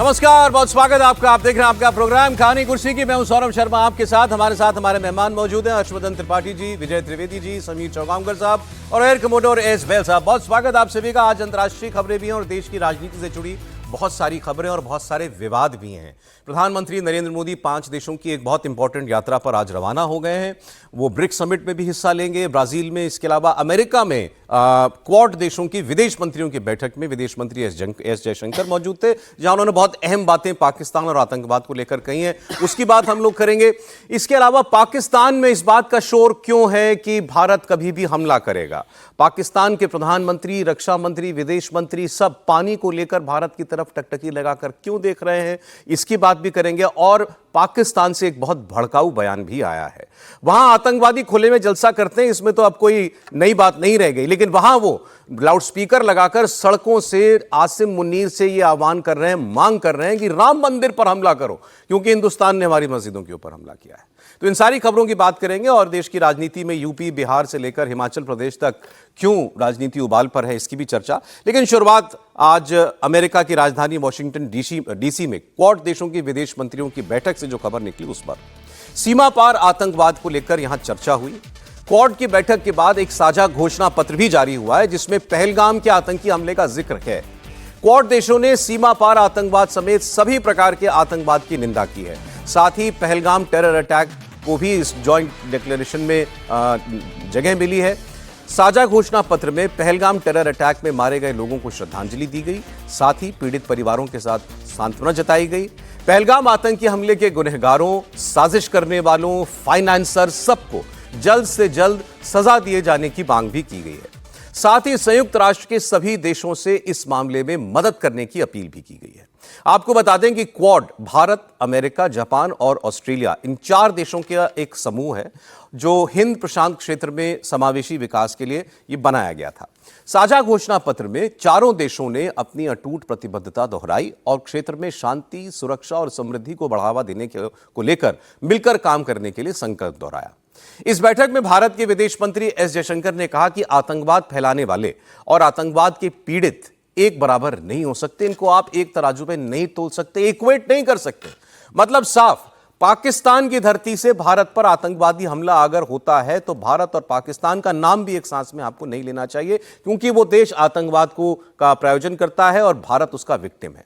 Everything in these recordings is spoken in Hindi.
नमस्कार, बहुत स्वागत है आपका। आप देख रहे हैं आपका प्रोग्राम कहानी कुर्सी की। मैं हूं सौरभ शर्मा आपके साथ। हमारे साथ हमारे मेहमान मौजूद हैं हर्षवर्धन त्रिपाठी जी, विजय त्रिवेदी जी, समीर चौगांवकर साहब और एयर कमोडोर एस बेल साहब। बहुत स्वागत आप सभी का। आज अंतर्राष्ट्रीय खबरें भी हैं और देश की राजनीति से जुड़ी बहुत सारी खबरें और बहुत सारे विवाद भी हैं। प्रधानमंत्री नरेंद्र मोदी 5 देशों की एक बहुत इंपॉर्टेंट यात्रा पर आज रवाना हो गए हैं। वो ब्रिक्स समिट में भी हिस्सा लेंगे, ब्राजील में, इसके अलावा अमेरिका में क्वाड देशों की विदेश मंत्रियों की बैठक में विदेश मंत्री एस जयशंकर मौजूद थे, जहां उन्होंने बहुत अहम बातें पाकिस्तान और आतंकवाद को लेकर कही हैं। उसकी बात हम लोग करेंगे। इसके अलावा पाकिस्तान में इस बात का शोर क्यों है कि भारत कभी भी हमला करेगा। पाकिस्तान के प्रधानमंत्री, रक्षा मंत्री, विदेश मंत्री सब पानी को लेकर भारत की तरफ टकटकी लगाकर क्यों देख रहे हैं, इसकी बात भी करेंगे। और पाकिस्तान से एक बहुत भड़काऊ बयान भी आया है। वहां आतंकवादी खुले में जलसा करते हैं, इसमें तो अब कोई नई बात नहीं रह गई, लेकिन वहां वो लाउडस्पीकर लगाकर सड़कों से आसिम मुनीर से ये आह्वान कर रहे हैं, मांग कर रहे हैं कि राम मंदिर पर हमला करो, क्योंकि हिंदुस्तान ने हमारी मस्जिदों के ऊपर हमला किया है। तो इन सारी खबरों की बात करेंगे और देश की राजनीति में यूपी, बिहार से लेकर हिमाचल प्रदेश तक क्यों राजनीति उबाल पर है, इसकी भी चर्चा। लेकिन शुरुआत आज अमेरिका की राजधानी वॉशिंगटन डीसी में क्वाड देशों की विदेश मंत्रियों की बैठक से जो खबर निकली उस पर। सीमा पार आतंकवाद को लेकर यहां चर्चा हुई। क्वाड की बैठक के बाद एक साझा घोषणा पत्र भी जारी हुआ है, जिसमें पहलगाम के आतंकी हमले का जिक्र है। क्वाड देशों ने सीमा पार आतंकवाद समेत सभी प्रकार के आतंकवाद की निंदा की है। साथ ही पहलगाम टेरर अटैक को भी इस जॉइंट डिक्लेरेशन में जगह मिली है। साझा घोषणा पत्र में पहलगाम टेरर अटैक में मारे गए लोगों को श्रद्धांजलि दी गई, साथ ही पीड़ित परिवारों के साथ सांत्वना जताई गई। पहलगाम आतंकी हमले के गुनहगारों, साजिश करने वालों, फाइनेंसर सबको जल्द से जल्द सजा दिए जाने की मांग भी की गई है। साथ ही संयुक्त राष्ट्र के सभी देशों से इस मामले में मदद करने की अपील भी की गई है। आपको बता दें कि क्वाड भारत, अमेरिका, जापान और ऑस्ट्रेलिया, इन 4 देशों का एक समूह है जो हिंद प्रशांत क्षेत्र में समावेशी विकास के लिए ये बनाया गया था। साझा घोषणा पत्र में चारों देशों ने अपनी अटूट प्रतिबद्धता दोहराई और क्षेत्र में शांति, सुरक्षा और समृद्धि को बढ़ावा देने को लेकर मिलकर काम करने के लिए संकल्प दोहराया। इस बैठक में भारत के विदेश मंत्री एस जयशंकर ने कहा कि आतंकवाद फैलाने वाले और आतंकवाद के पीड़ित एक बराबर नहीं हो सकते। इनको आप एक तराजू पे नहीं तोल सकते, इक्वेट नहीं कर सकते। मतलब साफ, पाकिस्तान की धरती से भारत पर आतंकवादी हमला अगर होता है तो भारत और पाकिस्तान का नाम भी एक सांस में आपको नहीं लेना चाहिए, क्योंकि वो देश आतंकवाद का प्रायोजन करता है और भारत उसका विक्टिम है।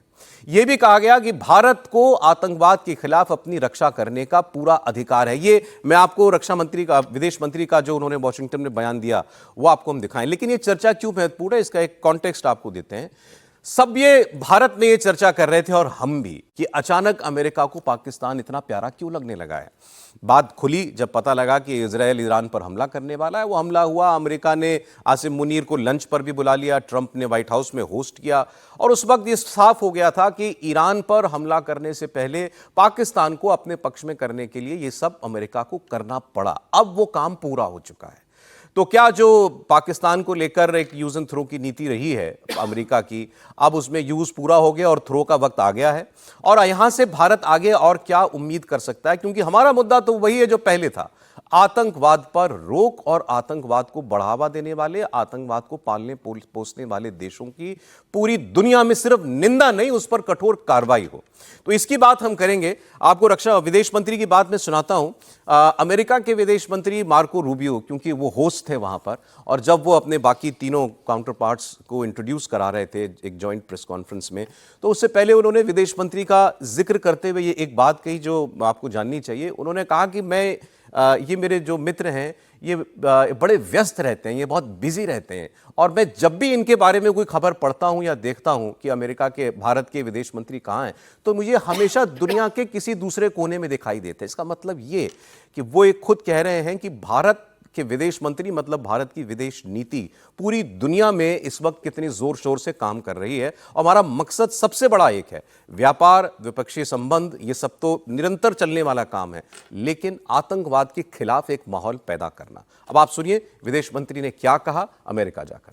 यह भी कहा गया कि भारत को आतंकवाद के खिलाफ अपनी रक्षा करने का पूरा अधिकार है। ये मैं आपको रक्षा मंत्री का, विदेश मंत्री का जो उन्होंने वॉशिंगटन में बयान दिया वो आपको हम दिखाएं। लेकिन ये चर्चा क्यों महत्वपूर्ण है, इसका एक कॉन्टेक्स्ट आपको देते हैं। सब ये भारत में ये चर्चा कर रहे थे और हम भी, कि अचानक अमेरिका को पाकिस्तान इतना प्यारा क्यों लगने लगा है। बात खुली जब पता लगा कि इजरायल ईरान पर हमला करने वाला है। वो हमला हुआ, अमेरिका ने आसिम मुनीर को लंच पर भी बुला लिया, ट्रंप ने व्हाइट हाउस में होस्ट किया और उस वक्त ये साफ हो गया था कि ईरान पर हमला करने से पहले पाकिस्तान को अपने पक्ष में करने के लिए ये सब अमेरिका को करना पड़ा। अब वो काम पूरा हो चुका है। तो क्या जो पाकिस्तान को लेकर एक यूज एंड थ्रो की नीति रही है अमेरिका की, अब उसमें यूज पूरा हो गया और थ्रो का वक्त आ गया है। और यहां से भारत आगे और क्या उम्मीद कर सकता है, क्योंकि हमारा मुद्दा तो वही है जो पहले था, आतंकवाद पर रोक और आतंकवाद को बढ़ावा देने वाले, आतंकवाद को पालने पोसने वाले देशों की पूरी दुनिया में सिर्फ निंदा नहीं, उस पर कठोर कार्रवाई हो। तो इसकी बात हम करेंगे। आपको रक्षा विदेश मंत्री की बात मैं सुनाता हूं। अमेरिका के विदेश मंत्री मार्को रूबियो, क्योंकि वो होस्ट थे वहां पर, और जब वो अपने बाकी तीनों काउंटर पार्ट्स को इंट्रोड्यूस करा रहे थे एक जॉइंट प्रेस कॉन्फ्रेंस में, तो उससे पहले उन्होंने विदेश मंत्री का जिक्र करते हुए ये एक बात कही जो आपको जाननी चाहिए। उन्होंने कहा कि ये मेरे जो मित्र हैं ये बड़े व्यस्त रहते हैं, ये बहुत बिजी रहते हैं, और मैं जब भी इनके बारे में कोई खबर पढ़ता हूं या देखता हूं कि अमेरिका के, भारत के विदेश मंत्री कहाँ हैं, तो मुझे हमेशा दुनिया के किसी दूसरे कोने में दिखाई देते हैं। इसका मतलब ये कि वो एक खुद कह रहे हैं कि भारत के विदेश मंत्री, मतलब भारत की विदेश नीति पूरी दुनिया में इस वक्त कितनी जोर शोर से काम कर रही है। और हमारा मकसद सबसे बड़ा एक है, व्यापार, द्विपक्षीय संबंध, ये सब तो निरंतर चलने वाला काम है, लेकिन आतंकवाद के खिलाफ एक माहौल पैदा करना। अब आप सुनिए विदेश मंत्री ने क्या कहा अमेरिका जाकर।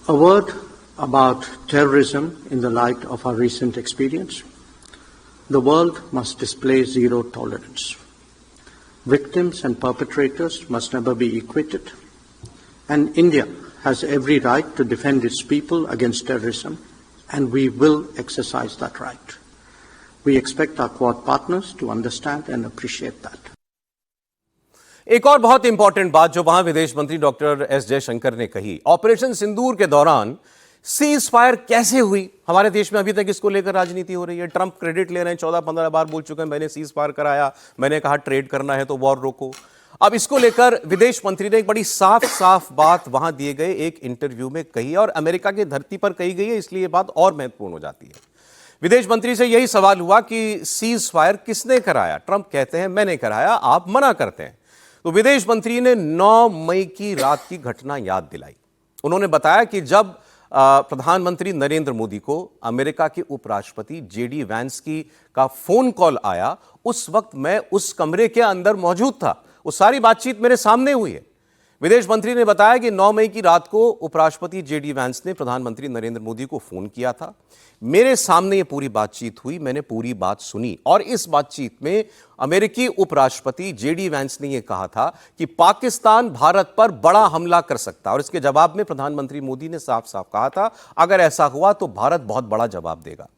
A word about terrorism in the light of our recent experience. The world must display zero tolerance. Victims and perpetrators must never be equated, and India has every right to defend its people against terrorism and we will exercise that right. We expect our Quad partners to understand and appreciate that. एक और बहुत इंपॉर्टेंट बात जो वहां विदेश मंत्री डॉक्टर एस जयशंकर ने कही, ऑपरेशन सिंदूर के दौरान सीज फायर कैसे हुई। हमारे देश में अभी तक इसको लेकर राजनीति हो रही है। ट्रंप क्रेडिट ले रहे हैं, 14-15 बार बोल चुके हैं मैंने सीज फायर कराया, मैंने कहा ट्रेड करना है तो वॉर रोको। अब इसको लेकर विदेश मंत्री ने एक बड़ी साफ साफ बात वहां दिए गए एक इंटरव्यू में कही और अमेरिका की धरती पर कही गई है, इसलिए यह बात और महत्वपूर्ण हो जाती है। विदेश मंत्री से यही सवाल हुआ कि सीज फायर किसने कराया। ट्रंप कहते हैं मैंने कराया, आप मना करते हैं। तो विदेश मंत्री ने 9 मई की रात की घटना याद दिलाई। उन्होंने बताया कि जब प्रधानमंत्री नरेंद्र मोदी को अमेरिका के उपराष्ट्रपति जेडी वैंस का फोन कॉल आया, उस वक्त मैं उस कमरे के अंदर मौजूद था, वो सारी बातचीत मेरे सामने हुई है। विदेश मंत्री ने बताया कि 9 मई की रात को उपराष्ट्रपति जेडी वैंस ने प्रधानमंत्री नरेंद्र मोदी को फोन किया था, मेरे सामने ये पूरी बातचीत हुई, मैंने पूरी बात सुनी और इस बातचीत में अमेरिकी उपराष्ट्रपति जेडी वैंस ने यह कहा था कि पाकिस्तान भारत पर बड़ा हमला कर सकता है और इसके जवाब में प्रधानमंत्री मोदी ने साफ साफ कहा था अगर ऐसा हुआ तो भारत बहुत बड़ा जवाब देगा।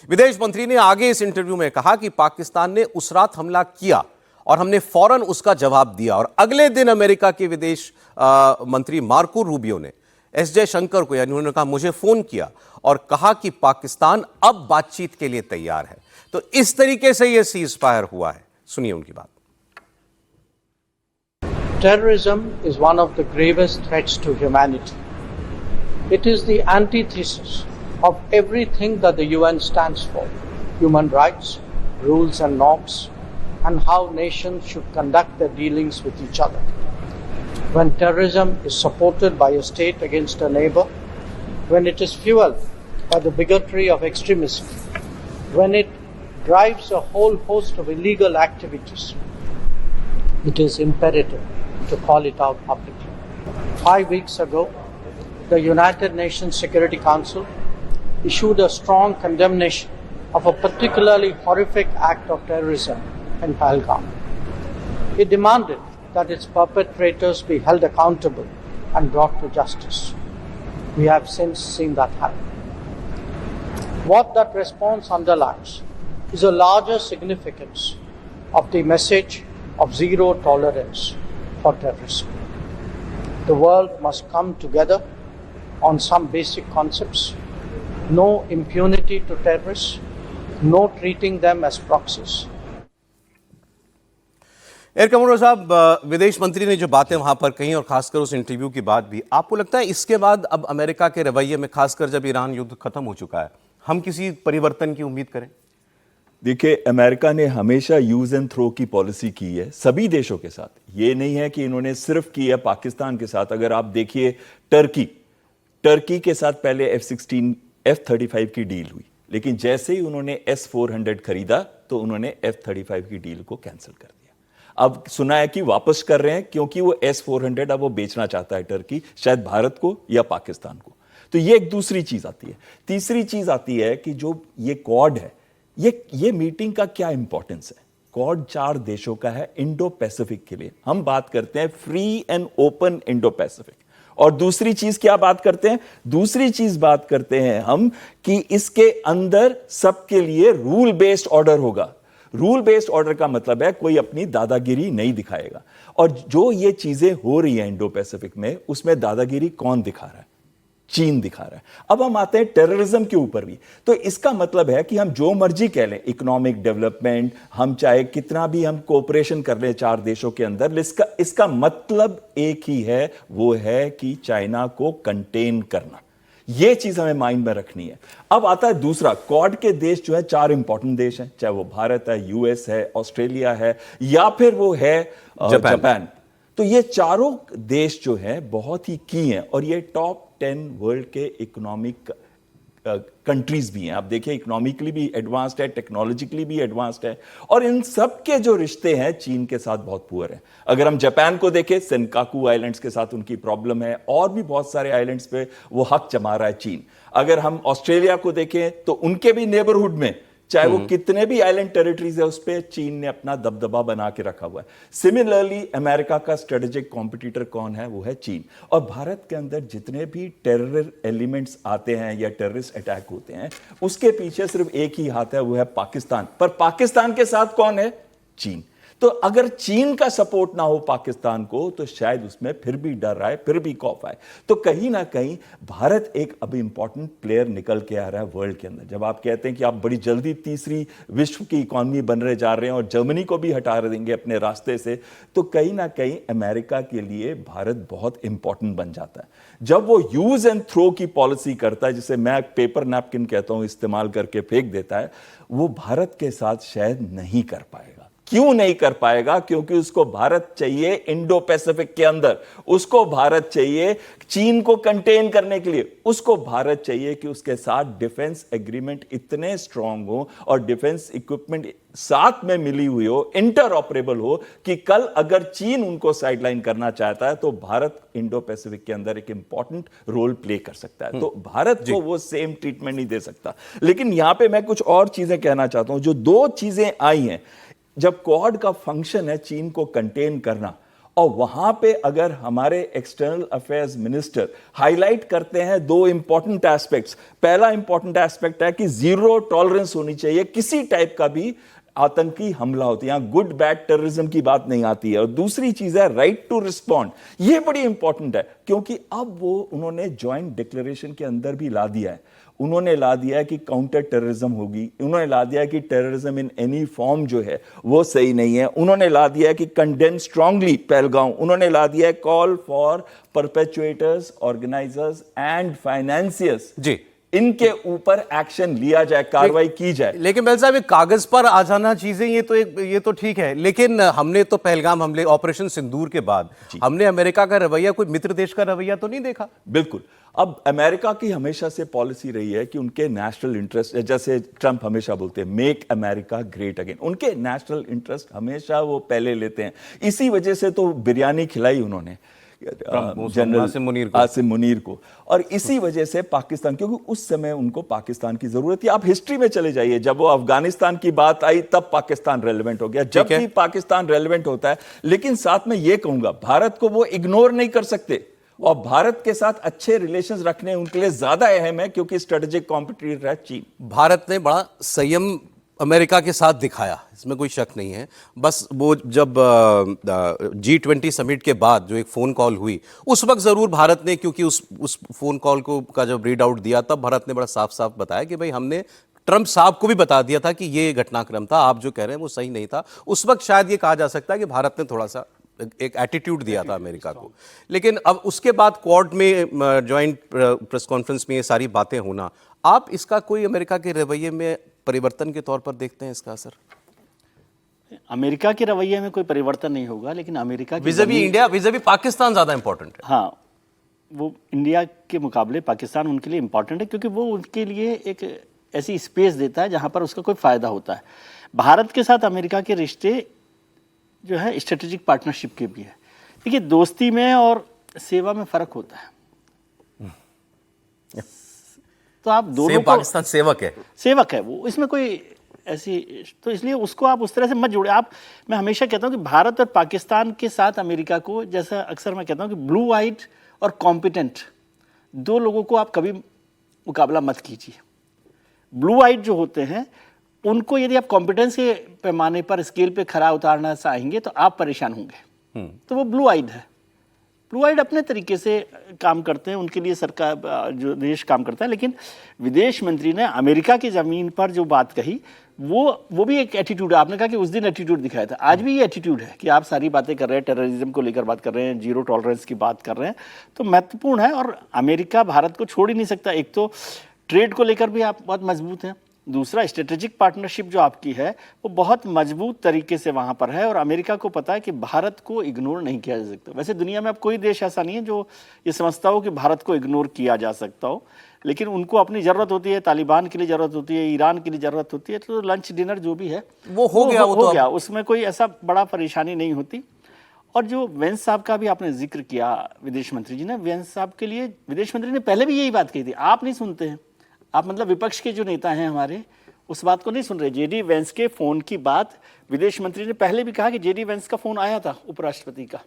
विदेश मंत्री ने आगे इस इंटरव्यू में कहा कि पाकिस्तान ने उस रात हमला किया और हमने फौरन उसका जवाब दिया और अगले दिन अमेरिका के विदेश मंत्री मार्को रूबियो ने एस जयशंकर को, यानी उन्होंने कहा मुझे फोन किया और कहा कि पाकिस्तान अब बातचीत के लिए तैयार है। तो इस तरीके से यह सीज फायर हुआ है। सुनिए उनकी बात। Terrorism is one of the gravest threats to humanity. It is the antithesis of everything that the UN stands for: human rights, rules and norms, and how nations should conduct their dealings with each other. When terrorism is supported by a state against a neighbor, when it is fueled by the bigotry of extremism, when it drives a whole host of illegal activities, it is imperative to call it out publicly. 5 weeks ago, the United Nations Security Council issued a strong condemnation of a particularly horrific act of terrorism in Pahalgam. It demanded that its perpetrators be held accountable and brought to justice. We have since seen that happen. What that response underlines is a larger significance of the message of zero tolerance for terrorism. The world must come together on some basic concepts: no impunity to terrorists, no treating them as proxies. Air commodore साहब, विदेश मंत्री ने जो बातें वहां पर कही और खासकर उस इंटरव्यू के बाद भी, आपको लगता है इसके बाद अब अमेरिका के रवैये में, खासकर जब ईरान युद्ध खत्म हो चुका है, हम किसी परिवर्तन की उम्मीद करें? देखिए, अमेरिका ने हमेशा यूज एंड थ्रो की पॉलिसी की है सभी देशों के साथ। ये नहीं है कि इन्होंने सिर्फ की है पाकिस्तान के साथ। अगर आप देखिए टर्की के साथ पहले F-16 F-35 की डील हुई, लेकिन जैसे ही उन्होंने S-400 खरीदा तो उन्होंने F-35 की डील को कैंसिल कर दिया। अब सुना है कि वापस कर रहे हैं क्योंकि वो S-400 अब वो बेचना चाहता है टर्की, शायद भारत को या पाकिस्तान को। तो ये एक दूसरी चीज आती है। तीसरी चीज आती है कि जो ये क्वाड है, ये मीटिंग का क्या इंपॉर्टेंस है। क्वाड 4 देशों का है इंडो पैसिफिक के लिए। हम बात करते हैं free and open Indo Pacific. और दूसरी चीज क्या बात करते हैं? दूसरी चीज बात करते हैं हम कि इसके अंदर सबके लिए रूल बेस्ड ऑर्डर होगा। रूल बेस्ड ऑर्डर का मतलब है कोई अपनी दादागिरी नहीं दिखाएगा। और जो ये चीजें हो रही हैं इंडो पैसिफिक में, उसमें दादागिरी कौन दिखा रहा है? चीन दिखा रहा है। अब हम आते हैं टेररिज्म के ऊपर भी। तो इसका मतलब है कि हम जो मर्जी कह लें, इकोनॉमिक डेवलपमेंट, हम चाहे कितना भी हम कोऑपरेशन कर लें 4 देशों के अंदर, इसका मतलब एक ही है, वो है कि चाइना को कंटेन करना। ये चीज हमें माइंड में रखनी है। अब आता है दूसरा, क्वाड के देश जो है 4 इंपॉर्टेंट देश हैं, चाहे वो भारत है, यूएस है, ऑस्ट्रेलिया है, या फिर वो है जापान। तो ये चारों देश जो है बहुत ही की हैं और ये टॉप 10 वर्ल्ड के इकोनॉमिक कंट्रीज भी हैं। आप देखिए, इकोनॉमिकली भी एडवांस्ड है, टेक्नोलॉजिकली भी एडवांस्ड है, और इन सब के जो रिश्ते हैं चीन के साथ बहुत पुअर हैं। अगर हम जापान को देखें, सेनकाकू आइलैंड्स के साथ उनकी प्रॉब्लम है, और भी बहुत सारे आइलैंड्स पे वो हक जमा रहा है चीन। अगर हम ऑस्ट्रेलिया को देखें तो उनके भी नेबरहुड में चाहे वो कितने भी आइलैंड टेरिटरीज है, उस पर चीन ने अपना दबदबा बना के रखा हुआ है। सिमिलरली अमेरिका का स्ट्रेटेजिक कॉम्पिटिटर कौन है? वो है चीन। और भारत के अंदर जितने भी टेरर एलिमेंट्स आते हैं या टेररिस्ट अटैक होते हैं, उसके पीछे सिर्फ एक ही हाथ है, वो है पाकिस्तान। पर पाकिस्तान के साथ कौन है? चीन। तो अगर चीन का सपोर्ट ना हो पाकिस्तान को, तो शायद उसमें फिर भी डर आए, फिर भी खौफ आए। तो कहीं ना कहीं भारत एक अब इंपॉर्टेंट प्लेयर निकल के आ रहा है वर्ल्ड के अंदर। जब आप कहते हैं कि आप बड़ी जल्दी तीसरी विश्व की इकॉनमी बन रहे जा रहे हैं और जर्मनी को भी हटा देंगे अपने रास्ते से, तो कहीं ना कहीं अमेरिका के लिए भारत बहुत इंपॉर्टेंट बन जाता है। जब वो यूज एंड थ्रो की पॉलिसी करता है, जिसे मैं पेपर नैपकिन कहता हूं, इस्तेमाल करके फेंक देता है, वो भारत के साथ शायद नहीं कर पाएगा। क्यों नहीं कर पाएगा? क्योंकि उसको भारत चाहिए इंडो पैसिफिक के अंदर, उसको भारत चाहिए चीन को कंटेन करने के लिए, उसको भारत चाहिए कि उसके साथ डिफेंस एग्रीमेंट इतने स्ट्रांग हो और डिफेंस इक्विपमेंट साथ में मिली हुई हो, इंटर ऑपरेबल हो, कि कल अगर चीन उनको साइडलाइन करना चाहता है तो भारत इंडो पैसिफिक के अंदर एक इंपॉर्टेंट रोल प्ले कर सकता है। तो भारत को वो सेम ट्रीटमेंट नहीं दे सकता। लेकिन यहां पे मैं कुछ और चीजें कहना चाहता हूं। जो दो चीजें आई हैं, जब क्वाड का फंक्शन है चीन को कंटेन करना, और वहां पे अगर हमारे एक्सटर्नल अफेयर्स मिनिस्टर हाईलाइट करते हैं दो इंपॉर्टेंट एस्पेक्ट्स। पहला इंपॉर्टेंट एस्पेक्ट है कि जीरो टॉलरेंस होनी चाहिए किसी टाइप का भी आतंकी हमला होती है, यहां गुड बैड टेररिज्म की बात नहीं आती है। और दूसरी चीज है राइट टू रिस्पॉन्ड। यह बड़ी इंपॉर्टेंट है, क्योंकि अब वो उन्होंने ज्वाइंट डिक्लेरेशन के अंदर भी ला दिया है। उन्होंने ला दिया है कि काउंटर टेररिज्म होगी, उन्होंने ला दिया है कि टेररिज्म इन एनी फॉर्म जो है वो सही नहीं है, उन्होंने ला दिया है कि कंडेम स्ट्रांगली पहलगांव, उन्होंने ला दिया है call for perpetuators, organisers and financiers, जी, इनके ऊपर एक्शन लिया जाए, कार्रवाई की जाए। लेकिन बेल साहब, कागज पर आ जाना चीजें, ये तो ठीक है, लेकिन हमने तो पहलगाम हमले, ऑपरेशन सिंदूर के बाद हमने अमेरिका का रवैया, कोई मित्र देश का रवैया तो नहीं देखा। बिल्कुल। अब अमेरिका की हमेशा से पॉलिसी रही है कि उनके नेशनल इंटरेस्ट, जैसे ट्रंप हमेशा बोलते हैं मेक अमेरिका ग्रेट अगेन, उनके नेशनल इंटरेस्ट हमेशा वो पहले लेते हैं। इसी वजह से तो बिरयानी खिलाई उन्होंने जनरल आसिम मुनीर को, और इसी वजह से पाकिस्तान, क्योंकि उस समय उनको पाकिस्तान की जरूरत थी। आप हिस्ट्री में चले जाइए, जब वो अफगानिस्तान की बात आई तब पाकिस्तान रेलेवेंट हो गया, जब भी पाकिस्तान रेलेवेंट होता है। लेकिन साथ में ये कहूंगा, भारत को वो इग्नोर नहीं कर सकते, और भारत के साथ अच्छे रिलेशंस रखने उनके लिए ज्यादा अहम है, क्योंकि स्ट्रेटेजिक कॉम्पिटिटर है चीन। भारत ने बड़ा संयम अमेरिका के साथ दिखाया, इसमें कोई शक नहीं है। बस वो जब G20 समिट के बाद जो एक फ़ोन कॉल हुई, उस वक्त ज़रूर भारत ने, क्योंकि उस फ़ोन कॉल को का जब रीड आउट दिया, तब भारत ने बड़ा साफ साफ बताया कि भाई हमने ट्रंप साहब को भी बता दिया था कि ये घटनाक्रम था, आप जो कह रहे हैं वो सही नहीं था। उस वक्त शायद ये कहा जा सकता है कि भारत ने थोड़ा सा एक एटीट्यूड दिया था अमेरिका को। लेकिन अब उसके बाद क्वाड में जॉइंट प्रेस कॉन्फ्रेंस में ये सारी बातें होना, आप इसका कोई अमेरिका के रवैये में परिवर्तन के तौर पर देखते हैं इसका असर? अमेरिका के रवैये में कोई परिवर्तन नहीं होगा, लेकिन America vis-à-vis India, vis-à-vis Pakistan ज़्यादा इंपॉर्टेंट है। हाँ, वो इंडिया के मुकाबले पाकिस्तान उनके लिए इंपॉर्टेंट है, क्योंकि वो उनके लिए एक ऐसी स्पेस देता है जहाँ पर उसका कोई फ़ायदा होता है। भारत के साथ अमेरिका के रिश्ते जो है स्ट्रेटेजिक पार्टनरशिप के भी है। देखिए, दोस्ती में और सेवा में फ़र्क होता है। तो आप दोनों को, पाकिस्तान सेवक है वो, इसमें कोई ऐसी, तो इसलिए उसको आप उस तरह से मत जोड़े। आप, मैं हमेशा कहता हूं कि भारत और पाकिस्तान के साथ अमेरिका को, जैसा अक्सर मैं कहता हूं कि ब्लू आइड और कॉम्पिटेंट दो लोगों को आप कभी मुकाबला मत कीजिए। ब्लू आइड जो होते हैं उनको यदि आप कॉम्पिटेंस के पैमाने पर, स्केल पे खरा उतारना चाहेंगे तो आप परेशान होंगे। तो वो ब्लू आइड है। ब्लू आइड अपने तरीके से काम करते हैं, उनके लिए सरकार, जो देश काम करता है। लेकिन विदेश मंत्री ने अमेरिका की ज़मीन पर जो बात कही, वो भी एक एटीट्यूड है। आपने कहा कि उस दिन एटीट्यूड दिखाया था, आज भी ये एटीट्यूड है कि आप सारी बातें कर रहे हैं, टेररिज्म को लेकर बात कर रहे हैं, जीरो टॉलरेंस की बात कर रहे हैं, तो महत्वपूर्ण है। और अमेरिका भारत को छोड़ ही नहीं सकता। एक तो ट्रेड को लेकर भी आप बहुत मजबूत हैं, दूसरा स्ट्रेटेजिक पार्टनरशिप जो आपकी है वो बहुत मजबूत तरीके से वहाँ पर है, और अमेरिका को पता है कि भारत को इग्नोर नहीं किया जा सकता। वैसे दुनिया में अब कोई देश ऐसा नहीं है जो ये समझता हो कि भारत को इग्नोर किया जा सकता हो, लेकिन उनको अपनी ज़रूरत होती है, तालिबान के लिए ज़रूरत होती है, ईरान के लिए ज़रूरत होती है। तो लंच डिनर जो भी है वो हो गया, उसमें कोई ऐसा बड़ा परेशानी नहीं होती। और जो वेंस साहब का भी आपने जिक्र किया, विदेश मंत्री जी ने, वेंस साहब के लिए विदेश मंत्री ने पहले भी यही बात कही थी, आप नहीं सुनते हैं। आप मतलब विपक्ष के जो नेता हैं हमारे, उस बात को नहीं सुन रहे। जेडी वेंस के फोन की बात विदेश मंत्री ने पहले भी कहा कि जेडी वेंस का फोन आया था उपराष्ट्रपति का।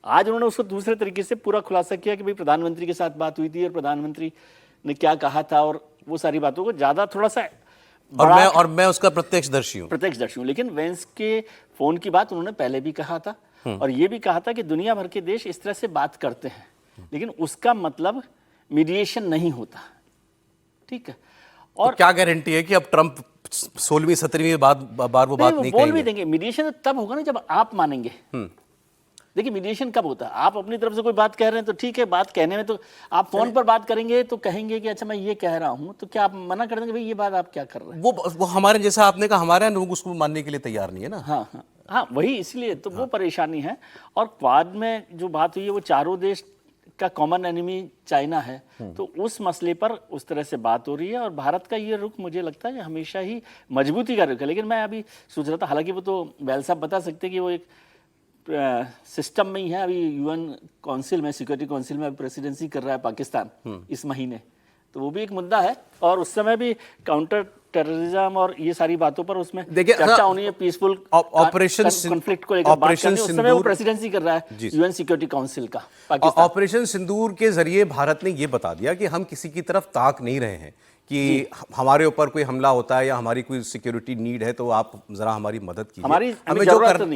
आज उन्होंने उसको दूसरे तरीके से पूरा खुलासा किया कि भाई प्रधानमंत्री के साथ बात हुई थी और प्रधानमंत्री ने क्या कहा था, और वो सारी बातों को ज्यादा थोड़ा सा और मैं उसका प्रत्यक्षदर्शी हूं। लेकिन वेंस के फोन की बात उन्होंने पहले भी कहा था, और ये भी कहा था कि दुनिया भर के देश इस तरह से बात करते हैं, लेकिन उसका मतलब मीडिएशन नहीं होता। ठीक है, और तो क्या गारंटी है कि अब ट्रंप 16वीं 17वीं बार वो बात नहीं बोल भी देंगे। मीडिएशन तब होगा ना जब आप मानेंगे। देखिए मीडिएशन कब होता है, आप अपनी तरफ से कोई बात कह रहे हैं तो ठीक है, बात कहने में तो आप फोन पर बात करेंगे तो कहेंगे कि अच्छा मैं ये कह रहा हूं, तो क्या आप मना कर देंगे भाई ये बात आप क्या कर रहे हैं? वो हमारे जैसा आपने कहा, हमारे लोग उसको मानने के लिए तैयार नहीं है ना। हाँ, वही इसलिए तो वो परेशानी है। और क्वाड में जो बात हुई है वो चारों देश का कॉमन एनिमी चाइना है, तो उस मसले पर उस तरह से बात हो रही है। और भारत का ये रुख मुझे लगता है कि हमेशा ही मजबूती का रुख है। लेकिन मैं अभी सोच रहा था, हालांकि वो तो बैल साहब बता सकते हैं कि वो एक सिस्टम में ही है। अभी यूएन काउंसिल में, सिक्योरिटी काउंसिल में प्रेसिडेंसी कर रहा है पाकिस्तान इस महीने, तो वो भी एक मुद्दा है। और उस समय भी काउंटर टेररिज्म और ये सारी बातों पर उसमें चर्चा होनी है, पीसफुल ऑपरेशन कॉन्फ्लिक्ट को लेकर बात करनी है। उस समय वो प्रेसिडेंसी कर रहा है यूएन सिक्योरिटी काउंसिल का पाकिस्तान। ऑपरेशन सिंदूर के जरिए भारत ने ये बता दिया कि हम किसी की तरफ ताक नहीं रहे हैं कि हमारे ऊपर कोई हमला होता है या हमारी कोई सिक्योरिटी नीड है तो आप जरा हमारी मदद कीजिए।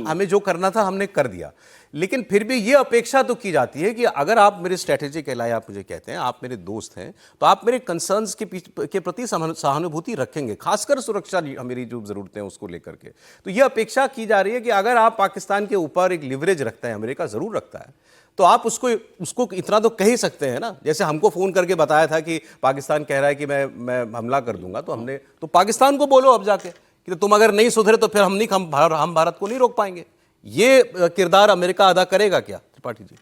हमें जो करना था हमने कर दिया। लेकिन फिर भी ये अपेक्षा तो की जाती है कि अगर आप मेरे स्ट्रेटेजिक एलाय, आप मुझे कहते हैं, आप मेरे दोस्त हैं, तो आप मेरे कंसर्न्स के प्रति सहानुभूति रखेंगे, खासकर सुरक्षा मेरी जो जरूरतें हैं उसको लेकर के। तो ये अपेक्षा की जा रही है कि अगर आप पाकिस्तान के ऊपर एक लिवरेज रखते हैं, अमेरिका जरूर रखता है, तो आप उसको इतना तो कह ही सकते हैं ना। जैसे हमको फोन करके बताया था कि पाकिस्तान कह रहा है कि मैं हमला कर दूंगा, तो हमने तो पाकिस्तान को बोलो अब जाके कि तुम अगर नहीं सुधरे तो फिर हम भारत को नहीं रोक पाएंगे। ये किरदार अमेरिका अदा करेगा क्या त्रिपाठी जी?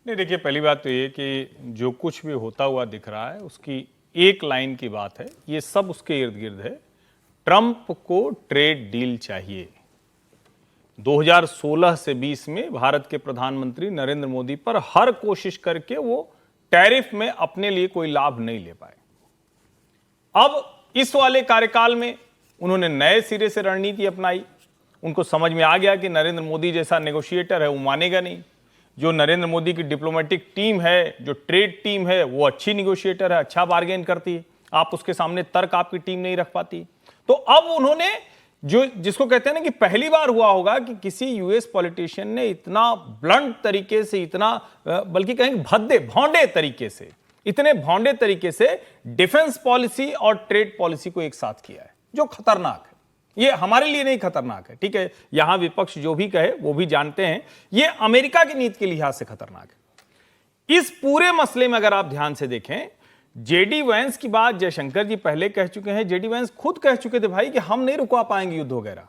नहीं, देखिए पहली बात तो ये कि जो कुछ भी होता हुआ दिख रहा है उसकी एक लाइन की बात है, ये सब उसके इर्द गिर्द है। ट्रंप को ट्रेड डील चाहिए। 2016 से 20 में भारत के प्रधानमंत्री नरेंद्र मोदी पर हर कोशिश करके वो टैरिफ में अपने लिए कोई लाभ नहीं ले पाए। अब इस वाले कार्यकाल में उन्होंने नए सिरे से रणनीति अपनाई। उनको समझ में आ गया कि नरेंद्र मोदी जैसा नेगोशिएटर है वो मानेगा नहीं। जो नरेंद्र मोदी की डिप्लोमेटिक टीम है, जो ट्रेड टीम है, वो अच्छी नेगोशिएटर है, अच्छा बार्गेन करती है। आप उसके सामने तर्क आपकी टीम नहीं रख पाती। तो अब उन्होंने जिसको कहते हैं ना कि पहली बार हुआ होगा कि किसी यूएस पॉलिटिशियन ने इतना ब्लंट तरीके से, इतना बल्कि कहेंगे भौंडे तरीके से, इतने भौंडे तरीके से डिफेंस पॉलिसी और ट्रेड पॉलिसी को एक साथ किया है, जो खतरनाक है। ये हमारे लिए नहीं खतरनाक है, ठीक है, यहां विपक्ष जो भी कहे वो भी जानते हैं, ये अमेरिका की नीति के लिहाज से खतरनाक है। इस पूरे मसले में अगर आप ध्यान से देखें, जेडी वैंस की बात जयशंकर जी पहले कह चुके हैं। जेडी वैंस खुद कह चुके थे भाई कि हम नहीं रुकवा पाएंगे युद्ध वगैरह।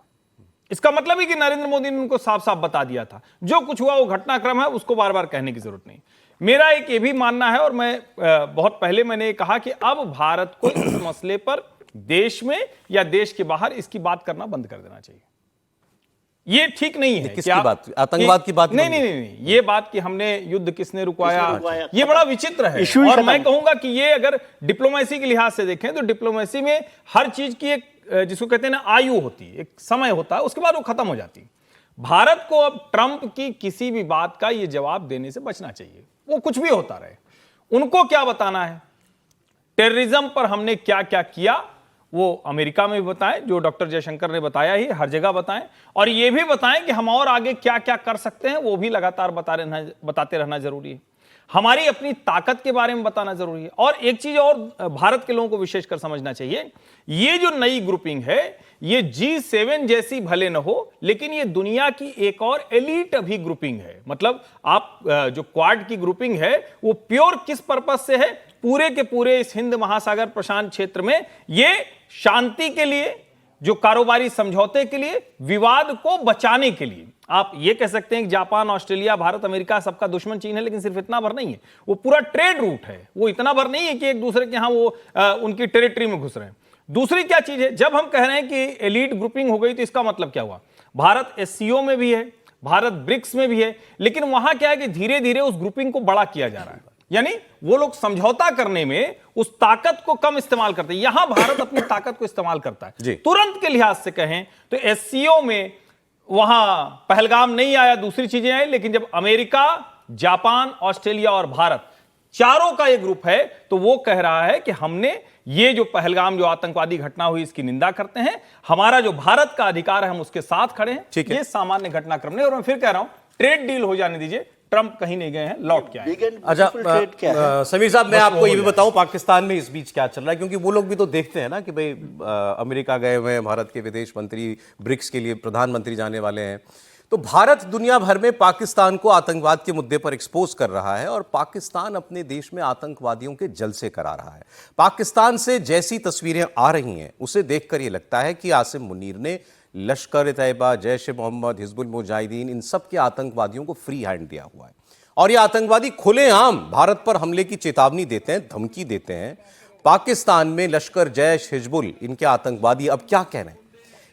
इसका मतलब है कि नरेंद्र मोदी ने उनको साफ साफ बता दिया था। जो कुछ हुआ वो घटनाक्रम है, उसको बार बार कहने की जरूरत नहीं। मेरा एक ये भी मानना है, और मैं बहुत पहले मैंने कहा कि अब भारत को इस मसले पर देश में या देश के बाहर इसकी बात करना बंद कर देना चाहिए। ये ठीक नहीं है। किसकी बात? आतंकवाद की बात? नहीं, ये बात कि हमने युद्ध किसने रुकवाया, ये बड़ा विचित्र है। और मैं कहूंगा कि ये अगर डिप्लोमेसी के लिहाज से देखें तो डिप्लोमेसी में हर चीज की एक, जिसको कहते हैं ना, आयु होती है, एक समय होता है, उसके बाद वो खत्म हो जाती है। भारत को अब ट्रंप की किसी भी बात का ये जवाब देने से बचना चाहिए। वो कुछ भी होता रहे, उनको क्या बताना है, टेररिज्म पर हमने क्या क्या किया वो अमेरिका में भी बताएं, जो डॉक्टर जयशंकर ने बताया ही हर जगह बताएं, और ये भी बताएं कि हम और आगे क्या क्या कर सकते हैं, वो भी लगातार बताते रहना जरूरी है। हमारी अपनी ताकत के बारे में बताना जरूरी है। और एक चीज और भारत के लोगों को विशेषकर समझना चाहिए, ये जो नई ग्रुपिंग है, ये G7 जैसी भले न हो, लेकिन ये दुनिया की एक और एलीट अभी ग्रुपिंग है। मतलब आप जो क्वाड की ग्रुपिंग है वो प्योर किस पर्पस से है, पूरे के पूरे इस हिंद महासागर प्रशांत क्षेत्र में ये शांति के लिए, जो कारोबारी समझौते के लिए, विवाद को बचाने के लिए। आप ये कह सकते हैं कि जापान, ऑस्ट्रेलिया, भारत, अमेरिका सबका दुश्मन चीन है, लेकिन सिर्फ इतना भर नहीं है, वो पूरा ट्रेड रूट है। वो इतना भर नहीं है कि एक दूसरे के यहां वो उनकी टेरिटरी में घुस रहे हैं। दूसरी क्या चीज है, जब हम कह रहे हैं कि एलीट ग्रुपिंग हो गई तो इसका मतलब क्या हुआ, भारत SCO में भी है, भारत ब्रिक्स में भी है, लेकिन वहां क्या है कि धीरे धीरे उस ग्रुपिंग को बड़ा किया जा रहा है। यानी वो लोग समझौता करने में उस ताकत को कम इस्तेमाल करते हैं। यहां भारत अपनी ताकत को इस्तेमाल करता है। तुरंत के लिहाज से कहें तो एससीओ में वहां पहलगाम नहीं आया, दूसरी चीजें आई, लेकिन जब अमेरिका, जापान, ऑस्ट्रेलिया और भारत चारों का एक ग्रुप है तो वो कह रहा है कि हमने ये जो पहलगाम जो आतंकवादी घटना हुई इसकी निंदा करते हैं, हमारा जो भारत का अधिकार है हम उसके साथ खड़े हैं। ये सामान्य घटनाक्रम नहीं। और मैं फिर कह रहा हूं ट्रेड डील हो जाने दीजिए, ट्रंप कहीं नहीं गए हैं, लौट के आए। अच्छा समीर साहब, मैं आपको ये भी बताऊं पाकिस्तान में इस बीच क्या चल रहा है, क्योंकि वो लोग भी तो देखते हैं ना कि भाई अमेरिका गए हुए हैं, भारत के विदेश मंत्री, ब्रिक्स के लिए प्रधानमंत्री जाने वाले हैं, तो भारत दुनिया भर में पाकिस्तान को आतंकवाद के मुद्दे पर एक्सपोज कर रहा है और पाकिस्तान अपने देश में आतंकवादियों के जलसे करा रहा है। पाकिस्तान से जैसी तस्वीरें आ रही हैं उसे देखकर यह लगता है कि आसिम मुनीर ने लश्कर तैयबा, जैश ए मोहम्मद, हिजबुल मुजाहिदीन, इन सब के आतंकवादियों को फ्री हैंड दिया हुआ है और ये आतंकवादी खुलेआम भारत पर हमले की चेतावनी देते हैं, धमकी देते हैं। पाकिस्तान में लश्कर, जैश, हिजबुल, इनके आतंकवादी अब क्या कह रहे हैं?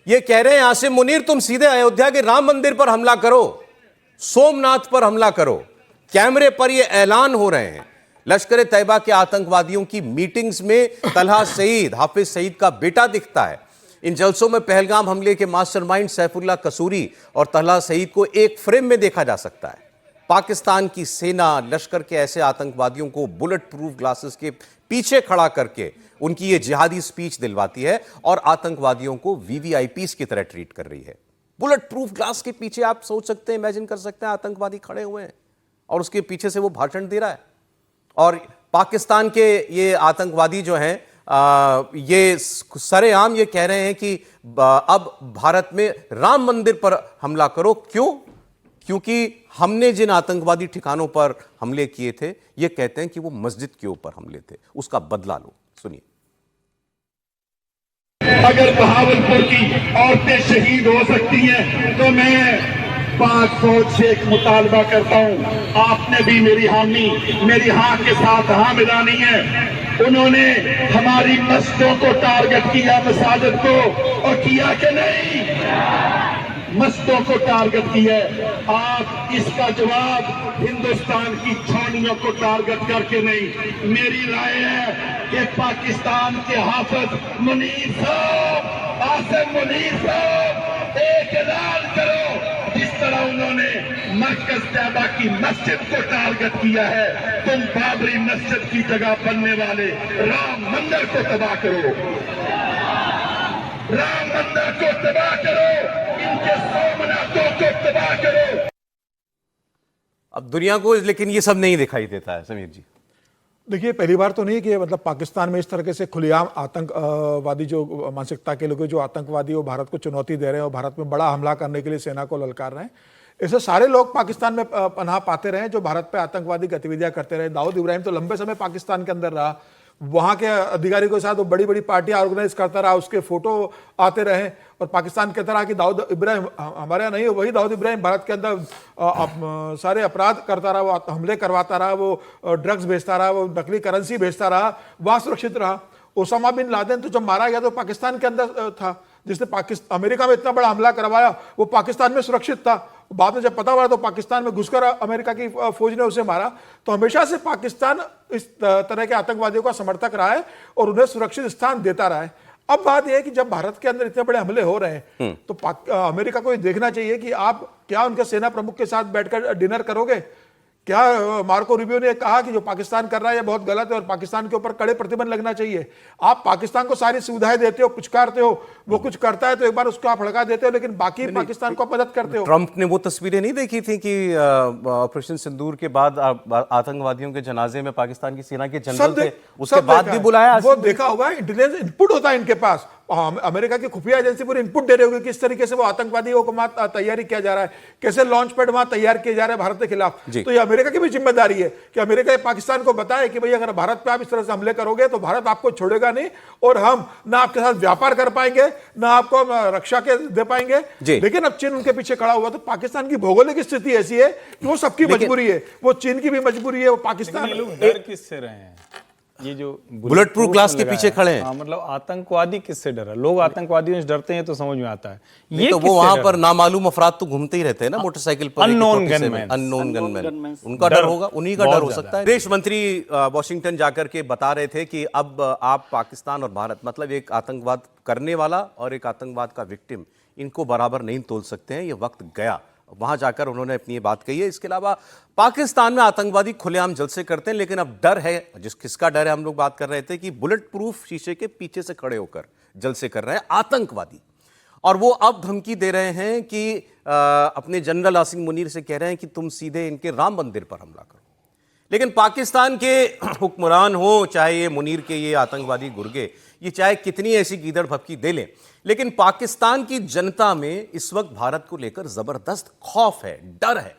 ये कह रहे हैं आसिम मुनीर तुम सीधे अयोध्या के राम मंदिर पर हमला करो, सोमनाथ पर हमला करो। कैमरे पर ये ऐलान हो रहे हैं। लश्कर तैयबा के आतंकवादियों की मीटिंग्स में तलहा सईद, हाफिज सईद का बेटा दिखता है। इन जलसों में पहलगाम हमले के मास्टरमाइंड सैफुल्लाह कसूरी और तलहा सईद को एक फ्रेम में देखा जा सकता है। पाकिस्तान की सेना लश्कर के ऐसे आतंकवादियों को बुलेट प्रूफ ग्लासेस के पीछे खड़ा करके उनकी ये जिहादी स्पीच दिलवाती है और आतंकवादियों को वीवीआईपीस की तरह ट्रीट कर रही है। बुलेट प्रूफ ग्लास के पीछे आप सोच सकते हैं, इमेजिन कर सकते हैं, आतंकवादी खड़े हुए हैं और उसके पीछे से वो भाषण दे रहा है। और पाकिस्तान के ये आतंकवादी जो हैं ये सरेआम ये कह रहे हैं कि अब भारत में राम मंदिर पर हमला करो। क्यों? क्योंकि हमने जिन आतंकवादी ठिकानों पर हमले किए थे, ये कहते हैं कि वो मस्जिद के ऊपर हमले थे, उसका बदला लो। सुनिए। अगर बहावलपुर की औरतें शहीद हो सकती हैं तो मैं पाक फौज से एक मुतालबा करता हूं, आपने भी मेरी हामी, मेरी हाँ के साथ हाँ मिलानी है। उन्होंने हमारी मस्जिदों को टारगेट किया, मसाजिद को, और किया कि नहीं? मस्जिदों को टारगेट किया। आप इसका जवाब हिंदुस्तान की छावनियों को टारगेट करके नहीं। मेरी राय है कि पाकिस्तान के हाफिज मुनीर साहब, आसिम मुनीर साहब, एक ऐलान करो जिस तरह उन्होंने मरकज तैयबा की मस्जिद को टारगेट किया है। तुम बाबरी मस्जिद की जगह बनने वाले राम मंदिर को तबाह करो, राम मंदिर को तबाह करो, इनके सोमनाथों को तबाह करो। अब दुनिया को लेकिन ये सब नहीं दिखाई देता है समीर जी। देखिए, पहली बार तो नहीं कि मतलब पाकिस्तान में इस तरह से खुलेआम आतंकवादी जो मानसिकता के लोग जो आतंकवादी वो भारत को चुनौती दे रहे हैं और भारत में बड़ा हमला करने के लिए सेना को ललकार रहे हैं। ऐसे सारे लोग पाकिस्तान में पनाह पाते रहे जो भारत पे आतंकवादी गतिविधियां करते रहे। दाऊद इब्राहिम तो लंबे समय पाकिस्तान के अंदर रहा, वहाँ के अधिकारियों के साथ वो बड़ी बड़ी पार्टियां ऑर्गेनाइज करता रहा, उसके फोटो आते रहे और पाकिस्तान कहता रहा कि दाऊद इब्राहिम हमारे यहाँ नहीं है, वही दाऊद इब्राहिम भारत के अंदर सारे अपराध करता रहा, वो हमले करवाता रहा, वो ड्रग्स भेजता रहा, वो नकली करेंसी भेजता रहा, वहाँ सुरक्षित रहा। ओसामा बिन लादेन तो जब मारा गया तो पाकिस्तान के अंदर था, जिसने अमेरिका में इतना बड़ा हमला करवाया वो पाकिस्तान में सुरक्षित था। बाद में जब पता हुआ तो पाकिस्तान में घुसकर अमेरिका की फौज ने उसे मारा। तो हमेशा से पाकिस्तान इस तरह के आतंकवादियों का समर्थक रहा है और उन्हें सुरक्षित स्थान देता रहा है। अब बात यह है कि जब भारत के अंदर इतने बड़े हमले हो रहे हैं तो अमेरिका को देखना चाहिए कि आप क्या उनके सेना प्रमुख के साथ बैठकर डिनर करोगे? क्या मार्को रूबियो ने कहा कि जो पाकिस्तान कर रहा है ये बहुत गलत है और पाकिस्तान के ऊपर कड़े प्रतिबंध लगना चाहिए। आप पाकिस्तान को सारी सुविधाएं देते हो, पुचकारते हो, वो कुछ करता है तो एक बार उसको आप हड़का देते हो, लेकिन बाकी पाकिस्तान को मदद करते हो। ट्रंप ने वो तस्वीरें नहीं देखी थी कि ऑपरेशन सिंदूर के बाद आतंकवादियों के जनाजे में पाकिस्तान की सेना के जनरल थे, उसके बाद भी बुलाया? वो देखा होगा, इंटेलिजेंस इनपुट होता है इनके पास। अमेरिका की खुफिया एजेंसी पूरी इनपुट दे रही होगी किस तरीके से वो आतंकवादियों को वहां तैयारी किया जा रहा है, कैसे लॉन्च पैड वहां तैयार किए जा रहे हैं भारत के खिलाफ। तो ये अमेरिका की भी जिम्मेदारी है कि अमेरिका पाकिस्तान को बताए कि भाई अगर भारत पे आप इस तरह से हमले करोगे तो भारत आपको छोड़ेगा नहीं और हम ना आपके साथ व्यापार कर पाएंगे ना आपको रक्षा के दे पाएंगे। लेकिन अब चीन उनके पीछे खड़ा हुआ तो पाकिस्तान की भौगोलिक स्थिति ऐसी है कि वो सबकी मजबूरी है, वो चीन की भी मजबूरी है, वो पाकिस्तान डर किससे रहे हैं? ये जो बुलेट प्रूफ ग्लास के पीछे खड़े हैं। हाँ, मतलब आतंकवादी किससे डरा? लोग आतंकवादियों से डरते हैं तो समझ में आता है, ये तो वो वहां पर नामालूम अफराद तो घूमते ही रहते हैं ना मोटरसाइकिल पर, Unknown gunmen। Unknown gunman, gunmen। उनका डर होगा, उन्हीं का बहुत डर हो ज्यादा। सकता है। विदेश मंत्री वॉशिंगटन जाकर के बता रहे थे कि अब आप पाकिस्तान और भारत, मतलब एक आतंकवाद करने वाला और एक आतंकवाद का विक्टिम, इनको बराबर नहीं तोल सकते हैं, ये वक्त गया। वहां जाकर उन्होंने अपनी ये बात कही है। इसके अलावा पाकिस्तान में आतंकवादी खुलेआम जलसे करते हैं, लेकिन अब डर है, किसका डर है, हम लोग बात कर रहे थे कि बुलेट प्रूफ शीशे के पीछे से खड़े होकर जलसे कर रहे हैं आतंकवादी। और वो अब धमकी दे रहे हैं कि अपने जनरल आसिम मुनीर से कह रहे हैं कि तुम सीधे इनके राम मंदिर पर हमला करो। लेकिन पाकिस्तान के हुक्मरान हो, चाहे ये मुनीर के ये आतंकवादी गुर्गे, ये चाहे कितनी ऐसी गीदड़ भपकी दे लें, लेकिन पाकिस्तान की जनता में इस वक्त भारत को लेकर जबरदस्त खौफ है, डर है।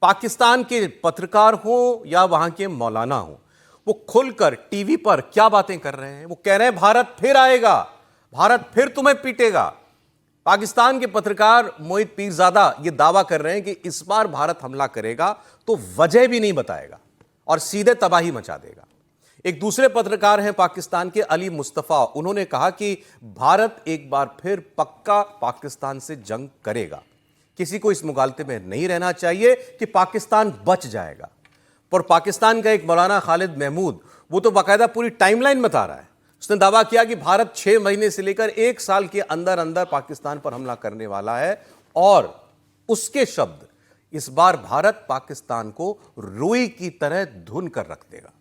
पाकिस्तान के पत्रकार हो या वहां के मौलाना हो, वो खुलकर टीवी पर क्या बातें कर रहे हैं। वो कह रहे हैं भारत फिर आएगा, भारत फिर तुम्हें पीटेगा। पाकिस्तान के पत्रकार मोहित पीरजादा ये दावा कर रहे हैं कि इस बार भारत हमला करेगा तो वजह भी नहीं बताएगा और सीधे तबाही मचा देगा। एक दूसरे पत्रकार हैं पाकिस्तान के अली मुस्तफा, उन्होंने कहा कि भारत एक बार फिर पक्का पाकिस्तान से जंग करेगा, किसी को इस मुगालते में नहीं रहना चाहिए कि पाकिस्तान बच जाएगा। पर पाकिस्तान का एक मौलाना खालिद महमूद, वो तो बाकायदा पूरी टाइमलाइन बता रहा है। उसने दावा किया कि भारत 6 महीने से लेकर 1 साल के अंदर अंदर पाकिस्तान पर हमला करने वाला है, और उसके शब्द, इस बार भारत पाकिस्तान को रुई की तरह धुन कर रख देगा।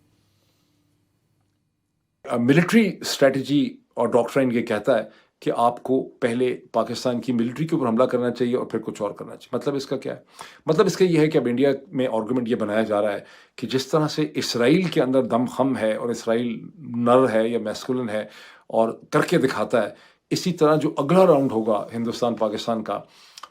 मिलिट्री स्ट्रेटजी और डॉक्ट्राइन ये कहता है कि आपको पहले पाकिस्तान की मिलिट्री के ऊपर हमला करना चाहिए और फिर कुछ और करना चाहिए। मतलब इसका क्या है? मतलब इसका यह है कि अब इंडिया में आर्गुमेंट ये बनाया जा रहा है कि जिस तरह से इसराइल के अंदर दमखम है और इसराइल नर है या मैस्कुलिन है और करके दिखाता है, इसी तरह जो अगला राउंड होगा हिंदुस्तान पाकिस्तान का,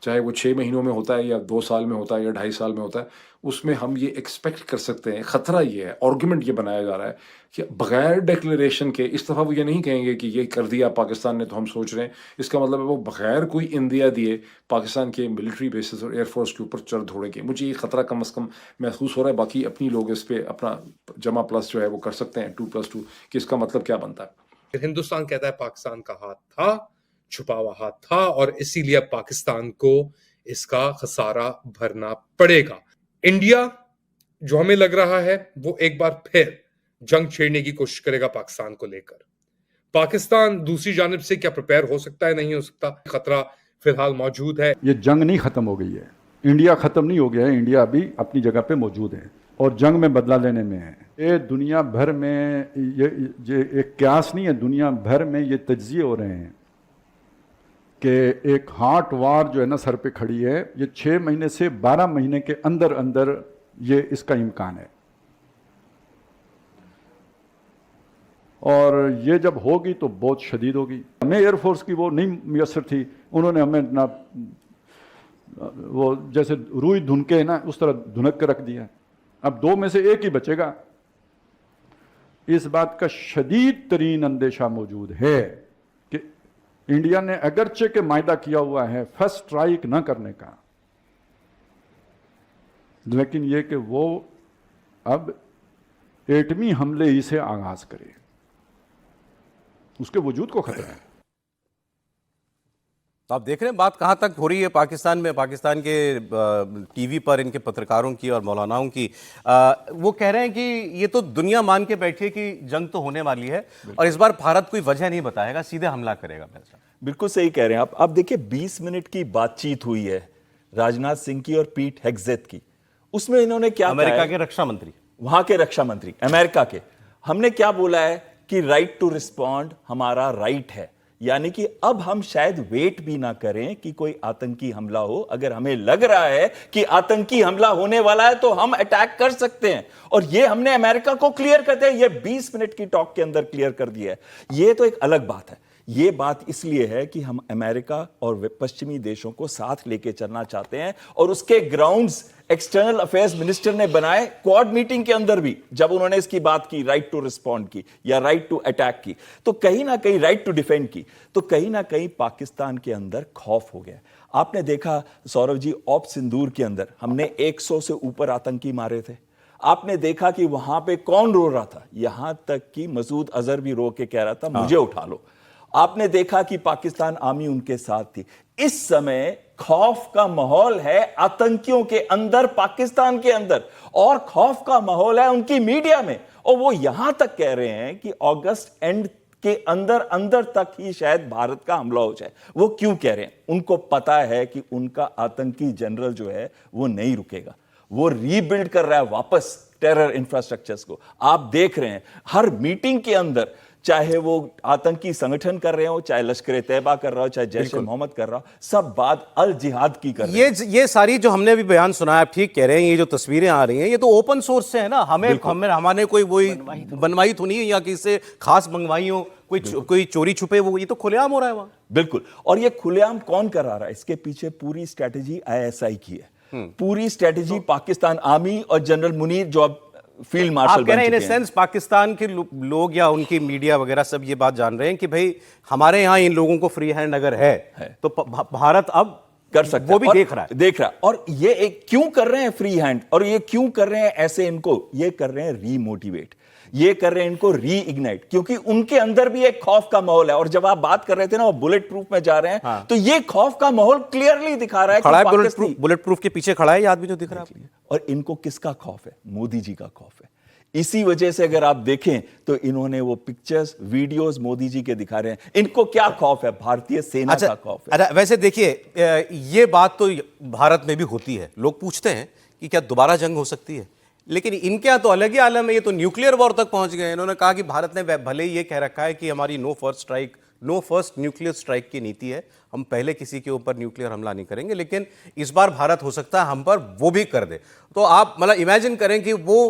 चाहे वो 6 महीनों में होता है या 2 साल में होता है या 2.5 साल में होता है, उसमें हम ये एक्सपेक्ट कर सकते हैं। खतरा ये है, आर्गुमेंट ये बनाया जा रहा है कि बगैर डिक्लेरेशन के, इस दफ़ा वो ये नहीं कहेंगे कि ये कर दिया पाकिस्तान ने तो हम सोच रहे हैं, इसका मतलब है वो बगैर कोई इंदिया दिए पाकिस्तान के मिलिट्री बेसिस और एयरफोर्स के ऊपर चढ़ दौड़ेंगे। मुझे ये खतरा कम अज़ कम महसूस हो रहा है। बाकी अपनी लोग इस पर अपना जमा प्लस जो है वो कर सकते हैं, 2+2, कि इसका मतलब क्या बनता है। हिंदुस्तान कहता है पाकिस्तान का हाथ था, छुपा हुआ हाथ था, और इसीलिए अब पाकिस्तान को इसका खसारा भरना पड़ेगा। इंडिया जो हमें लग रहा है वो एक बार फिर जंग छेड़ने की कोशिश करेगा पाकिस्तान को लेकर। पाकिस्तान दूसरी जानिब से क्या प्रिपेयर हो सकता है, नहीं हो सकता, खतरा फिलहाल मौजूद है। ये जंग नहीं खत्म हो गई है, इंडिया खत्म नहीं हो गया है, इंडिया अभी अपनी जगह पे मौजूद है और जंग में बदला लेने में है। ये दुनिया भर में ये एक क्यास नहीं है, दुनिया भर में ये तज्जिए हो रहे हैं कि एक हॉट वार जो है ना सर पे खड़ी है। ये 6 महीने से 12 महीने के अंदर अंदर ये इसका इम्कान है, और ये जब होगी तो बहुत शदीद होगी। हमें एयरफोर्स की वो नहीं मुयसर थी, उन्होंने हमें ना वो जैसे रुई धुनके ना उस तरह धुनक के रख दिया। अब 2 में से एक ही बचेगा। इस बात का शदीद तरीन अंदेशा मौजूद है कि इंडिया ने अगरचे के मायदा किया हुआ है फर्स्ट स्ट्राइक न करने का, लेकिन यह कि वो अब एटमी हमले ही से आगाज करे, उसके वजूद को खतरा है। तो आप देख रहे हैं बात कहां तक हो रही है पाकिस्तान में, पाकिस्तान के टीवी पर इनके पत्रकारों की और मौलानाओं की। वो कह रहे हैं कि ये तो दुनिया मान के बैठी है कि जंग तो होने वाली है और इस बार भारत कोई वजह नहीं बताएगा, सीधे हमला करेगा। बिल्कुल सही कह रहे हैं आप। देखिए 20 मिनट की बातचीत हुई है राजनाथ सिंह की और पीट हेग्सेथ की। उसमें इन्होंने क्या, अमेरिका के रक्षा मंत्री, वहां के रक्षा मंत्री अमेरिका के, हमने क्या बोला है कि राइट टू रिस्पॉन्ड हमारा राइट है, यानी कि अब हम शायद वेट भी ना करें कि कोई आतंकी हमला हो। अगर हमें लग रहा है कि आतंकी हमला होने वाला है तो हम अटैक कर सकते हैं, और ये हमने अमेरिका को क्लियर कर दिया। ये 20 मिनट की टॉक के अंदर क्लियर कर दिया है। ये तो एक अलग बात है। ये बात इसलिए है कि हम अमेरिका और पश्चिमी देशों को साथ लेके चलना चाहते हैं, और उसके ग्राउंड्स एक्सटर्नल अफेयर्स मिनिस्टर ने बनाए क्वाड मीटिंग के अंदर भी, जब उन्होंने इसकी बात की, राइट टू रिस्पॉन्ड की या राइट टू अटैक की, तो कहीं ना कहीं राइट टू डिफेंड की, तो कहीं ना कहीं पाकिस्तान के अंदर खौफ हो गया। आपने देखा सौरभ जी, ऑप सिंदूर के अंदर हमने 100 से ऊपर आतंकी मारे थे। आपने देखा कि वहां पे कौन रो रहा था, यहां तक कि मसूद अजहर भी रो के कह रहा था मुझे उठा लो। आपने देखा कि पाकिस्तान आर्मी उनके साथ थी। इस समय खौफ का माहौल है आतंकियों के अंदर, पाकिस्तान के अंदर, और खौफ का माहौल है उनकी मीडिया में। और वो यहां तक कह रहे हैं कि अगस्त एंड के अंदर अंदर तक ही शायद भारत का हमला हो जाए। वो क्यों कह रहे हैं? उनको पता है कि उनका आतंकी जनरल जो है वो नहीं रुकेगा, वो रीबिल्ड कर रहा है वापस टेरर इंफ्रास्ट्रक्चर्स को। आप देख रहे हैं हर मीटिंग के अंदर, चाहे वो आतंकी संगठन कर रहे हो, चाहे लश्कर तैयबा कर रहा हो, चाहे जैश ए मोहम्मद कर रहा हो, सब बात अल जिहाद की कर रहे हैं। ये सारी जो हमने अभी बयान सुना है, आप ठीक कह रहे हैं, ये जो तस्वीरें आ रही हैं ये तो ओपन सोर्स से है ना, हमारे कोई वही बनवाई तो नहीं है या किसी से खास मंगवाई हो, कोई चोरी छुपे, वो ये तो खुलेआम हो रहा है वहां। बिल्कुल। और ये खुलेआम कौन करा रहा है? इसके पीछे पूरी स्ट्रेटेजी आईएसआई की है, पूरी स्ट्रेटेजी पाकिस्तान आर्मी और जनरल मुनीर जो अब फील्ड मार्शल आप कह रहे हैं इन सेंस पाकिस्तान के लोग या उनकी मीडिया वगैरह सब ये बात जान रहे हैं कि भाई हमारे यहाँ इन लोगों को फ्री हैंड अगर है तो भारत अब कर सकता है, वो भी देख रहा है। और ये एक क्यों कर रहे हैं फ्री हैंड, और ये क्यों कर रहे हैं ऐसे, इनको ये कर रहे हैं रीमोटिवेट, ये कर रहे हैं इनको री इग्नाइट, क्योंकि उनके अंदर भी एक खौफ का माहौल है। और जब आप बात कर रहे थे ना वो बुलेट प्रूफ में जा रहे हैं, तो ये खौफ का माहौल क्लियरली दिखा रहा है कि बुलेट प्रूफ के पीछे खड़ा है ये आदमी जो दिख रहा है। और इनको किसका खौफ है? मोदी जी का खौफ है। इसी वजह से अगर आप देखें तो इन्होंने वो पिक्चर्स वीडियोस मोदी जी के दिखा रहे हैं। इनको क्या खौफ है? भारतीय सेना का खौफ है। अच्छा, वैसे देखिए ये बात तो भारत में भी होती है, लोग पूछते हैं कि क्या दोबारा जंग हो सकती है, लेकिन इनके यहाँ तो अलग ही आलम है, ये तो न्यूक्लियर वॉर तक पहुंच गए। इन्होंने कहा कि भारत ने भले ही ये कह रखा है कि हमारी नो फर्स्ट न्यूक्लियर स्ट्राइक की नीति है, हम पहले किसी के ऊपर न्यूक्लियर हमला नहीं करेंगे, लेकिन इस बार भारत हो सकता है हम पर वो भी कर दे। तो आप मतलब इमेजिन करें कि वो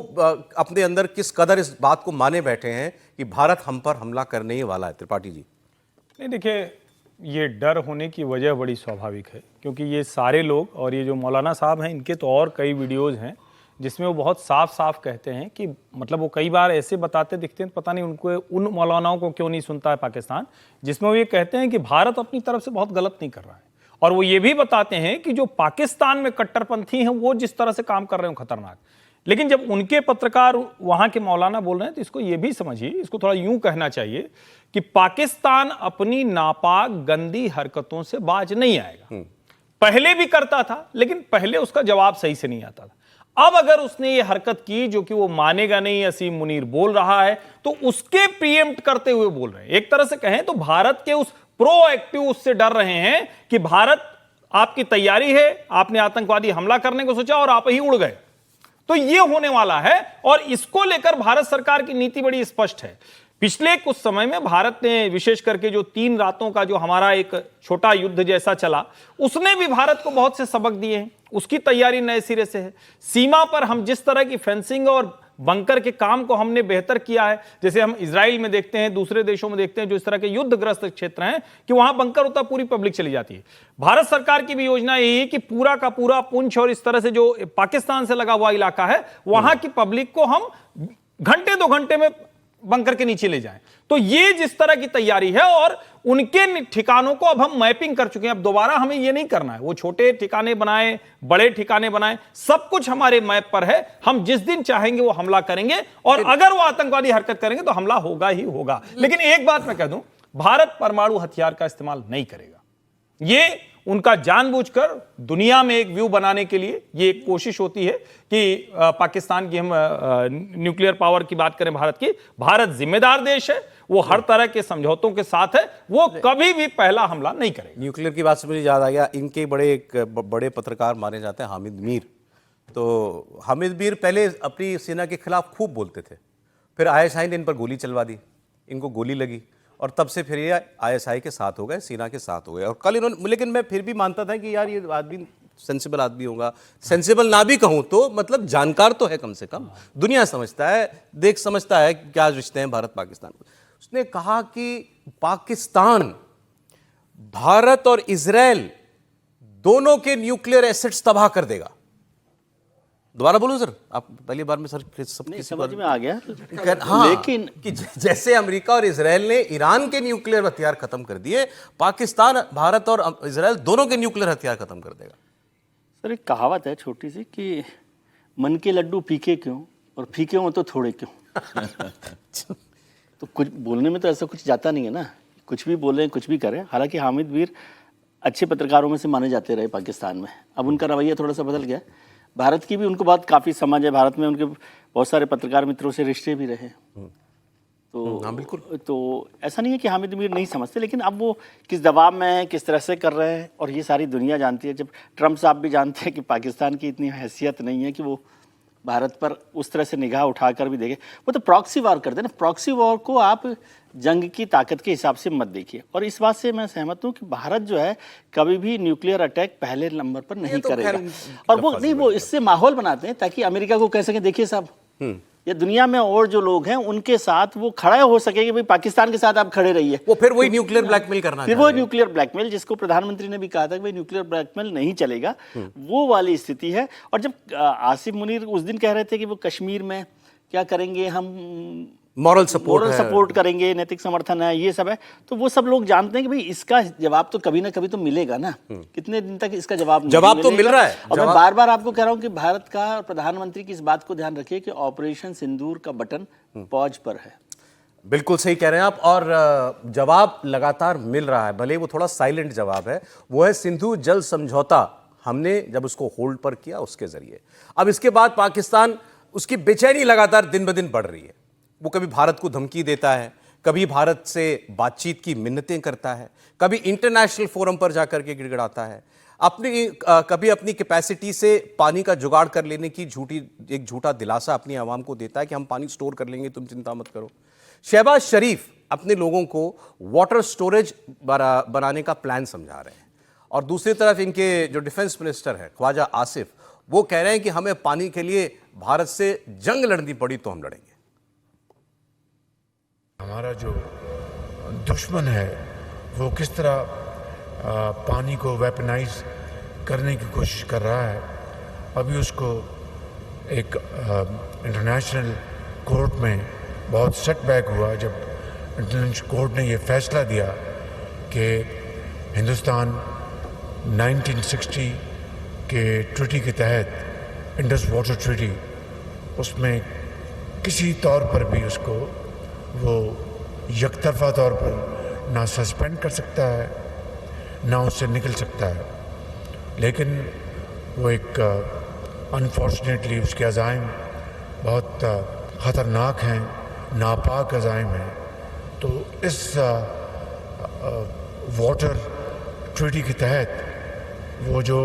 अपने अंदर किस कदर इस बात को माने बैठे हैं कि भारत हम पर हमला करने ही वाला है। त्रिपाठी जी, नहीं देखिए, ये डर होने की वजह बड़ी स्वाभाविक है, क्योंकि ये सारे लोग, और ये जो मौलाना साहब हैं इनके तो और कई वीडियोज़ हैं जिसमें वो बहुत साफ साफ कहते हैं कि मतलब वो कई बार ऐसे बताते दिखते हैं, पता नहीं उनको, उन मौलानाओं को क्यों नहीं सुनता है पाकिस्तान, जिसमें वो ये कहते हैं कि भारत अपनी तरफ से बहुत गलत नहीं कर रहा है। और वो ये भी बताते हैं कि जो पाकिस्तान में कट्टरपंथी हैं वो जिस तरह से काम कर रहे हैं खतरनाक। लेकिन जब उनके पत्रकार वहां के मौलाना बोल रहे हैं तो इसको ये भी समझिए, इसको थोड़ा यूं कहना चाहिए कि पाकिस्तान अपनी नापाक गंदी हरकतों से बाज नहीं आएगा। पहले भी करता था, लेकिन पहले उसका जवाब सही से नहीं आता था। अब अगर उसने ये हरकत की जो कि वो मानेगा नहीं, असीम मुनीर बोल रहा है, तो उसके प्रीएम्प्ट करते हुए बोल रहे हैं। एक तरह से कहें तो भारत के उस प्रोएक्टिव उससे डर रहे हैं कि भारत, आपकी तैयारी है, आपने आतंकवादी हमला करने को सोचा और आप ही उड़ गए, तो ये होने वाला है। और इसको लेकर भारत सरकार की नीति बड़ी स्पष्ट है। पिछले कुछ समय में भारत ने विशेष करके जो 3 रातों का जो हमारा एक छोटा युद्ध जैसा चला, उसने भी भारत को बहुत से सबक दिए हैं। उसकी तैयारी नए सिरे से है। सीमा पर हम जिस तरह की फेंसिंग और बंकर के काम को हमने बेहतर किया है, जैसे हम इजराइल में देखते हैं, दूसरे देशों में देखते हैं जो इस तरह के युद्धग्रस्त क्षेत्र हैं कि वहां बंकर होता, पूरी पब्लिक चली जाती है। भारत सरकार की भी योजना यही है कि पूरा का पूरा पुंछ और इस तरह से जो पाकिस्तान से लगा हुआ इलाका है, वहां की पब्लिक को हम घंटे 2 घंटे में बंकर के नीचे ले जाएं। तो ये जिस तरह की तैयारी है, और उनके ठिकानों को अब हम मैपिंग कर चुके हैं। अब दोबारा हमें ये नहीं करना है, वो छोटे ठिकाने बनाए, बड़े ठिकाने बनाए, सब कुछ हमारे मैप पर है। हम जिस दिन चाहेंगे वो हमला करेंगे, और अगर वो आतंकवादी हरकत करेंगे तो हमला होगा ही होगा। लेकिन एक बात मैं कह दूं, भारत परमाणु हथियार का इस्तेमाल नहीं करेगा। ये उनका जानबूझकर दुनिया में एक व्यू बनाने के लिए ये एक कोशिश होती है कि पाकिस्तान की, हम न्यूक्लियर पावर की बात करें भारत की, भारत जिम्मेदार देश है, वो हर तरह के समझौतों के साथ है, वो कभी भी पहला हमला नहीं करेगा। न्यूक्लियर की बात से मुझे याद आ गया, इनके बड़े पत्रकार माने जाते हैं हामिद मीर। तो हामिद मीर पहले अपनी सेना के खिलाफ खूब बोलते थे, फिर आईएसआई ने इन पर गोली चलवा दी, इनको गोली लगी, और तब से फिर ये आईएसआई के साथ हो गए, सेना के साथ हो गए। और कल इन्होंने, लेकिन मैं फिर भी मानता था कि यार ये आदमी सेंसिबल आदमी होगा, सेंसिबल ना भी कहूं तो मतलब जानकार तो है, कम से कम दुनिया समझता है, समझता है क्या रिश्ते हैं भारत पाकिस्तान। उसने कहा कि पाकिस्तान भारत और इजराइल दोनों के न्यूक्लियर एसेट्स तबाह कर देगा। दोबारा बोलूं सर, आप पहली बार में सर सब समझ में आ गया। हाँ, लेकिन कि जैसे अमेरिका और इजराइल ने ईरान के न्यूक्लियर हथियार खत्म कर दिए, पाकिस्तान भारत और इजराइल दोनों के न्यूक्लियर हथियार खत्म कर देगा। सर एक कहावत है छोटी सी कि मन के लड्डू फीके क्यों, और फीके हों तो थोड़े क्यों। तो कुछ बोलने में तो ऐसा कुछ जाता नहीं है ना, कुछ भी बोलें कुछ भी करें। हालांकि हामिद मीर अच्छे पत्रकारों में से माने जाते रहे पाकिस्तान में, अब उनका रवैया थोड़ा सा बदल गया। भारत की भी उनको बहुत काफ़ी समझ है, भारत में उनके बहुत सारे पत्रकार मित्रों से रिश्ते भी रहे। तो हाँ बिल्कुल। तो ऐसा नहीं है कि हामिद मीर नहीं समझते, लेकिन अब वो किस दबाव में हैं, किस तरह से कर रहे हैं, और ये सारी दुनिया जानती है। जब ट्रम्प साहब भी जानते हैं कि पाकिस्तान की इतनी हैसियत नहीं है कि वो भारत पर उस तरह से निगाह उठाकर भी देखे। वो तो प्रॉक्सी वॉर करते हैं ना, प्रॉक्सी वॉर को आप जंग की ताकत के हिसाब से मत देखिए। और इस बात से मैं सहमत हूँ कि भारत जो है कभी भी न्यूक्लियर अटैक पहले नंबर पर नहीं करेगा। और वो नहीं, वो इससे माहौल बनाते हैं ताकि अमेरिका को कह सकें देखिए साहब, या दुनिया में और जो लोग हैं उनके साथ वो खड़ा हो सके कि भाई पाकिस्तान के साथ आप खड़े रहिए। वो फिर वही न्यूक्लियर ब्लैकमेल करना, फिर वो न्यूक्लियर ब्लैकमेल, जिसको प्रधानमंत्री ने भी कहा था कि भाई न्यूक्लियर ब्लैकमेल नहीं चलेगा, वो वाली स्थिति है। और जब आसिफ मुनीर उस दिन कह रहे थे कि वो कश्मीर में क्या करेंगे, हम मॉरल सपोर्ट करेंगे, नैतिक समर्थन है, ये सब है, तो वो सब लोग जानते हैं कि भाई इसका जवाब तो कभी ना कभी तो मिलेगा ना। कितने दिन तक इसका जवाब तो मिल रहा है। और मैं बार बार आपको कह रहा हूँ कि भारत का प्रधानमंत्री की इस बात को ध्यान रखिए कि ऑपरेशन सिंदूर का बटन पॉज पर है। बिल्कुल सही कह रहे हैं आप, और जवाब लगातार मिल रहा है, भले वो थोड़ा साइलेंट जवाब है। वो है सिंधु जल समझौता, हमने जब उसको होल्ड पर किया उसके जरिए। अब इसके बाद पाकिस्तान, उसकी बेचैनी लगातार दिन ब दिन बढ़ रही है। वो कभी भारत को धमकी देता है, कभी भारत से बातचीत की मिन्नतें करता है, कभी इंटरनेशनल फोरम पर जाकर के गिड़गिड़ाता है, कभी अपनी कैपेसिटी से पानी का जुगाड़ कर लेने की एक झूठा दिलासा अपनी आवाम को देता है कि हम पानी स्टोर कर लेंगे, तुम चिंता मत करो। शहबाज शरीफ अपने लोगों को वाटर स्टोरेज बनाने का प्लान समझा रहे हैं, और दूसरी तरफ इनके जो डिफेंस मिनिस्टर है ख्वाजा आसिफ, वो कह रहे हैं कि हमें पानी के लिए भारत से जंग लड़नी पड़ी तो हम लड़ेंगे। हमारा जो दुश्मन है वो किस तरह पानी को वेपनाइज करने की कोशिश कर रहा है। अभी उसको एक इंटरनेशनल कोर्ट में बहुत सेटबैक हुआ जब इंटरनेशनल कोर्ट ने ये फैसला दिया कि हिंदुस्तान 1960 के ट्रीटी के तहत, इंडस वाटर ट्रीटी, उसमें किसी तौर पर भी उसको वो यकतरफा तौर पर ना सस्पेंड कर सकता है ना उससे निकल सकता है। लेकिन वो एक अनफॉर्चुनेटली उसके अज़ाइम बहुत ख़तरनाक हैं, नापाक अज़ाइम हैं। तो इस वाटर ट्रीटी के तहत वो जो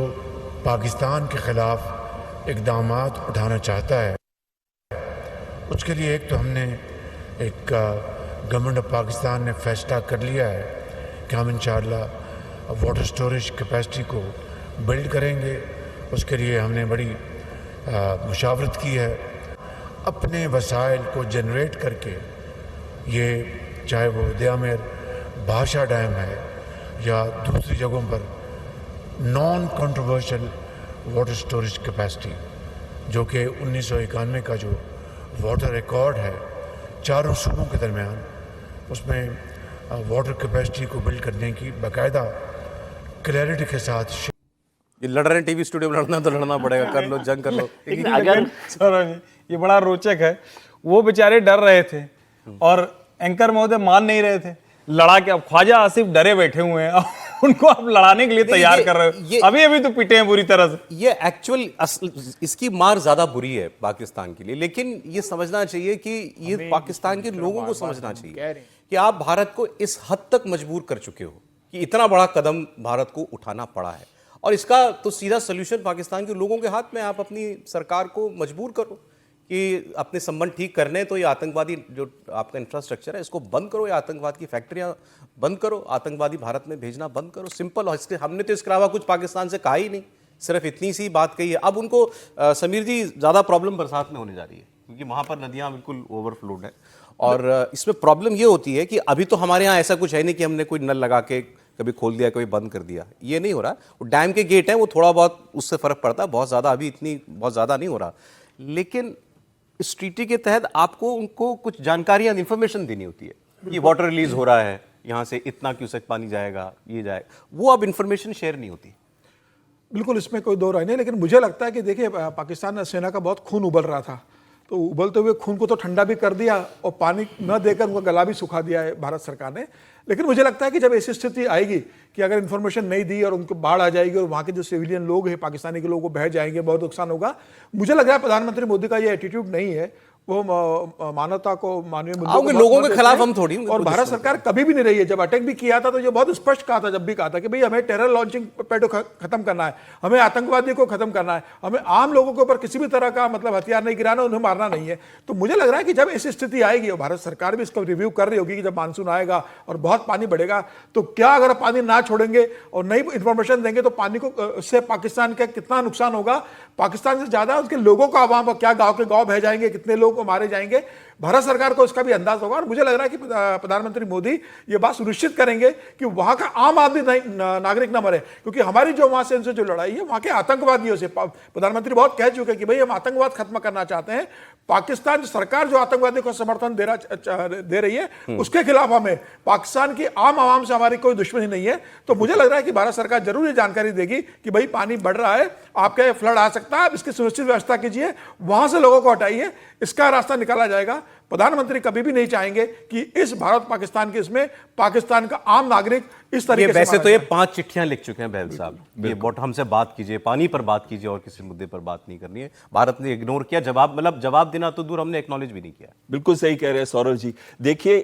पाकिस्तान के ख़िलाफ़ इक़दामात उठाना चाहता है, उसके लिए एक तो हमने एक गवर्नमेंट ऑफ पाकिस्तान ने फैसला कर लिया है कि हम इंशाअल्लाह वाटर स्टोरेज कैपेसिटी को बिल्ड करेंगे। उसके लिए हमने बड़ी मुशावरत की है, अपने वसाइल को जनरेट करके, ये चाहे वो दयामेर भाषा डैम है या दूसरी जगहों पर non controversial water storage capacity, जो कि 1991 का जो वाटर रिकॉर्ड है चारों सूबों के दरमियान, उसमें वाटर कैपेसिटी को बिल्ड करने की बाकायदा क्लैरिटी के साथ। ये लड़ रहे हैं टीवी स्टूडियो में, लड़ना तो लड़ना पड़ेगा, कर लो जंग कर लो। अगर सौरभ जी, ये बड़ा रोचक है, वो बेचारे डर रहे थे और एंकर महोदय मान नहीं रहे थे, लड़ा के अब ख्वाजा आसिफ डरे बैठे हुए हैं, उनको आप लड़ाने के लिए तैयार कर रहे हो। अभी तो पिटे हैं बुरी तरह से। ये एक्चुअल इसकी मार ज्यादा बुरी है पाकिस्तान के लिए, लेकिन ये समझना चाहिए कि ये पाकिस्तान के लोगों को समझना चाहिए कि आप भारत को इस हद तक मजबूर कर चुके हो कि इतना बड़ा कदम भारत को उठाना पड़ा है, और इसका तो सीधा सोल्यूशन पाकिस्तान के लोगों के हाथ में। आप अपनी सरकार को मजबूर करो कि अपने संबंध ठीक करने, तो ये आतंकवादी जो आपका इंफ्रास्ट्रक्चर है इसको बंद करो, या आतंकवाद की फैक्ट्रियां बंद करो, आतंकवादी भारत में भेजना बंद करो, सिंपल। और इसके हमने तो इसके अलावा कुछ पाकिस्तान से कहा ही नहीं, सिर्फ इतनी सी बात कही है। अब उनको समीर जी ज़्यादा प्रॉब्लम बरसात में होने जा रही है, क्योंकि वहाँ पर नदियाँ बिल्कुल ओवरफ्लोड है, और इसमें प्रॉब्लम ये होती है कि अभी तो हमारे यहाँ ऐसा कुछ है नहीं कि हमने कोई नल लगा के कभी खोल दिया कभी बंद कर दिया, ये नहीं हो रहा। वो डैम के गेट हैं, वो थोड़ा बहुत उससे फ़र्क पड़ता है, बहुत ज़्यादा अभी इतनी बहुत ज़्यादा नहीं हो रहा। लेकिन इस ट्रीटी के तहत आपको उनको कुछ जानकारियाँ, इन्फॉर्मेशन देनी होती है कि वाटर रिलीज हो रहा है, यहाँ से इतना क्यूसेक पानी जाएगा, ये जाएगा, वो अब इन्फॉर्मेशन शेयर नहीं होती। बिल्कुल, इसमें कोई दो राय नहीं, लेकिन मुझे लगता है कि देखिए पाकिस्तान सेना का बहुत खून उबल रहा था, तो उबलते हुए खून को तो ठंडा भी कर दिया और पानी न देकर उनका गला भी सुखा दिया है भारत सरकार ने। लेकिन मुझे लगता है कि जब ऐसी स्थिति आएगी कि अगर इन्फॉर्मेशन नहीं दी और उनको बाढ़ आ जाएगी और वहाँ के जो सिविलियन लोग हैं पाकिस्तानी के लोगों को बह जाएंगे, बहुत नुकसान होगा। मुझे लग रहा है प्रधानमंत्री मोदी का ये एटीट्यूड नहीं है, वो मानवता को, मानवीय मूल्यों को लोगों बहुत के खिलाफ महत्व हम थोड़ी देते हैं। और भारत सरकार कभी भी नहीं रही है। जब अटैक भी किया था तो ये बहुत स्पष्ट कहा था, जब भी कहा था कि भाई हमें टेरर लॉन्चिंग पैड को खत्म करना है, हमें आतंकवादी को खत्म करना है, हमें आम लोगों के ऊपर किसी भी तरह का मतलब हथियार नहीं गिराना, उन्हें मारना नहीं है। तो मुझे लग रहा है कि जब ऐसी स्थिति आएगी और भारत सरकार भी इसको रिव्यू कर रही होगी कि जब मानसून आएगा और बहुत पानी बढ़ेगा तो क्या अगर पानी ना छोड़ेंगे और नई इंफॉर्मेशन देंगे तो पानी को उससे पाकिस्तान का कितना नुकसान होगा, पाकिस्तान से ज्यादा उसके लोगों का आवाम क्या गांव के गांव बह जाएंगे, कितने लोग मारे जाएंगे, भारत सरकार को इसका भी अंदाज होगा। और मुझे लग रहा है कि प्रधानमंत्री मोदी ये बात सुनिश्चित करेंगे कि वहां का आम आदमी नागरिक ना मरे, क्योंकि हमारी जो वहां से इनसे जो लड़ाई है वहां के आतंकवादियों से, प्रधानमंत्री बहुत कह चुके कि भाई हम आतंकवाद खत्म करना चाहते हैं। पाकिस्तान सरकार जो आतंकवादी को समर्थन दे रही है उसके खिलाफ हमें, पाकिस्तान की आम आवाम से हमारी कोई दुश्मनी नहीं है। तो मुझे लग रहा है कि भारत सरकार जरूर ये जानकारी देगी कि भाई पानी बढ़ रहा है, आपका फ्लड आ सकता है, आप इसकी सुनिश्चित व्यवस्था कीजिए, वहां से लोगों को हटाइए, इसका रास्ता निकाला जाएगा। प्रधानमंत्री कभी भी नहीं चाहेंगे कि इस भारत पाकिस्तान के इसमें पाकिस्तान का आम नागरिक इस तरीके से वैसे तो ये 5 चिट्ठियां लिख चुके हैं बहल साहब, ये बोट हमसे बात कीजिए, पानी पर बात कीजिए और किसी मुद्दे पर बात नहीं करनी है। भारत ने इग्नोर किया, जवाब मतलब जवाब देना तो दूर, हमने एक्नॉलेज भी नहीं किया। बिल्कुल सही कह रहे हैं सौरभ जी। देखिए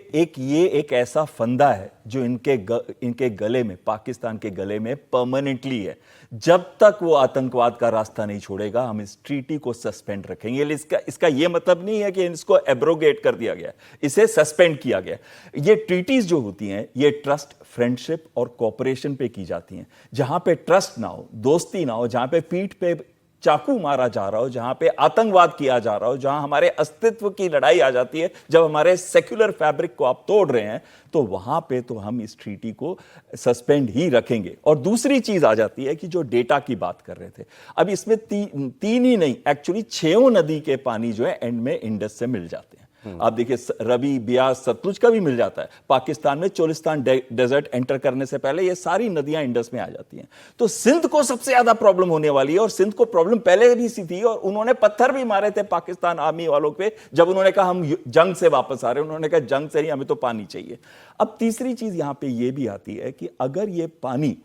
एक ऐसा फंदा है जो इनके गले में, पाकिस्तान के गले में परमानेंटली है। जब तक वो आतंकवाद का रास्ता नहीं छोड़ेगा हम इस ट्रीटी को सस्पेंड रखेंगे। इसका ये मतलब नहीं है कि इसको एब्रोगेट कर दिया गया, इसे सस्पेंड किया गया। ये ट्रीटीज जो होती हैं ये ट्रस्ट, फ्रेंडशिप और कोऑपरेशन पे की जाती हैं। जहां पे ट्रस्ट ना हो, दोस्ती ना हो, जहां पे पीठ पे चाकू मारा जा रहा हो, जहां पे आतंकवाद किया जा रहा हो, जहां हमारे अस्तित्व की लड़ाई आ जाती है, जब हमारे सेक्युलर फैब्रिक को आप तोड़ रहे हैं, तो वहां पे तो हम इस ट्रीटी को सस्पेंड ही रखेंगे। और दूसरी चीज आ जाती है कि जो डेटा की बात कर रहे थे, अब इसमें तीन ही नहीं, एक्चुअली 6 नदी के पानी जो है एंड में इंडस से मिल जाते हैं। आप देखिए रवि, ब्यास, सतलुज का भी मिल जाता है। पाकिस्तान में चोलिस्तान डेजर्ट एंटर करने से पहले ये सारी नदियां इंडस में आ जाती हैं। तो सिंध को सबसे ज्यादा प्रॉब्लम होने वाली है, और सिंध को प्रॉब्लम पहले भी सी थी, और उन्होंने पत्थर भी मारे थे पाकिस्तान आर्मी वालों पे जब उन्होंने कहा हम जंग से वापस आ रहे हैं। उन्होंने कहा जंग से नहीं, हमें तो पानी चाहिए। अब तीसरी चीज यहां पर यह भी आती है कि अगर ये पानी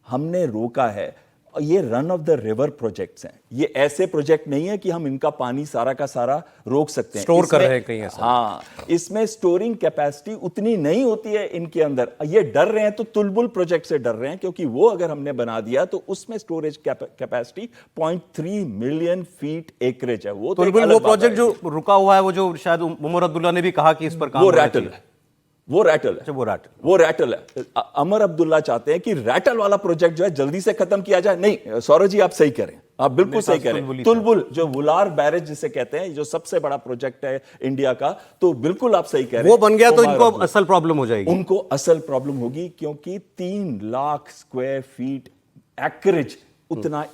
हमने रोका है, ये run of the river projects हैं, ये ऐसे प्रोजेक्ट नहीं है कि हम इनका पानी सारा का सारा रोक सकते हैं, स्टोर कर रहे हैं कहीं ऐसा। हाँ, इसमें स्टोरिंग कैपेसिटी उतनी नहीं होती है इनके अंदर। ये डर रहे हैं तो तुलबुल प्रोजेक्ट से डर रहे हैं, क्योंकि वो अगर हमने बना दिया तो उसमें storage capacity 0.3 million feet acreage है। वो तुलबुल वो प्रोजेक्ट जो रुका हुआ है, वो जो शायद उमर अब्दुल्ला ने भी कहा कि इस पर काम वो रैटल है, वो रैटल है। अमर अब्दुल्ला चाहते हैं कि रैटल वाला प्रोजेक्ट जो है जल्दी से खत्म किया जाए। नहीं सौरभ जी, आप सही करें, आप बिल्कुल सही करें। तुलबुल जो वुलार बैरेज जिसे कहते हैं, जो सबसे बड़ा प्रोजेक्ट है इंडिया का, तो बिल्कुल आप सही कह रहे हैं। वो बन गया तो इनको असल प्रॉब्लम हो जाएगी। उनको असल प्रॉब्लम होगी, क्योंकि 3 लाख स्क्वायर फीट एकरेज उतना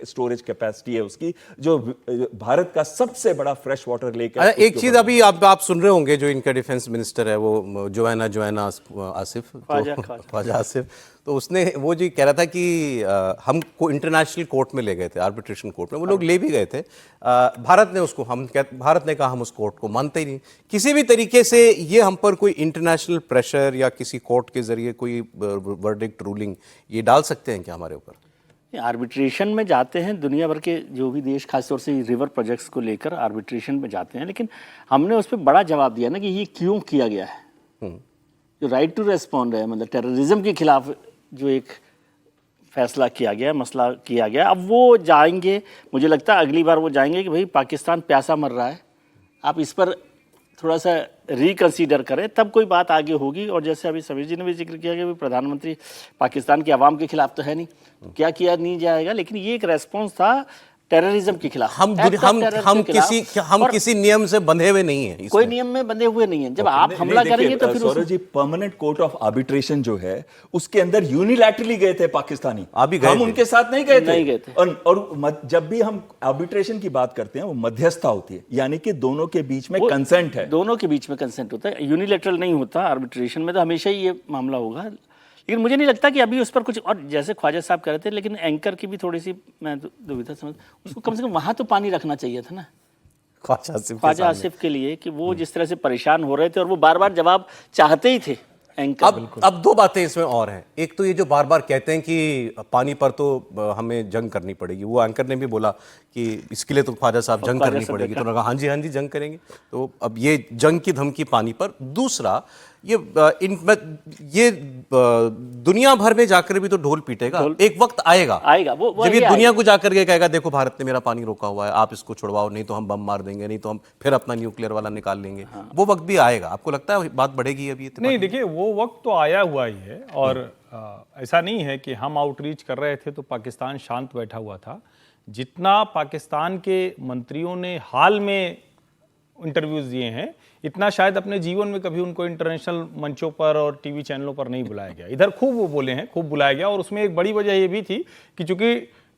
स्टोरेज कैपेसिटी है उसकी, जो भारत का सबसे बड़ा फ्रेश वाटर लेक है। एक चीज अभी आप सुन रहे होंगे, जो इनका डिफेंस मिनिस्टर है वो जोआना आसिफ, ख्वाजा आसिफ, तो उसने वो जी कह रहा था कि हम को इंटरनेशनल कोर्ट में ले गए थे, आर्बिट्रेशन कोर्ट में। वो लोग ले भी गए थे, भारत ने उसको, भारत ने कहा हम उस कोर्ट को मानते ही नहीं। किसी भी तरीके से ये हम पर कोई इंटरनेशनल प्रेशर या किसी कोर्ट के जरिए कोई वर्डिक्ट, रूलिंग ये डाल सकते हैं क्या हमारे ऊपर? आर्बिट्रेशन में जाते हैं दुनिया भर के जो भी देश, खासतौर से रिवर प्रोजेक्ट्स को लेकर आर्बिट्रेशन में जाते हैं, लेकिन हमने उस पर बड़ा जवाब दिया ना कि ये क्यों किया गया है। जो राइट टू रेस्पॉन्ड है, मतलब टेररिज्म के खिलाफ जो एक फैसला किया गया, मसला किया गया, अब वो जाएंगे, मुझे लगता है अगली बार वो जाएंगे कि भाई पाकिस्तान प्यासा मर रहा है, आप इस पर थोड़ा सा रिकंसीडर करें, तब कोई बात आगे होगी। और जैसे अभी समीर जी ने भी जिक्र किया कि प्रधानमंत्री पाकिस्तान के अवाम के खिलाफ तो है नहीं, क्या किया नहीं जाएगा, लेकिन ये एक रेस्पॉन्स था टेररिज्म के खिलाफ। हम किसी नियम से बंधे हुए नहीं हैं, कोई नियम में बंधे हुए नहीं है। जब आप हमला करेंगे तो फिर Saurabh ji, permanent court of arbitration जो है उसके अंदर यूनिलैटरली गए थे पाकिस्तानी, हम उनके साथ नहीं गए थे। और जब भी हम आर्बिट्रेशन की बात करते हैं वो मध्यस्थता होती है, यानी कि दोनों के बीच में कंसेंट है, दोनों के बीच में कंसेंट होता है, यूनिलैटरल नहीं होता। आर्बिट्रेशन में तो हमेशा ही ये मामला होगा, लेकिन मुझे नहीं लगता कि अभी उस पर कुछ, और जैसे ख्वाजा साहब कह रहे थे, लेकिन एंकर की भी थोड़ी सी मैं दुविधा समझ, उसको कम से कम वहाँ तो पानी रखना चाहिए था ना। ख्वाजा आसिफ के लिए कि वो जिस तरह से परेशान हो रहे थे और वो बार बार जवाब चाहते ही थे एंकर। अब दो बातें इसमें और हैं। एक तो ये जो बार बार कहते हैं कि पानी पर तो हमें जंग करनी पड़ेगी, वो एंकर ने भी बोला कि इसके लिए तो ख्वाजा साहब जंग करनी पड़ेगी, तो कहा हाँ जी जंग करेंगे। तो अब ये जंग की धमकी पानी पर। दूसरा ये दुनिया भर में जाकर भी तो ढोल पीटेगा, एक वक्त आएगा वो जब ये दुनिया को जाकर के कहेगा देखो भारत ने मेरा पानी रोका हुआ है, आप इसको छुड़वाओ, नहीं तो हम बम मार देंगे, नहीं तो हम फिर अपना न्यूक्लियर वाला निकाल लेंगे। वो वक्त भी आएगा। आपको लगता है बात बढ़ेगी अभी? नहीं, देखिए वो वक्त तो आया हुआ ही है और ऐसा नहीं है कि हम आउटरीच कर रहे थे तो पाकिस्तान शांत बैठा हुआ था। जितना पाकिस्तान के मंत्रियों ने हाल में इंटरव्यूज दिए हैं, इतना शायद अपने जीवन में कभी उनको इंटरनेशनल मंचों पर और टीवी चैनलों पर नहीं बुलाया गया। इधर खूब वो बोले हैं, खूब बुलाया गया। और उसमें एक बड़ी वजह ये भी थी कि चूंकि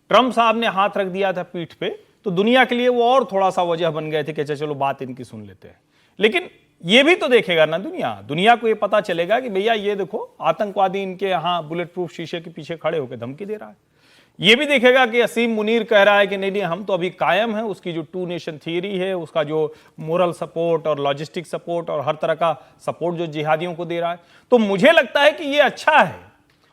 ट्रंप साहब ने हाथ रख दिया था पीठ पे, तो दुनिया के लिए वो और थोड़ा सा वजह बन गए थे कि चलो बात इनकी सुन लेते हैं। लेकिन ये भी तो देखेगा ना दुनिया को ये पता चलेगा कि भैया ये देखो आतंकवादी इनके यहाँ बुलेट प्रूफ शीशे के पीछे खड़े होकर धमकी दे रहा है। ये भी देखेगा कि असीम मुनीर कह रहा है कि नहीं हम तो अभी कायम हैं, उसकी जो 2 नेशन थियरी है, उसका जो मोरल सपोर्ट और लॉजिस्टिक सपोर्ट और हर तरह का सपोर्ट जो जिहादियों को दे रहा है। तो मुझे लगता है कि ये अच्छा है।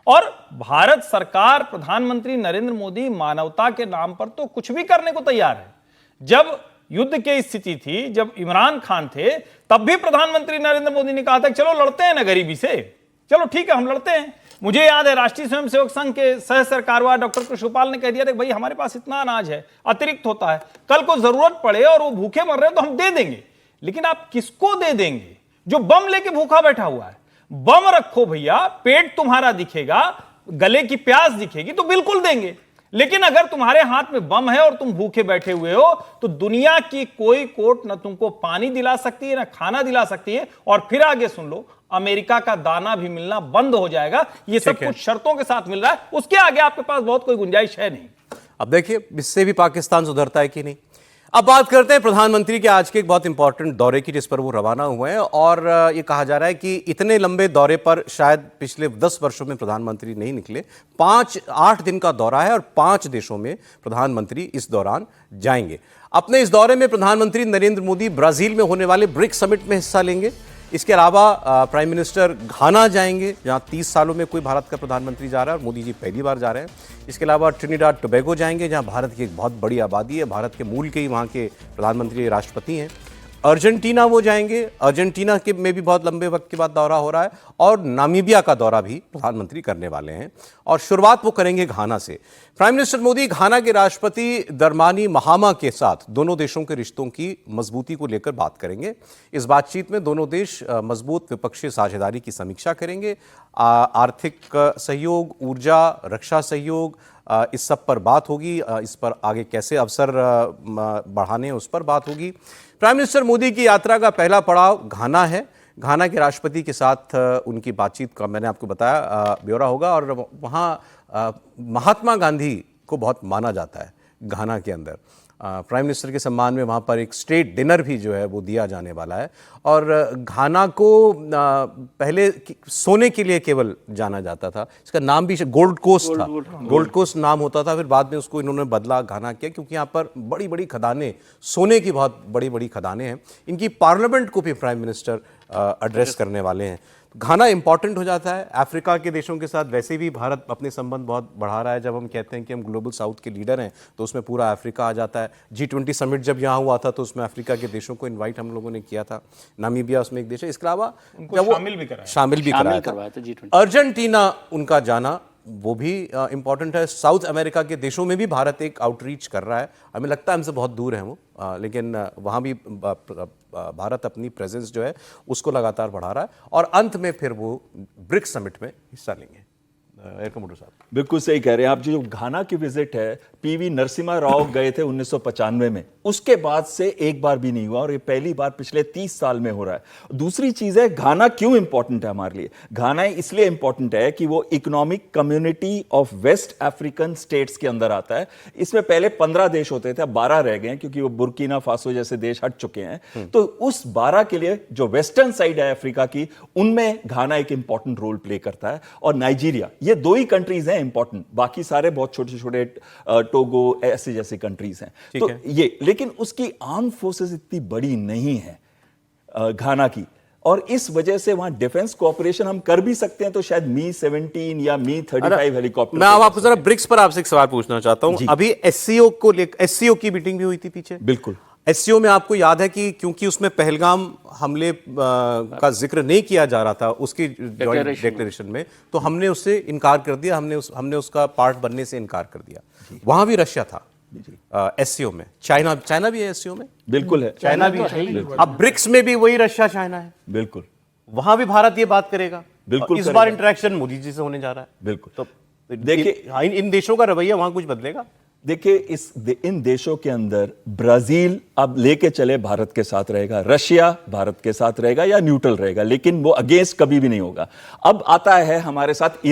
और भारत सरकार, प्रधानमंत्री नरेंद्र मोदी मानवता के नाम पर तो कुछ भी करने को तैयार है। जब युद्ध की स्थिति थी, जब इमरान खान थे, तब भी प्रधानमंत्री नरेंद्र मोदी ने कहा था चलो लड़ते हैं ना गरीबी से, चलो ठीक है हम लड़ते हैं। मुझे याद है राष्ट्रीय स्वयंसेवक संघ के सह सरकारवाह डॉक्टर कृष्णपाल ने कह दिया था भाई हमारे पास इतना अनाज है, अतिरिक्त होता है, कल को जरूरत पड़े और वो भूखे मर रहे हैं तो हम दे देंगे। लेकिन आप किसको दे देंगे? जो बम लेके भूखा बैठा हुआ है। बम रखो भैया, पेट तुम्हारा दिखेगा, गले की प्यास दिखेगी तो बिल्कुल देंगे। लेकिन अगर तुम्हारे हाथ में बम है और तुम भूखे बैठे हुए हो तो दुनिया की कोई कोर्ट न तुमको पानी दिला सकती है, ना खाना दिला सकती है। और फिर आगे सुन लो, अमेरिका का दाना भी मिलना बंद हो जाएगा। ये सब कुछ शर्तों के साथ मिल रहा है, उसके आगे आपके पास बहुत कोई गुंजाइश है नहीं। अब देखिए इससे भी पाकिस्तान सुधरता है कि नहीं। अब बात करते हैं प्रधानमंत्री के आज के एक बहुत इंपॉर्टेंट दौरे की, जिस पर वो रवाना हुए हैं। और ये कहा जा रहा है कि इतने लंबे दौरे पर शायद पिछले 10 वर्षों में प्रधानमंत्री नहीं निकले। 8 दिन का दौरा है और 5 देशों में प्रधानमंत्री इस दौरान जाएंगे। अपने इस दौरे में प्रधानमंत्री नरेंद्र मोदी ब्राजील में होने वाले ब्रिक्स समिट में हिस्सा लेंगे। इसके अलावा प्राइम मिनिस्टर घाना जाएंगे, जहां 30 सालों में कोई भारत का प्रधानमंत्री जा रहा है और मोदी जी पहली बार जा रहे हैं। इसके अलावा ट्रिनिडाद टोबैगो जाएंगे, जहां भारत की एक बहुत बड़ी आबादी है, भारत के मूल के ही वहां के प्रधानमंत्री राष्ट्रपति हैं। अर्जेंटीना वो जाएंगे, अर्जेंटीना के में भी बहुत लंबे वक्त के बाद दौरा हो रहा है। और नामीबिया का दौरा भी प्रधानमंत्री करने वाले हैं और शुरुआत वो करेंगे घाना से। प्राइम मिनिस्टर मोदी घाना के राष्ट्रपति दरमानी महामा के साथ दोनों देशों के रिश्तों की मजबूती को लेकर बात करेंगे। इस बातचीत में दोनों देश मजबूत द्विपक्षीय साझेदारी की समीक्षा करेंगे। आर्थिक सहयोग, ऊर्जा, रक्षा सहयोग, इस सब पर बात होगी। इस पर आगे कैसे अवसर बढ़ाने उस पर बात होगी। प्राइम मिनिस्टर मोदी की यात्रा का पहला पड़ाव घाना है। घाना के राष्ट्रपति के साथ उनकी बातचीत का मैंने आपको बताया ब्यौरा होगा। और वहाँ महात्मा गांधी को बहुत माना जाता है घाना के अंदर। प्राइम मिनिस्टर के सम्मान में वहाँ पर एक स्टेट डिनर भी जो है वो दिया जाने वाला है। और घाना को पहले सोने के लिए केवल जाना जाता था। इसका नाम भी गोल्ड कोस्ट था, गोल्ड कोस्ट नाम होता था। फिर बाद में उसको इन्होंने बदला घाना किया, क्योंकि यहाँ पर बड़ी बड़ी खदानें, सोने की बहुत बड़ी बड़ी खदानें हैं। इनकी पार्लियामेंट को भी प्राइम मिनिस्टर एड्रेस करने वाले हैं। घाना इंपॉर्टेंट हो जाता है। अफ्रीका के देशों के साथ वैसे भी भारत अपने संबंध बहुत बढ़ा रहा है। जब हम कहते हैं कि हम ग्लोबल साउथ के लीडर हैं तो उसमें पूरा अफ्रीका आ जाता है। G20 समिट जब यहाँ हुआ था तो उसमें अफ्रीका के देशों को इनवाइट हम लोगों ने किया था। नामीबिया उसमें एक देश है। इसके अलावा शामिल भी कराया था। अर्जेंटीना उनका जाना वो भी इंपॉर्टेंट है। साउथ अमेरिका के देशों में भी भारत एक आउटरीच कर रहा है। हमें लगता है हमसे बहुत दूर है वो, लेकिन वहाँ भी भारत अपनी प्रेजेंस जो है उसको लगातार बढ़ा रहा है। और अंत में फिर वो ब्रिक्स समिट में हिस्सा लेंगे। एयर कमोडोर साहब बिल्कुल सही कह रहे हैं आप। जो घाना की विजिट है, पीवी नरसिम्हा राव गए थे 1995 में, उसके बाद से एक बार भी नहीं हुआ और ये पहली बार पिछले 30 साल में हो रहा है। दूसरी चीज है, घाना क्यों इंपॉर्टेंट है हमारे लिए? घाना इसलिए इंपॉर्टेंट है कि वो economic community of West African states के अंदर आता है। इसमें पहले 15 देश होते थे, अब 12 रह गए हैं, क्योंकि वो बुर्किना फासो जैसे देश हट चुके हैं। तो उस 12 के लिए जो वेस्टर्न साइड है अफ्रीका की, उनमें घाना एक इंपॉर्टेंट रोल प्ले करता है। और नाइजीरिया, ये 2 ही कंट्रीज हैं इंपॉर्टेंट, बाकी सारे बहुत छोटे छोटे टोगो ऐसे जैसे कंट्रीज हैं। तो ये, लेकिन लेकिन उसकी आर्म फोर्सेस इतनी बड़ी नहीं है घाना की, और इस वजह से वहां डिफेंस कोऑपरेशन हम कर भी सकते हैं तो शायद मी-17 या मी-35 हेलीकॉप्टर। मैं अब आपको जरा ब्रिक्स पर आपसे एक सवाल पूछना चाहता हूं। अभी एससीओ को लेकर एससीओ की मीटिंग भी हुई थी पीछे। बिल्कुल। एससीओ में आपको याद है कि क्योंकि उसमें पहलगाम हमले का जिक्र नहीं किया जा रहा था उसकी जॉइंट डिक्लेरेशन में, तो हमने उससे इनकार कर दिया, हमने उसका पार्ट बनने से इनकार कर दिया। वहां भी रशिया था एससीओ में, चाइना भी है एससीओ में। बिल्कुल है, चाइना भी है। अब ब्रिक्स में भी वही रशिया चाइना है। बिल्कुल। वहां भी भारत ये बात करेगा। बिल्कुल। इस बार इंटरेक्शन मोदी जी से होने जा रहा है। बिल्कुल। तो देखिए इन देशों का रवैया वहां कुछ बदलेगा? देखिए इन देशों के अंदर ब्राजील अब लेके चले भारत के साथ रहेगा, रशिया भारत के साथ रहेगा या न्यूट्रल रहेगा, लेकिन वो अगेंस्ट कभी भी नहीं होगा। अब आता है हमारे साथ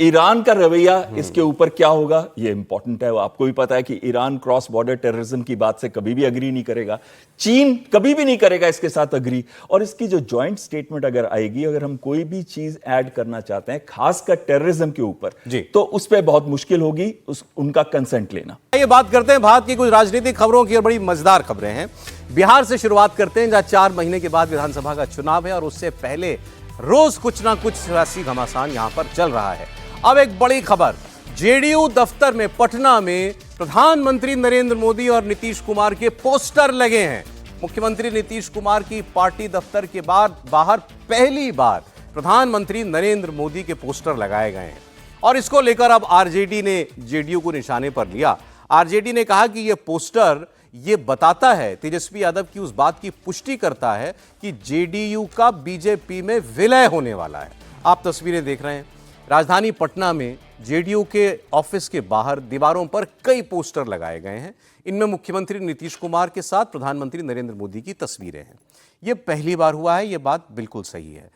ईरान का रवैया इसके ऊपर क्या होगा ये इंपॉर्टेंट है। वो आपको भी पता है कि ईरान क्रॉस बॉर्डर टेररिज्म की बात से कभी भी अग्री नहीं करेगा, चीन कभी भी नहीं करेगा इसके साथ अग्री। और इसकी जो जॉइंट स्टेटमेंट अगर आएगी, अगर हम कोई भी चीज ऐड करना चाहते हैं खासकर टेररिज्म के ऊपर, तो उस पर बहुत मुश्किल होगी उनका कंसेंट लेना। ये बात करते हैं भारत की कुछ राजनीतिक खबरों की, और बड़ी मजेदार खबरें हैं। बिहार से शुरुआत करते हैं, जहां 4 महीने के बाद विधानसभा का चुनाव है और उससे पहले रोज कुछ ना कुछ सियासी घमासान यहां पर चल रहा है। अब एक बड़ी खबर, जेडीयू दफ्तर में पटना में प्रधानमंत्री नरेंद्र मोदी और नीतीश कुमार के पोस्टर लगे हैं। मुख्यमंत्री नीतीश कुमार की पार्टी दफ्तर के बाहर पहली बार प्रधानमंत्री नरेंद्र मोदी के पोस्टर लगाए गए हैं, और इसको लेकर अब आरजेडी ने जेडीयू को निशाने पर लिया। आरजेडी ने कहा कि यह पोस्टर ये बताता है, तेजस्वी यादव की उस बात की पुष्टि करता है कि जेडीयू का बीजेपी में विलय होने वाला है। आप तस्वीरें देख रहे हैं, राजधानी पटना में जेडीयू के ऑफिस के बाहर दीवारों पर कई पोस्टर लगाए गए हैं। इनमें मुख्यमंत्री नीतीश कुमार के साथ प्रधानमंत्री नरेंद्र मोदी की तस्वीरें हैं। यह पहली बार हुआ है, यह बात बिल्कुल सही है।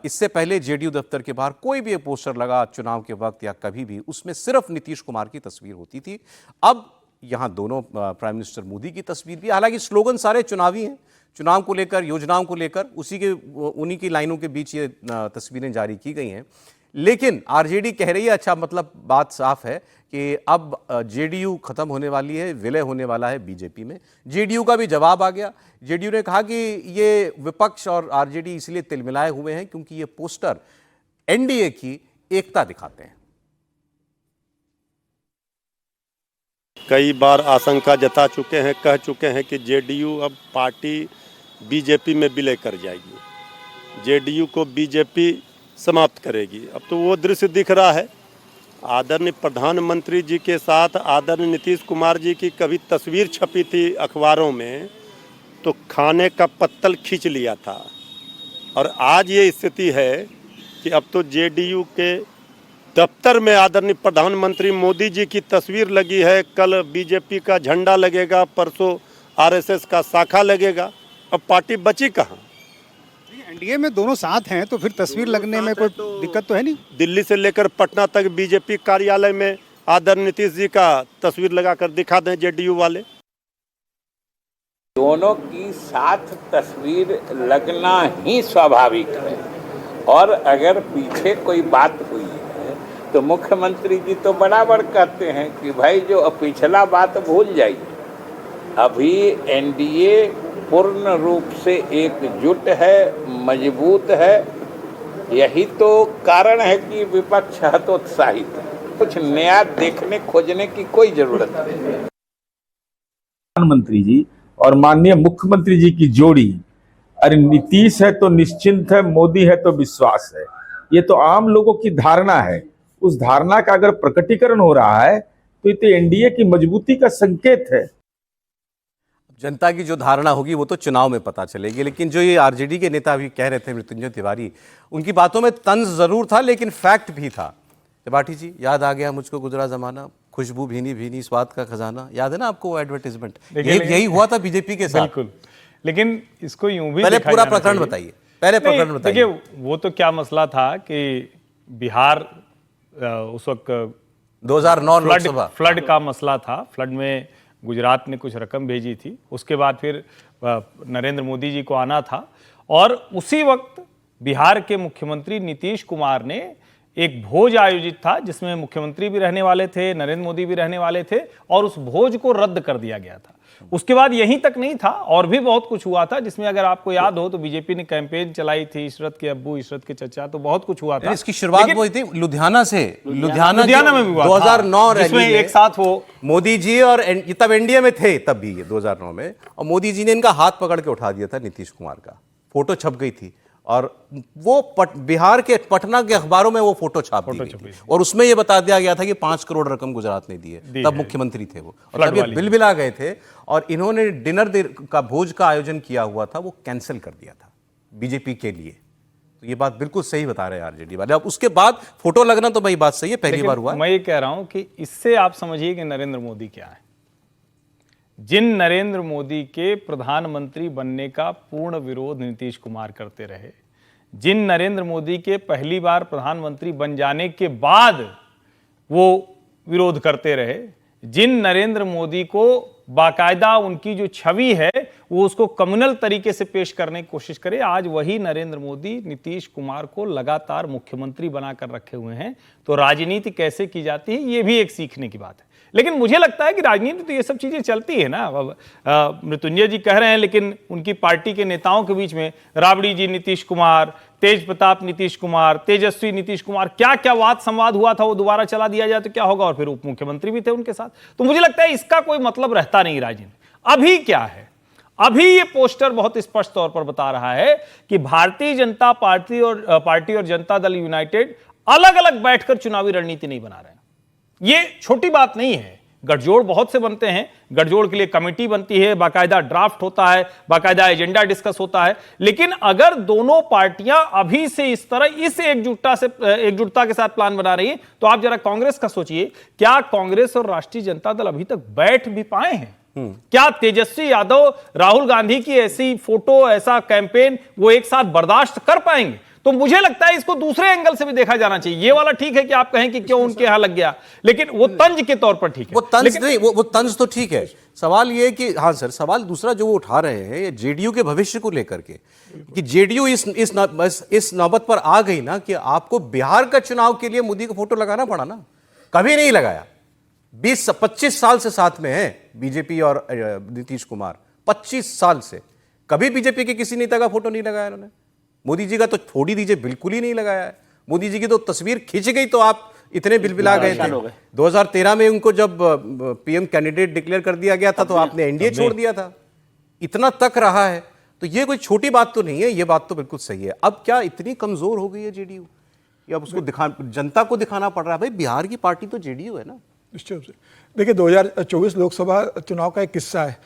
इससे पहले जेडीयू दफ्तर के बाहर कोई भी पोस्टर लगा चुनाव के वक्त या कभी भी, उसमें सिर्फ नीतीश कुमार की तस्वीर होती थी। अब यहां दोनों प्राइम मिनिस्टर मोदी की तस्वीर भी, हालांकि स्लोगन सारे चुनावी हैं, चुनाव को लेकर, योजनाओं को लेकर, उन्हीं की लाइनों के बीच ये तस्वीरें जारी की गई हैं। लेकिन आरजेडी कह रही है, अच्छा मतलब बात साफ है कि अब जेडीयू खत्म होने वाली है, विलय होने वाला है बीजेपी में। जेडीयू का भी जवाब आ गया। जेडीयू ने कहा कि ये विपक्ष और आरजेडी इसलिए तिलमिलाए हुए हैं क्योंकि ये पोस्टर एनडीए की एकता दिखाते हैं। कई बार आशंका जता चुके हैं, कह चुके हैं कि जेडीयू अब पार्टी बीजेपी में विलय कर जाएगी, जेडीयू को बीजेपी समाप्त करेगी। अब तो वो दृश्य दिख रहा है। आदरणीय प्रधानमंत्री जी के साथ आदरणीय नीतीश कुमार जी की कभी तस्वीर छपी थी अखबारों में, तो खाने का पत्तल खींच लिया था, और आज ये स्थिति है कि अब तो जेडीयू के दफ्तर में आदरणीय प्रधानमंत्री मोदी जी की तस्वीर लगी है। कल बीजेपी का झंडा लगेगा, परसों आरएसएस का शाखा लगेगा। अब पार्टी बची कहाँ? एनडीए में दोनों साथ हैं तो फिर तस्वीर लगने में कोई दिक्कत तो है नहीं। दिल्ली से लेकर पटना तक बीजेपी कार्यालय में आदरणीय नीतीश जी का तस्वीर लगाकर दिखा दें जेडीयू वाले। दोनों की साथ तस्वीर लगना ही स्वाभाविक है, और अगर पीछे कोई बात हुई है तो मुख्यमंत्री जी तो बराबर कहते हैं कि भाई जो पिछला बात भूल जाइए। अभी एनडीए पूर्ण रूप से एकजुट है, मजबूत है। यही तो कारण है कि विपक्ष हतोत्साहित है। कुछ नया देखने खोजने की कोई जरूरत नहीं। प्रधानमंत्री जी और माननीय मुख्यमंत्री जी की जोड़ी, अरे नीतीश है तो निश्चिंत है, मोदी है तो विश्वास है, ये तो आम लोगों की धारणा है। उस धारणा का अगर प्रकटीकरण हो रहा है तो ये तो एनडीए की मजबूती का संकेत है। जनता की जो धारणा होगी वो तो चुनाव में पता चलेगी, लेकिन जो ये आरजेडी के नेता अभी कह रहे थे मृत्युंजय तिवारी, उनकी बातों में तंज जरूर था लेकिन फैक्ट भी था। त्रिपाठी जी, याद आ गया मुझको गुजरा जमाना, खुशबू भीनी भीनी स्वाद का खजाना, याद है ना आपको वो एडवर्टाइजमेंट? यही हुआ था बीजेपी के साथ। बिल्कुल, लेकिन इसको यूं भी पहले पूरा प्रकरण बताइए, पहले प्रकरण बताइए। देखिए, वो तो क्या मसला था कि बिहार उस वक्त 2009 लोकसभा फ्लड का मसला था। फ्लड में गुजरात ने कुछ रकम भेजी थी, उसके बाद फिर नरेंद्र मोदी जी को आना था, और उसी वक्त बिहार के मुख्यमंत्री नीतीश कुमार ने एक भोज आयोजित था जिसमें मुख्यमंत्री भी रहने वाले थे, नरेंद्र मोदी भी रहने वाले थे, और उस भोज को रद्द कर दिया गया था। उसके बाद यहीं तक नहीं था, और भी बहुत कुछ हुआ था, जिसमें अगर आपको याद हो तो बीजेपी ने कैंपेन चलाई थी, इशरत के अब्बू, इशरत के चचा, तो बहुत कुछ हुआ था। इसकी शुरुआत हुई थी लुधियाना से, लुधियाना में भी हुआ 2009 रैली जिसमें एक साथ वो मोदी जी और तब एनडीए में थे, तब भी ये 2009 में, और मोदी जी ने इनका हाथ पकड़ के उठा दिया था नीतीश कुमार का। फोटो छप गई थी और वो बिहार के पटना के अखबारों में वो फोटो छाप दी गई थी, और उसमें ये बता दिया गया था कि 5 करोड़ रकम गुजरात ने दी है। तब मुख्यमंत्री थे वो, और तब ये बिलबिला गए थे, और इन्होंने डिनर का भोज का आयोजन किया हुआ था, वो कैंसिल कर दिया था बीजेपी के लिए। तो ये बात बिल्कुल सही बता रहे हैं आरजेडी वाले। अब उसके बाद फोटो लगना तो भाई बात सही है, पहली बार हुआ। मैं ये कह रहा हूं कि इससे आप समझिए कि नरेंद्र मोदी क्या है। जिन नरेंद्र मोदी के प्रधानमंत्री बनने का पूर्ण विरोध नीतीश कुमार करते रहे, जिन नरेंद्र मोदी के पहली बार प्रधानमंत्री बन जाने के बाद वो विरोध करते रहे, जिन नरेंद्र मोदी को बाकायदा उनकी जो छवि है वो उसको कम्युनल तरीके से पेश करने की कोशिश करे, आज वही नरेंद्र मोदी नीतीश कुमार को लगातार मुख्यमंत्री बनाकर रखे हुए हैं। तो राजनीति कैसे की जाती है ये भी एक सीखने की बात है। लेकिन मुझे लगता है कि राजनीति तो ये सब चीजें चलती है ना। अब मृत्युंजय जी कह रहे हैं, लेकिन उनकी पार्टी के नेताओं के बीच में राबड़ी जी नीतीश कुमार, तेज प्रताप नीतीश कुमार, तेजस्वी नीतीश कुमार, क्या क्या वाद संवाद हुआ था वो दोबारा चला दिया जाए तो क्या होगा। और फिर उप मुख्यमंत्री भी थे उनके साथ। तो मुझे लगता है इसका कोई मतलब रहता नहीं राजनीति। अभी क्या है, अभी ये पोस्टर बहुत स्पष्ट तौर पर बता रहा है कि भारतीय जनता पार्टी और जनता दल यूनाइटेड अलग अलग बैठकर चुनावी रणनीति नहीं बना रहे हैं। ये छोटी बात नहीं है। गठजोड़ बहुत से बनते हैं, गठजोड़ के लिए कमेटी बनती है, बाकायदा ड्राफ्ट होता है, बाकायदा एजेंडा डिस्कस होता है। लेकिन अगर दोनों पार्टियां अभी से इस तरह इस एकजुटता के साथ प्लान बना रही है, तो आप जरा कांग्रेस का सोचिए, क्या कांग्रेस और राष्ट्रीय जनता दल अभी तक बैठ भी पाए हैं? क्या तेजस्वी यादव, राहुल गांधी की ऐसी फोटो, ऐसा कैंपेन वो एक साथ बर्दाश्त कर पाएंगे? तो मुझे लगता है इसको दूसरे एंगल से भी देखा जाना चाहिए। ये वाला ठीक है कि आप कहें कि क्यों उनके यहां लग गया, लेकिन वो तंज के तौर पर ठीक है। वो तंज नहीं, वो तंज तो ठीक है। सवाल ये कि हाँ सर, सवाल दूसरा जो वो उठा रहे हैं ये जेडीयू के भविष्य को लेकर के, कि जेडीयू इस नौबत पर आ गई ना कि आपको बिहार का चुनाव के लिए मोदी का फोटो लगाना पड़ा ना। कभी नहीं लगाया। 20-25 साल से साथ में है बीजेपी और नीतीश कुमार, 25 साल से कभी बीजेपी के किसी नेता का फोटो नहीं लगाया इन्होंने। मोदी जी का तो छोड़ ही दीजिए, बिल्कुल ही नहीं लगाया है। मोदी जी की तो तस्वीर खिंच गई तो आप इतने बिलबिला गए थे। 2013 में उनको जब पीएम कैंडिडेट डिक्लेयर कर दिया गया था तो आपने एनडीए छोड़ दिया था। इतना तक रहा है, तो ये कोई छोटी बात तो नहीं है, ये बात तो बिल्कुल सही है। अब क्या इतनी कमजोर हो गई है जेडीयू, या अब उसको जनता को दिखाना पड़ रहा है? भाई बिहार की पार्टी तो जेडीयू है ना। निश्चित रूप से देखिए, 2024 लोकसभा चुनाव का एक किस्सा है।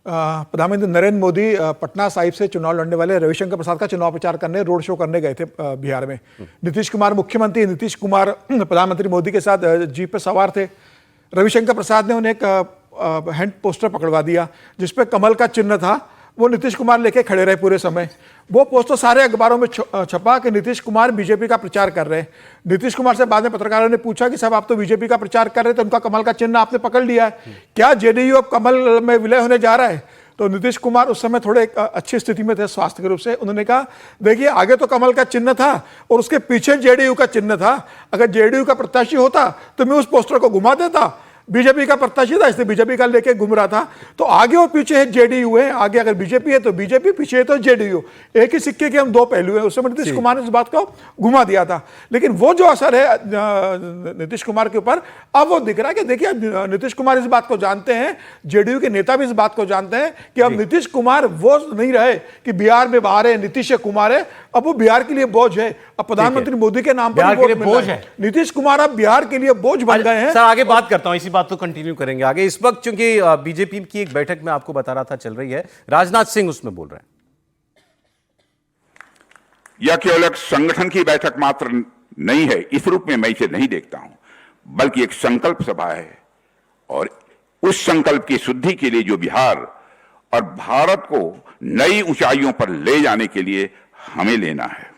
प्रधानमंत्री नरेंद्र मोदी पटना साहिब से चुनाव लड़ने वाले रविशंकर प्रसाद का चुनाव प्रचार करने, रोड शो करने गए थे बिहार में। नीतीश कुमार मुख्यमंत्री, नीतीश कुमार प्रधानमंत्री मोदी के साथ जीप पे सवार थे। रविशंकर प्रसाद ने उन्हें एक हैंड पोस्टर पकड़वा दिया जिसपे कमल का चिन्ह था। वो नीतीश कुमार लेके खड़े रहे पूरे समय। वो पोस्टर सारे अखबारों में छपा कि नीतीश कुमार बीजेपी का प्रचार कर रहे हैं। नीतीश कुमार से बाद में पत्रकारों ने पूछा कि साहब आप तो बीजेपी का प्रचार कर रहे थे, उनका कमल का चिन्ह आपने पकड़ लिया है, क्या जेडीयू अब कमल में विलय होने जा रहा है? तो नीतीश कुमार उस समय थोड़े अच्छी स्थिति में थे स्वास्थ्य के रूप से। उन्होंने कहा देखिए, आगे तो कमल का चिन्ह था और उसके पीछे जेडीयू का चिन्ह था। अगर जेडीयू का प्रत्याशी होता तो मैं उस पोस्टर को घुमा देता। बीजेपी का प्रत्याशी था इसलिए बीजेपी का लेके घूम रहा था। तो आगे और पीछे है जेडीयू है, आगे अगर बीजेपी है तो बीजेपी, पीछे है तो जेडीयू। एक ही सिक्के के हम दो पहलू हैं। उस समय नीतीश कुमार ने इस बात को घुमा दिया था। लेकिन वो जो असर है नीतीश कुमार के ऊपर, अब वो दिख रहा है कि देखिए नीतीश कुमार इस बात को जानते हैं, जेडीयू के नेता भी इस बात को जानते हैं कि अब नीतीश कुमार वो नहीं रहे कि बिहार में बाहर है, नीतीश कुमार है। अब वो बिहार के लिए बोझ है। अब प्रधानमंत्री मोदी के नाम पर बोझ है। नीतीश कुमार अब बिहार के लिए बोझ बन गए हैं। सर आगे बात करता हूं, इसी बात तो कंटिन्यू करेंगे आगे। इस वक्त चूंकि बीजेपी की एक बैठक में आपको बता रहा था चल रही है, राजनाथ सिंह उसमें बोल रहे हैं। यह केवल एक संगठन की बैठक मात्र नहीं है, इस रूप में मैं इसे नहीं देखता हूं, बल्कि एक संकल्प सभा है। और उस संकल्प की शुद्धि के लिए जो बिहार और भारत को नई ऊंचाइयों पर ले जाने के लिए हमें लेना है।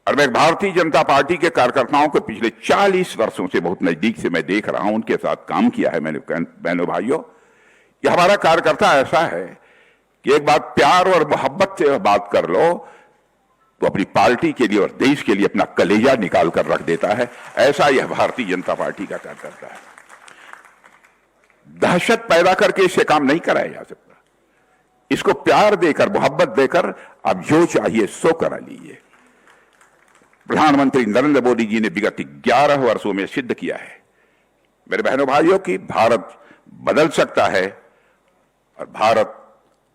और मैं भारतीय जनता पार्टी के कार्यकर्ताओं को पिछले 40 वर्षों से बहुत नजदीक से मैं देख रहा हूं, उनके साथ काम किया है मैंने। बहनों भाइयों, यह हमारा कार्यकर्ता ऐसा है कि एक बात प्यार और मोहब्बत से बात कर लो तो अपनी पार्टी के लिए और देश के लिए अपना कलेजा निकाल कर रख देता है। ऐसा यह भारतीय जनता पार्टी का कार्यकर्ता है। दहशत पैदा करके इससे काम नहीं कराया जा सकता। इसको प्यार देकर, मोहब्बत देकर आप जो चाहिए सो करा लीजिए। प्रधानमंत्री नरेंद्र मोदी जी ने विगत 11 वर्षों में सिद्ध किया है, मेरे बहनों भाइयों, कि भारत बदल सकता है और भारत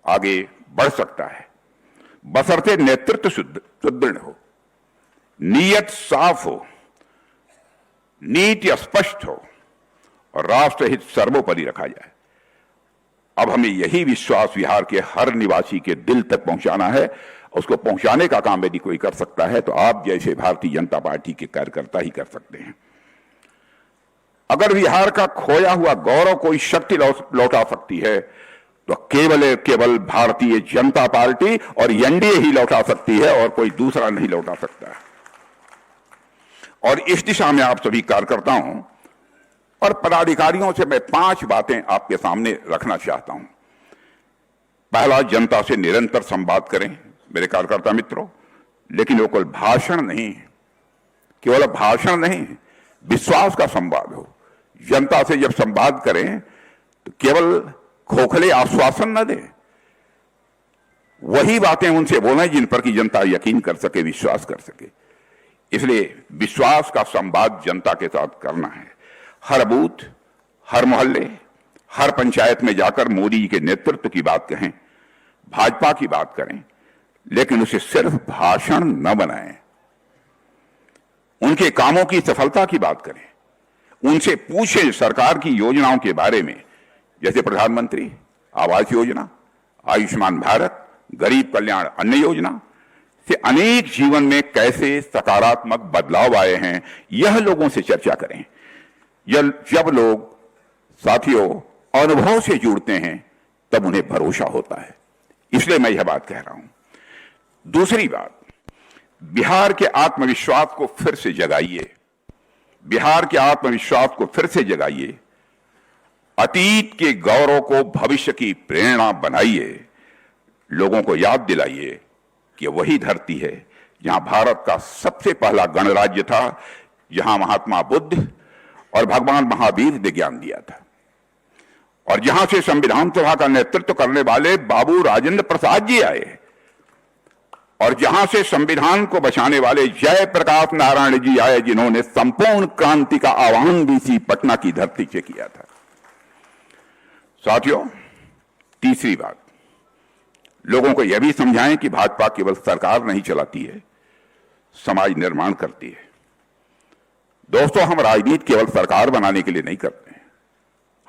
आगे बढ़ सकता है, बशर्ते नेतृत्व सुदृढ़ हो, नीयत साफ हो, नीति स्पष्ट हो और राष्ट्रहित सर्वोपरि रखा जाए। अब हमें यही विश्वास बिहार के हर निवासी के दिल तक पहुंचाना है। उसको पहुंचाने का काम यदि कोई कर सकता है तो आप जैसे भारतीय जनता पार्टी के कार्यकर्ता ही कर सकते हैं। अगर बिहार का खोया हुआ गौरव कोई शक्ति लौटा सकती है तो केवल भारतीय जनता पार्टी और एनडीए ही लौटा सकती है और कोई दूसरा नहीं लौटा सकता। और इस दिशा में आप सभी कार्यकर्ताओं और पदाधिकारियों से मैं 5 बातें आपके सामने रखना चाहता हूं। पहला, जनता से निरंतर संवाद करें मेरे कार्यकर्ता मित्रों, लेकिन वो केवल भाषण नहीं, विश्वास का संवाद हो। जनता से जब संवाद करें तो केवल खोखले आश्वासन न दें, वही बातें उनसे बोलें जिन पर की जनता यकीन कर सके, विश्वास कर सके। इसलिए विश्वास का संवाद जनता के साथ करना है। हर बूथ, हर मोहल्ले, हर पंचायत में जाकर मोदी जी के नेतृत्व की बात कहें, भाजपा की बात करें, लेकिन उसे सिर्फ भाषण न बनाएं। उनके कामों की सफलता की बात करें, उनसे पूछें सरकार की योजनाओं के बारे में, जैसे प्रधानमंत्री आवास योजना, आयुष्मान भारत, गरीब कल्याण अन्न योजना से अनेक जीवन में कैसे सकारात्मक बदलाव आए हैं, यह लोगों से चर्चा करें। जब लोग साथियों अनुभव से जुड़ते हैं तब उन्हें भरोसा होता है। इसलिए मैं यह बात कह रहा हूं। दूसरी बात, बिहार के आत्मविश्वास को फिर से जगाइए। बिहार के आत्मविश्वास को फिर से जगाइए। अतीत के गौरव को भविष्य की प्रेरणा बनाइए। लोगों को याद दिलाइए कि वही धरती है जहां भारत का सबसे पहला गणराज्य था, जहां महात्मा बुद्ध और भगवान महावीर ने ज्ञान दिया था, और जहां से संविधान सभा का नेतृत्व करने वाले बाबू राजेंद्र प्रसाद जी आए, और जहां से संविधान को बचाने वाले जयप्रकाश नारायण जी आए, जिन्होंने संपूर्ण क्रांति का आह्वान भी इसी पटना की धरती से किया था। साथियों, तीसरी बात, लोगों को यह भी समझाएं कि भाजपा केवल सरकार नहीं चलाती है, समाज निर्माण करती है। दोस्तों, हम राजनीति केवल सरकार बनाने के लिए नहीं करते हैं,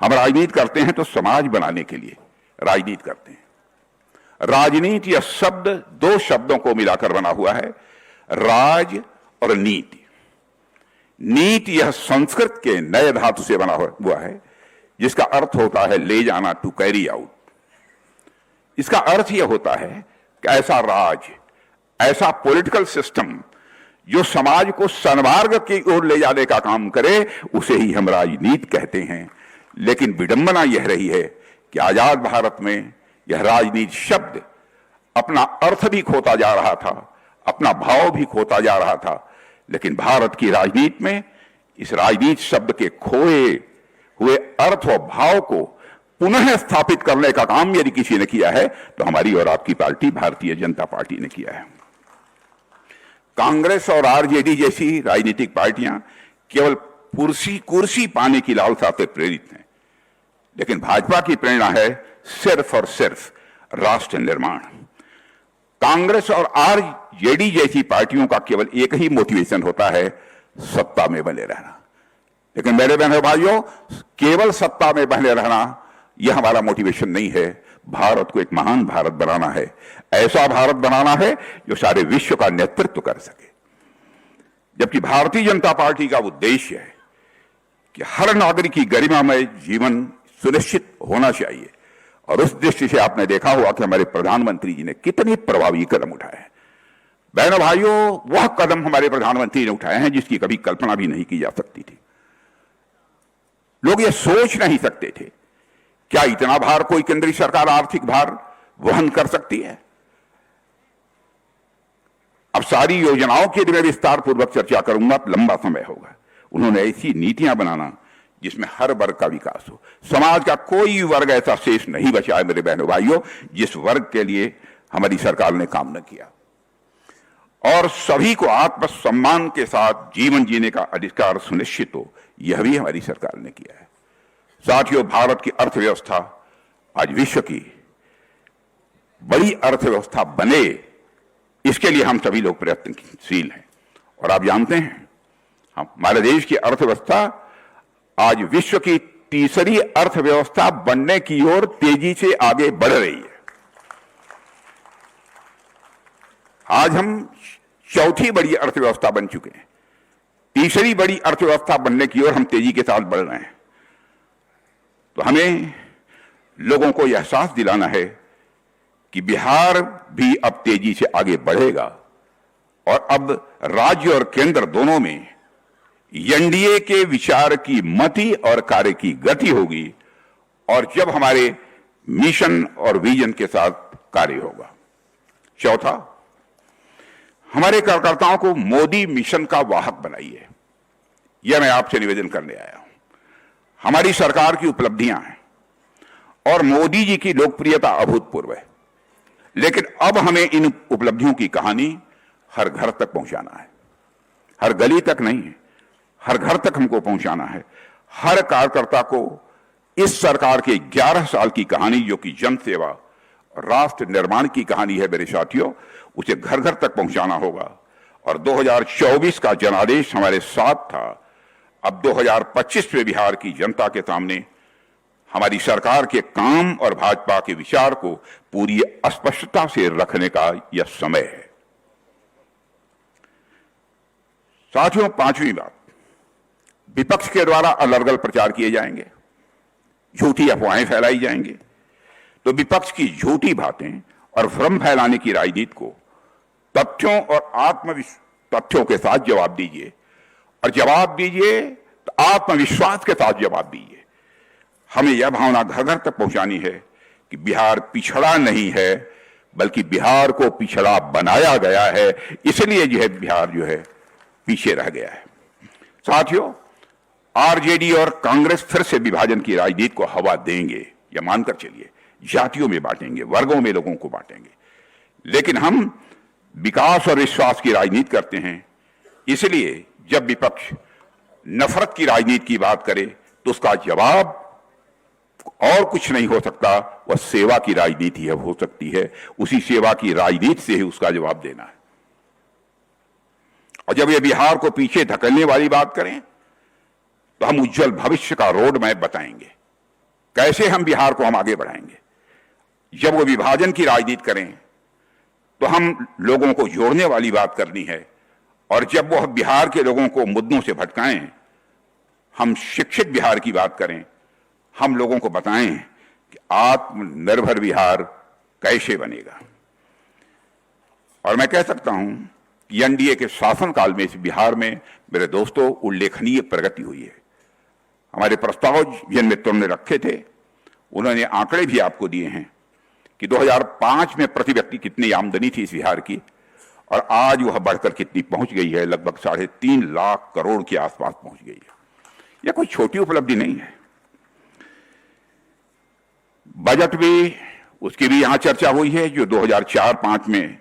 हम राजनीति करते हैं तो समाज बनाने के लिए राजनीति करते हैं। राजनीति यह शब्द 2 शब्दों को मिलाकर बना हुआ है, राज और नीति। नीति यह संस्कृत के नए धातु से बना हुआ है, जिसका अर्थ होता है ले जाना, टू कैरी आउट। इसका अर्थ यह होता है कि ऐसा राज, ऐसा पॉलिटिकल सिस्टम जो समाज को सन्मार्ग की ओर ले जाने का काम करे, उसे ही हम राजनीति कहते हैं। लेकिन विडंबना यह रही है कि आजाद भारत में यह राजनीति शब्द अपना अर्थ भी खोता जा रहा था, अपना भाव भी खोता जा रहा था। लेकिन भारत की राजनीति में इस राजनीति शब्द के खोए हुए अर्थ और भाव को पुनः स्थापित करने का काम यदि किसी ने किया है तो हमारी और आपकी पार्टी भारतीय जनता पार्टी ने किया है। कांग्रेस और आरजेडी जैसी राजनीतिक पार्टियां केवल कुर्सी पाने की लालसा से प्रेरित हैं, लेकिन भाजपा की प्रेरणा है सिर्फ और सिर्फ राष्ट्र निर्माण। कांग्रेस और आरजेडी जैसी पार्टियों का केवल एक ही मोटिवेशन होता है, सत्ता में बने रहना। लेकिन मेरे बहनों भाइयों, केवल सत्ता में बने रहना यह हमारा मोटिवेशन नहीं है। भारत को एक महान भारत बनाना है, ऐसा भारत बनाना है जो सारे विश्व का नेतृत्व कर सके। जबकि भारतीय जनता पार्टी का उद्देश्य है कि हर नागरिक की गरिमामय जीवन सुनिश्चित होना चाहिए, और उस दृष्टि से आपने देखा होगा कि हमारे प्रधानमंत्री जी ने कितने प्रभावी कदम उठाए हैं। बहनों भाइयों, वह कदम हमारे प्रधानमंत्री ने उठाए हैं जिसकी कभी कल्पना भी नहीं की जा सकती थी। लोग ये सोच नहीं सकते थे क्या इतना भार कोई केंद्रीय सरकार आर्थिक भार वहन कर सकती है। अब सारी योजनाओं की मैं विस्तार पूर्वक चर्चा करूंगा तो लंबा समय होगा। उन्होंने ऐसी नीतियां बनाना जिसमें हर वर्ग का विकास हो। समाज का कोई वर्ग ऐसा शेष नहीं बचा है मेरे बहनों भाइयों जिस वर्ग के लिए हमारी सरकार ने काम न किया। और सभी को आत्मसम्मान के साथ जीवन जीने का अधिकार सुनिश्चित हो, यह भी हमारी सरकार ने किया है। साथियों, भारत की अर्थव्यवस्था आज विश्व की बड़ी अर्थव्यवस्था बने, इसके लिए हम सभी लोग प्रयत्नशील हैं। और आप जानते हैं हमारे देश की अर्थव्यवस्था आज विश्व की तीसरी अर्थव्यवस्था बनने की ओर तेजी से आगे बढ़ रही है। आज हम चौथी बड़ी अर्थव्यवस्था बन चुके हैं, तीसरी बड़ी अर्थव्यवस्था बनने की ओर हम तेजी के साथ बढ़ रहे हैं। तो हमें लोगों को यह एहसास दिलाना है कि बिहार भी अब तेजी से आगे बढ़ेगा और अब राज्य और केंद्र दोनों में एनडीए के विचार की मति और कार्य की गति होगी और जब हमारे मिशन और विजन के साथ कार्य होगा। चौथा, हमारे कार्यकर्ताओं को मोदी मिशन का वाहक बनाइए, यह मैं आपसे निवेदन करने आया हूं। हमारी सरकार की उपलब्धियां हैं और मोदी जी की लोकप्रियता अभूतपूर्व है, लेकिन अब हमें इन उपलब्धियों की कहानी हर घर तक पहुंचाना है। हर गली तक नहीं है, हर घर तक हमको पहुंचाना है। हर कार्यकर्ता को इस सरकार के 11 साल की कहानी, जो कि जन सेवा और राष्ट्र निर्माण की कहानी है मेरे साथियों, उसे घर घर तक पहुंचाना होगा। और 2024 का जनादेश हमारे साथ था। अब 2025 में बिहार की जनता के सामने हमारी सरकार के काम और भाजपा के विचार को पूरी स्पष्टता से रखने का यह समय है। साथियों, पांचवी बात, विपक्ष के द्वारा अलग अलग प्रचार किए जाएंगे, झूठी अफवाहें फैलाई जाएंगी। तो विपक्ष की झूठी बातें और भ्रम फैलाने की राजनीति को तथ्यों और तथ्यों के साथ जवाब दीजिए, और जवाब दीजिए तो आत्मविश्वास के साथ जवाब दीजिए। हमें यह भावना घर घर तक पहुंचानी है कि बिहार पिछड़ा नहीं है, बल्कि बिहार को पिछड़ा बनाया गया है, इसलिए जो है बिहार जो है पीछे रह गया है। साथियों, आरजेडी और कांग्रेस फिर से विभाजन की राजनीति को हवा देंगे, या मानकर चलिए, जातियों में बांटेंगे, वर्गों में लोगों को बांटेंगे। लेकिन हम विकास और विश्वास की राजनीति करते हैं, इसलिए जब विपक्ष नफरत की राजनीति की बात करे तो उसका जवाब और कुछ नहीं हो सकता, वह सेवा की राजनीति है, हो सकती है। उसी सेवा की राजनीति से ही उसका जवाब देना है। और जब ये बिहार को पीछे धकेलने वाली बात करें तो हम उज्जवल भविष्य का रोड मैप बताएंगे, कैसे हम बिहार को हम आगे बढ़ाएंगे। जब वो विभाजन की राजनीति करें तो हम लोगों को जोड़ने वाली बात करनी है, और जब वो बिहार के लोगों को मुद्दों से भटकाएं, हम शिक्षित बिहार की बात करें, हम लोगों को बताएं कि आत्मनिर्भर बिहार कैसे बनेगा। और मैं कह सकता हूं कि एनडीए के शासनकाल में इस बिहार में मेरे दोस्तों उल्लेखनीय प्रगति हुई है। हमारे प्रस्ताव जिन मित्रों ने रखे थे, उन्होंने आंकड़े भी आपको दिए हैं कि 2005 में प्रति व्यक्ति कितनी आमदनी थी इस बिहार की, और आज वह बढ़कर कितनी पहुंच गई है, लगभग 3.5 लाख करोड़ के आसपास पहुंच गई है। यह कोई छोटी उपलब्धि नहीं है। बजट भी, उसकी भी यहां चर्चा हुई है, जो 2004-05 में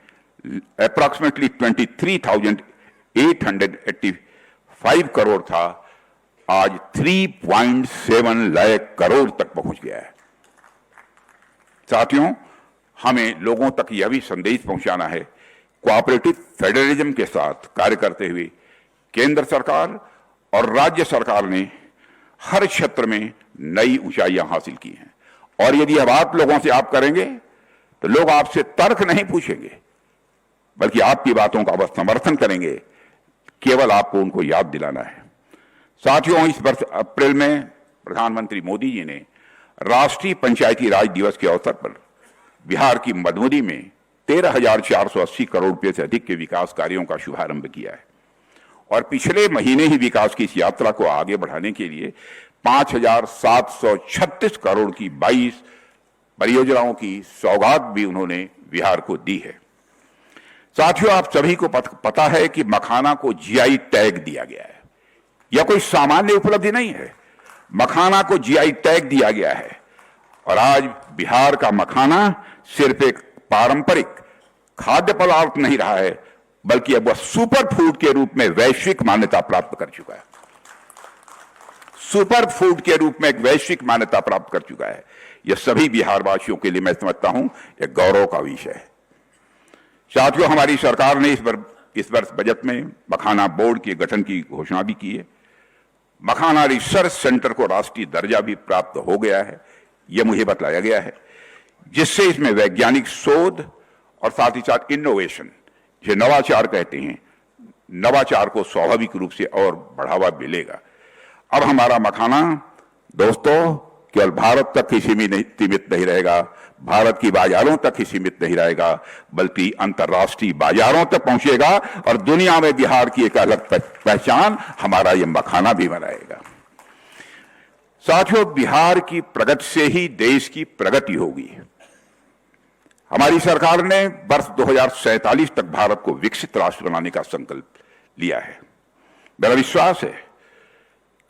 अप्रॉक्सीमेटली 23,885 करोड़ था, आज 3.7 लाख करोड़ तक पहुंच गया है। साथियों, हमें लोगों तक यह भी संदेश पहुंचाना है, कोऑपरेटिव फेडरलिज्म के साथ कार्य करते हुए केंद्र सरकार और राज्य सरकार ने हर क्षेत्र में नई ऊंचाइयां हासिल की हैं। और यदि यह बात लोगों से आप करेंगे तो लोग आपसे तर्क नहीं पूछेंगे, बल्कि आपकी बातों का वह समर्थन करेंगे। केवल आपको उनको याद दिलाना है। साथियों, इस वर्ष अप्रैल में प्रधानमंत्री मोदी जी ने राष्ट्रीय पंचायती राज दिवस के अवसर पर बिहार की मधुबनी में 13,480 करोड़ रुपए से अधिक के विकास कार्यों का शुभारंभ किया है। और पिछले महीने ही विकास की इस यात्रा को आगे बढ़ाने के लिए 5,736 करोड़ की 22 परियोजनाओं की सौगात भी उन्होंने बिहार को दी है। साथियों, आप सभी को पता है कि मखाना को जीआई टैग दिया गया है। यह कोई सामान्य उपलब्धि नहीं है, मखाना को जीआई टैग दिया गया है और आज बिहार का मखाना सिर्फ एक पारंपरिक खाद्य पदार्थ नहीं रहा है, बल्कि अब वह सुपर फूड के रूप में वैश्विक मान्यता प्राप्त कर चुका है। सुपर फूड के रूप में एक वैश्विक मान्यता प्राप्त कर चुका है। यह सभी बिहार वासियों के लिए मैं समझता हूं एक गौरव का विषय है। साथियों, हमारी सरकार ने इस वर्ष बजट में मखाना बोर्ड के गठन की घोषणा भी की है। मखाना रिसर्च सेंटर को राष्ट्रीय दर्जा भी प्राप्त हो गया है, यह मुझे बतलाया गया है, जिससे इसमें वैज्ञानिक शोध और साथ ही साथ इनोवेशन, जो नवाचार कहते हैं, नवाचार को स्वाभाविक रूप से और बढ़ावा मिलेगा। अब हमारा मखाना दोस्तों केवल भारत तक ही सीमित नहीं रहेगा, भारत की बाजारों तक ही सीमित नहीं रहेगा, बल्कि अंतर्राष्ट्रीय बाजारों तक पहुंचेगा और दुनिया में बिहार की एक अलग पहचान हमारा यह मखाना भी बनाएगा। साथियों, बिहार की प्रगति से ही देश की प्रगति होगी। हमारी सरकार ने वर्ष 2047 तक भारत को विकसित राष्ट्र बनाने का संकल्प लिया है। मेरा विश्वास है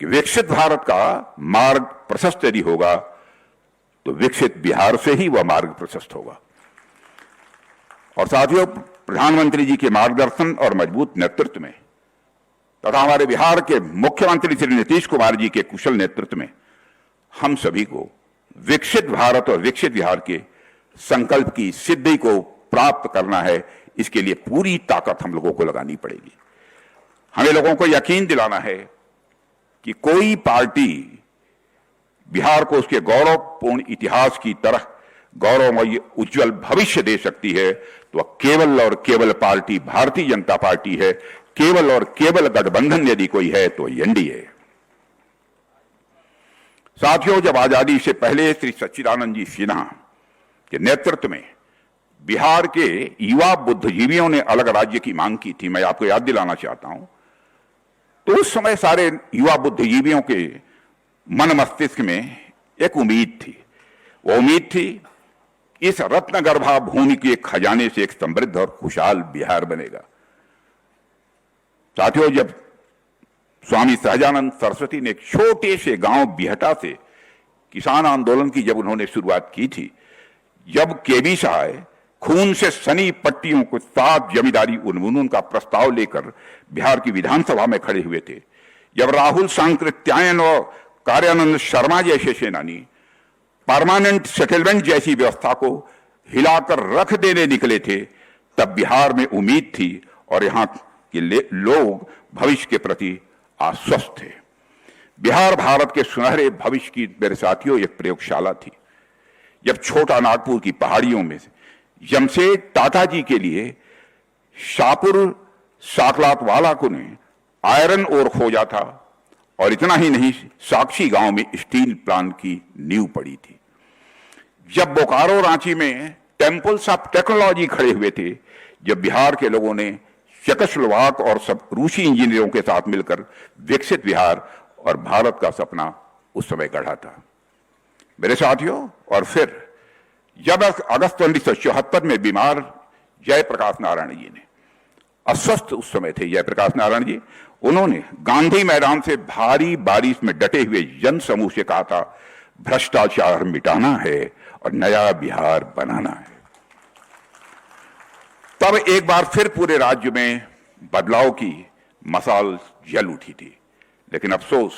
कि विकसित भारत का मार्ग प्रशस्त यदि होगा तो विकसित बिहार से ही वह मार्ग प्रशस्त होगा। और साथियों, प्रधानमंत्री जी के मार्गदर्शन और मजबूत नेतृत्व में तथा हमारे बिहार के मुख्यमंत्री श्री नीतीश कुमार जी के कुशल नेतृत्व में हम सभी को विकसित भारत और विकसित बिहार के संकल्प की सिद्धि को प्राप्त करना है। इसके लिए पूरी ताकत हम लोगों को लगानी पड़ेगी। हमें लोगों को यकीन दिलाना है कि कोई पार्टी बिहार को उसके गौरवपूर्ण इतिहास की तरह गौरवमय उज्जवल भविष्य दे सकती है तो वह केवल और केवल पार्टी भारतीय जनता पार्टी है। केवल और केवल गठबंधन यदि कोई है तो एनडीए। साथियों, जब आजादी से पहले श्री सच्चिदानंद जी सिन्हा के नेतृत्व में बिहार के युवा बुद्धिजीवियों ने अलग राज्य की मांग की थी, मैं आपको याद दिलाना चाहता हूं, तो उस समय सारे युवा बुद्धिजीवियों के मन मस्तिष्क में एक उम्मीद थी। वो उम्मीद थी इस रत्नगर्भा भूमि के खजाने से एक समृद्ध और खुशहाल बिहार बनेगा। साथियों, जब स्वामी सहजानंद सरस्वती ने एक छोटे से गांव बिहटा से किसान आंदोलन की जब उन्होंने शुरुआत की थी, जब केबी सहाय खून से सनी पट्टियों को साथ जमींदारी उन्मूलन का प्रस्ताव लेकर बिहार की विधानसभा में खड़े हुए थे, जब राहुल सांकृत्यायन और कार्यानंद शर्मा जैसे सेनानी परमानेंट सेटलमेंट जैसी व्यवस्था को हिलाकर रख देने निकले थे, तब बिहार में उम्मीद थी और यहां के लोग भविष्य के प्रति आश्वस्त थे। बिहार भारत के सुनहरे भविष्य की, मेरे साथियों, एक प्रयोगशाला थी। जब छोटा नागपुर की पहाड़ियों में जमशेद टाटा जी के लिए शाहपुर साकलातवाला को ने आयरन ओर खोजा था और इतना ही नहीं, साक्षी गांव में स्टील प्लांट की नींव पड़ी थी। जब बोकारो रांची में टेम्पल्स ऑफ टेक्नोलॉजी खड़े हुए थे, जब बिहार के लोगों ने चेकोस्लोवाक और सब रूसी इंजीनियरों के साथ मिलकर विकसित बिहार और भारत का सपना उस समय गढ़ा था। मेरे साथियों, और फिर जब अगस्त 1974 में बीमार जयप्रकाश नारायण जी ने, अस्वस्थ उस समय थे जयप्रकाश नारायण जी, उन्होंने गांधी मैदान से भारी बारिश में डटे हुए जन समूह से कहा था, भ्रष्टाचार मिटाना है और नया बिहार बनाना है। तब एक बार फिर पूरे राज्य में बदलाव की मसाल जल उठी थी। लेकिन अफसोस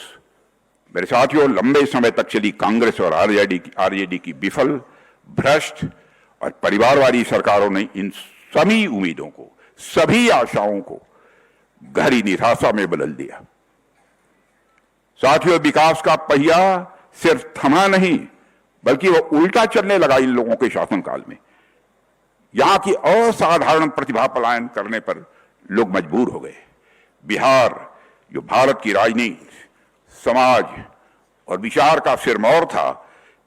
मेरे साथियों, लंबे समय तक चली कांग्रेस और आरजेडी की विफल, भ्रष्ट और परिवारवादी सरकारों ने इन सभी उम्मीदों को, सभी आशाओं को गहरी निराशा में बदल दिया। साथियों, विकास का पहिया सिर्फ थमा नहीं, बल्कि वह उल्टा चलने लगा इन लोगों के शासनकाल में। यहां की असाधारण प्रतिभा पलायन करने पर लोग मजबूर हो गए। बिहार, जो भारत की राजनीति, समाज और विचार का सिरमौर था,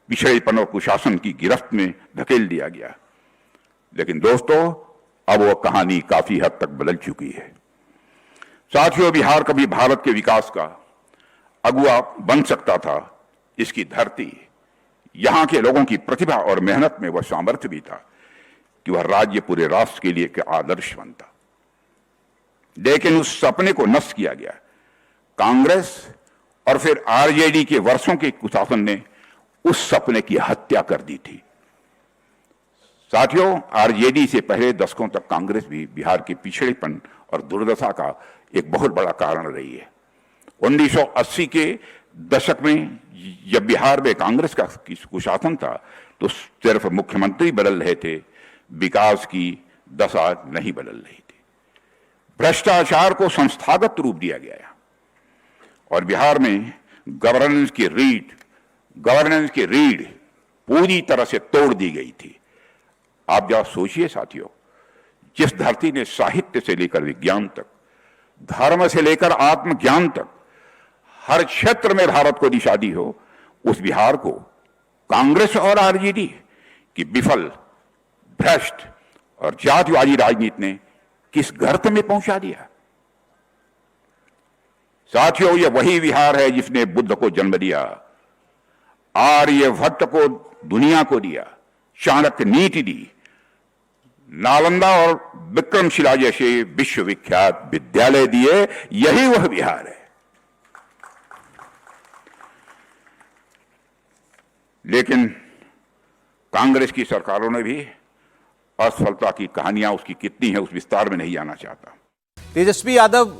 पिछड़ेपन और कुशासन की गिरफ्त में धकेल दिया गया। लेकिन दोस्तों, अब वह कहानी काफी हद तक बदल चुकी है। साथियों, बिहार कभी भारत के विकास का अगुवा बन सकता था। इसकी धरती, यहां के लोगों की प्रतिभा और मेहनत में वह सामर्थ्य भी था कि वह राज्य पूरे राष्ट्र के लिए एक आदर्श बनता। लेकिन उस सपने को नष्ट किया गया। कांग्रेस और फिर आरजेडी के वर्षों के कुशासन ने उस सपने की हत्या कर दी थी। साथियों, आरजेडी से पहले दशकों तक कांग्रेस भी बिहार के पिछड़ेपन और दुर्दशा का एक बहुत बड़ा कारण रही है। 1980 के दशक में जब बिहार में कांग्रेस का कुशासन था तो सिर्फ मुख्यमंत्री बदल रहे थे, विकास की दशा नहीं बदल रही थी। भ्रष्टाचार को संस्थागत रूप दिया गया और बिहार में गवर्नेंस की रीढ़ पूरी तरह से तोड़ दी गई थी। आप जरा सोचिए साथियों, जिस धरती ने साहित्य से लेकर विज्ञान तक, धर्म से लेकर आत्मज्ञान तक हर क्षेत्र में भारत को दिशा दी हो, उस बिहार को कांग्रेस और आरजेडी की विफल, भ्रष्ट और जातिवादी राजनीति ने किस गर्त में पहुंचा दिया। साथियों, यह वही बिहार है जिसने बुद्ध को जन्म दिया, आर्यभट्ट को दुनिया को दिया, चाणक्य नीति दी, नालंदा और विक्रमशिला जैसे विश्वविख्यात विद्यालय दिए। यही वह बिहार है। लेकिन कांग्रेस की सरकारों ने भी असफलता की कहानियां उसकी कितनी है उस विस्तार में नहीं जाना चाहता। तेजस्वी यादव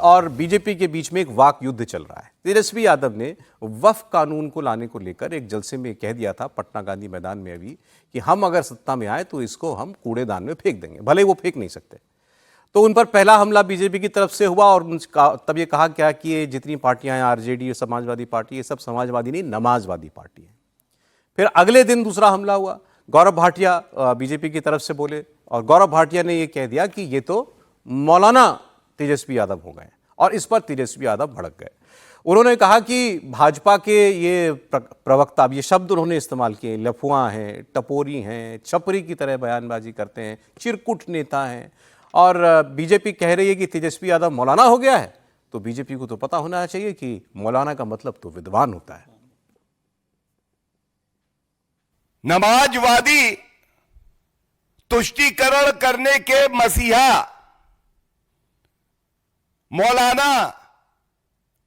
और बीजेपी के बीच में एक वाक युद्ध चल रहा है। तेजस्वी यादव ने वक्फ कानून को लाने को लेकर एक जलसे में कह दिया था पटना गांधी मैदान में अभी कि हम अगर सत्ता में आए तो इसको हम कूड़ेदान में फेंक देंगे, भले वो फेंक नहीं सकते। तो उन पर पहला हमला बीजेपी की तरफ से हुआ और तब ये कहा गया कि ये जितनी पार्टियां हैं, आरजेडी, समाजवादी पार्टी, ये सब समाजवादी नहीं नमाजवादी पार्टी है। फिर अगले दिन दूसरा हमला हुआ, गौरव भाटिया बीजेपी की तरफ से बोले और गौरव भाटिया ने ये कह दिया कि ये तो मौलाना तेजस्वी यादव हो गए और इस पर तेजस्वी यादव भड़क गए। उन्होंने कहा कि भाजपा के ये प्रवक्ता, ये शब्द उन्होंने इस्तेमाल किए, लफुआ हैं, टपोरी हैं, छपरी की तरह बयानबाजी करते हैं, चिरकुट नेता हैं और बीजेपी कह रही है कि तेजस्वी यादव मौलाना हो गया है। तो बीजेपी को तो पता होना चाहिए कि मौलाना का मतलब तो विद्वान होता है। नमाजवादी तुष्टीकरण करने के मसीहा मौलाना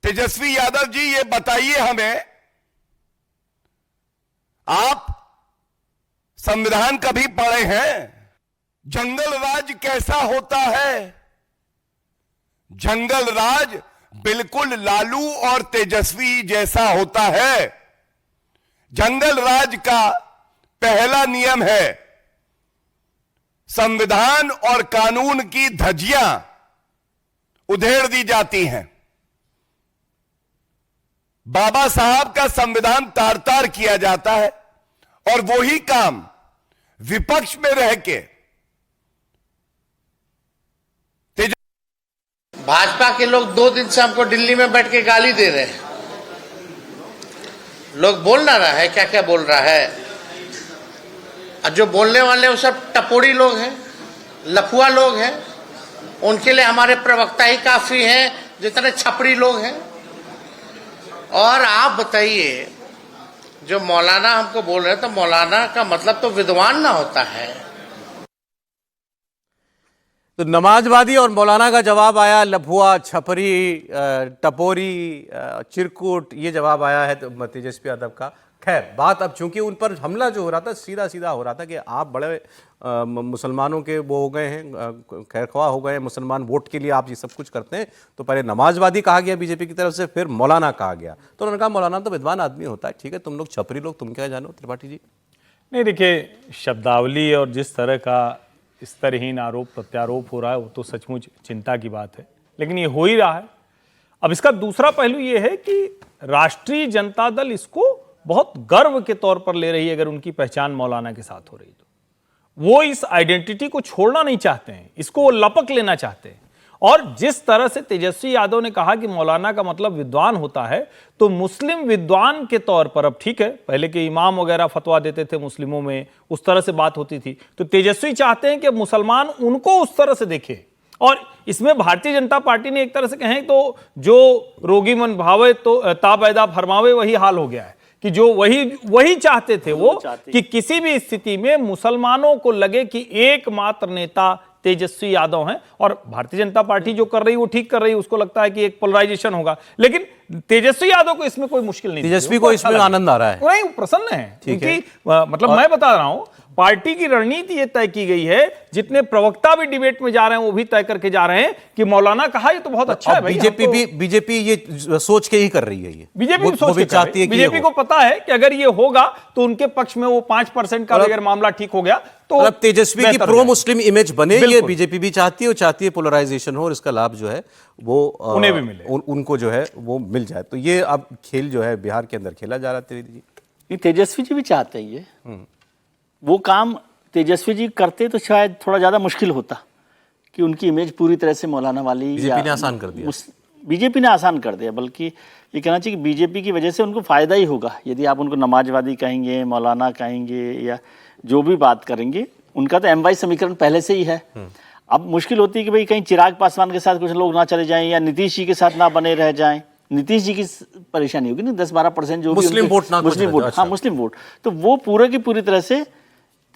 तेजस्वी यादव जी, ये बताइए हमें, आप संविधान कभी पढ़े हैं? जंगल राज कैसा होता है? जंगल राज बिल्कुल लालू और तेजस्वी जैसा होता है। जंगल राज का पहला नियम है संविधान और कानून की धज्जियां उधेड़ दी जाती हैं। बाबा साहब का संविधान तार तार किया जाता है और वही काम विपक्ष में रह के भाजपा के लोग 2 दिन से हमको दिल्ली में बैठ के गाली दे रहे हैं। लोग बोल ना रहा है, क्या क्या बोल रहा है। और जो बोलने वाले वो सब टपोरी लोग हैं, लफुआ लोग हैं। उनके लिए हमारे प्रवक्ता ही काफी हैं, जितने छपरी लोग हैं। और आप बताइए, जो मौलाना हमको बोल रहे हैं, तो मौलाना का मतलब तो विद्वान ना होता है। तो नमाजवादी और मौलाना का जवाब आया लफुआ, छपरी, टपोरी, चिरकुट, ये जवाब आया है तो तेजस्वी यादव का। खैर, बात अब चूंकि उन पर हमला जो हो रहा था सीधा सीधा हो रहा था कि आप बड़े मुसलमानों के वो हो गए हैं, खैरख्वाह हो गए हैं, मुसलमान वोट के लिए आप ये सब कुछ करते हैं। तो पहले नमाजवादी कहा गया बीजेपी की तरफ से, फिर मौलाना कहा गया। तो उन्होंने कहा मौलाना तो विद्वान आदमी होता है, ठीक है, तुम लोग छपरी लोग, तुम क्या जानो। त्रिपाठी जी, नहीं देखिए, शब्दावली और जिस तरह का स्तरहीन आरोप प्रत्यारोप हो रहा है वो तो सचमुच चिंता की बात है, लेकिन ये हो ही रहा है। अब इसका दूसरा पहलू ये है कि राष्ट्रीय जनता दल इसको बहुत गर्व के तौर पर ले रही है। अगर उनकी पहचान मौलाना के साथ हो रही तो वो इस आइडेंटिटी को छोड़ना नहीं चाहते हैं, इसको वो लपक लेना चाहते हैं। और जिस तरह से तेजस्वी यादव ने कहा कि मौलाना का मतलब विद्वान होता है, तो मुस्लिम विद्वान के तौर पर, अब ठीक है पहले के इमाम वगैरह फतवा देते थे मुस्लिमों में, उस तरह से बात होती थी, तो तेजस्वी चाहते हैं कि मुसलमान उनको उस तरह से देखे। और इसमें भारतीय जनता पार्टी ने एक तरह से कहें तो जो रोगी मन भावे तो ताबैदा फरमावे वही हाल हो गया है कि जो वही चाहते थे वो कि किसी भी स्थिति में मुसलमानों को लगे कि एकमात्र नेता तेजस्वी यादव हैं, और भारतीय जनता पार्टी जो कर रही है वो ठीक कर रही है, उसको लगता है कि एक पोलराइजेशन होगा, लेकिन तेजस्वी यादव को इसमें कोई मुश्किल नहीं, तेजस्वी को इसमें आनंद आ रहा है, नहीं, प्रसन्न है, क्योंकि मतलब मैं बता रहा हूं पार्टी की रणनीति ये तय की गई है, जितने प्रवक्ता भी डिबेट में जा रहे हैं वो भी तय करके जा रहे हैं कि मौलाना कहा ये तो बहुत अच्छा है भाई। बीजेपी ये सोच के ही कर रही है, ये बीजेपी चाहती है, बीजेपी को पता है कि अगर ये होगा तो उनके पक्ष में वो 5% का अगर मामला ठीक हो गया तो तेजस्वी की प्रो मुस्लिम इमेज बने, ये बीजेपी भी चाहती है, और चाहती है पोलराइजेशन हो और इसका लाभ जो है वो उन्हें भी मिले, उनको जो है वो मिल जाए। तो ये अब खेल जो है बिहार के अंदर खेला जा रहा है। त्रिवेदी जी, तेजस्वी जी भी चाहते हैं ये, वो काम तेजस्वी जी करते तो शायद थोड़ा ज़्यादा मुश्किल होता कि उनकी इमेज पूरी तरह से मौलाना वाली, बीजेपी ने आसान कर दिया, बीजेपी ने आसान कर दिया, बल्कि ये कहना चाहिए कि बीजेपी की वजह से उनको फ़ायदा ही होगा। यदि आप उनको नमाजवादी कहेंगे, मौलाना कहेंगे, या जो भी बात करेंगे, उनका तो MY समीकरण पहले से ही है। अब मुश्किल होती है कि भाई कहीं चिराग पासवान के साथ कुछ लोग ना चले जाएं या नीतीश जी के साथ ना बने रह जाएं। नीतीश जी की परेशानी होगी ना, 10-12% जो मुस्लिम वोट ना, मुस्लिम वोट, हाँ मुस्लिम वोट, तो वो पूरे की पूरी तरह से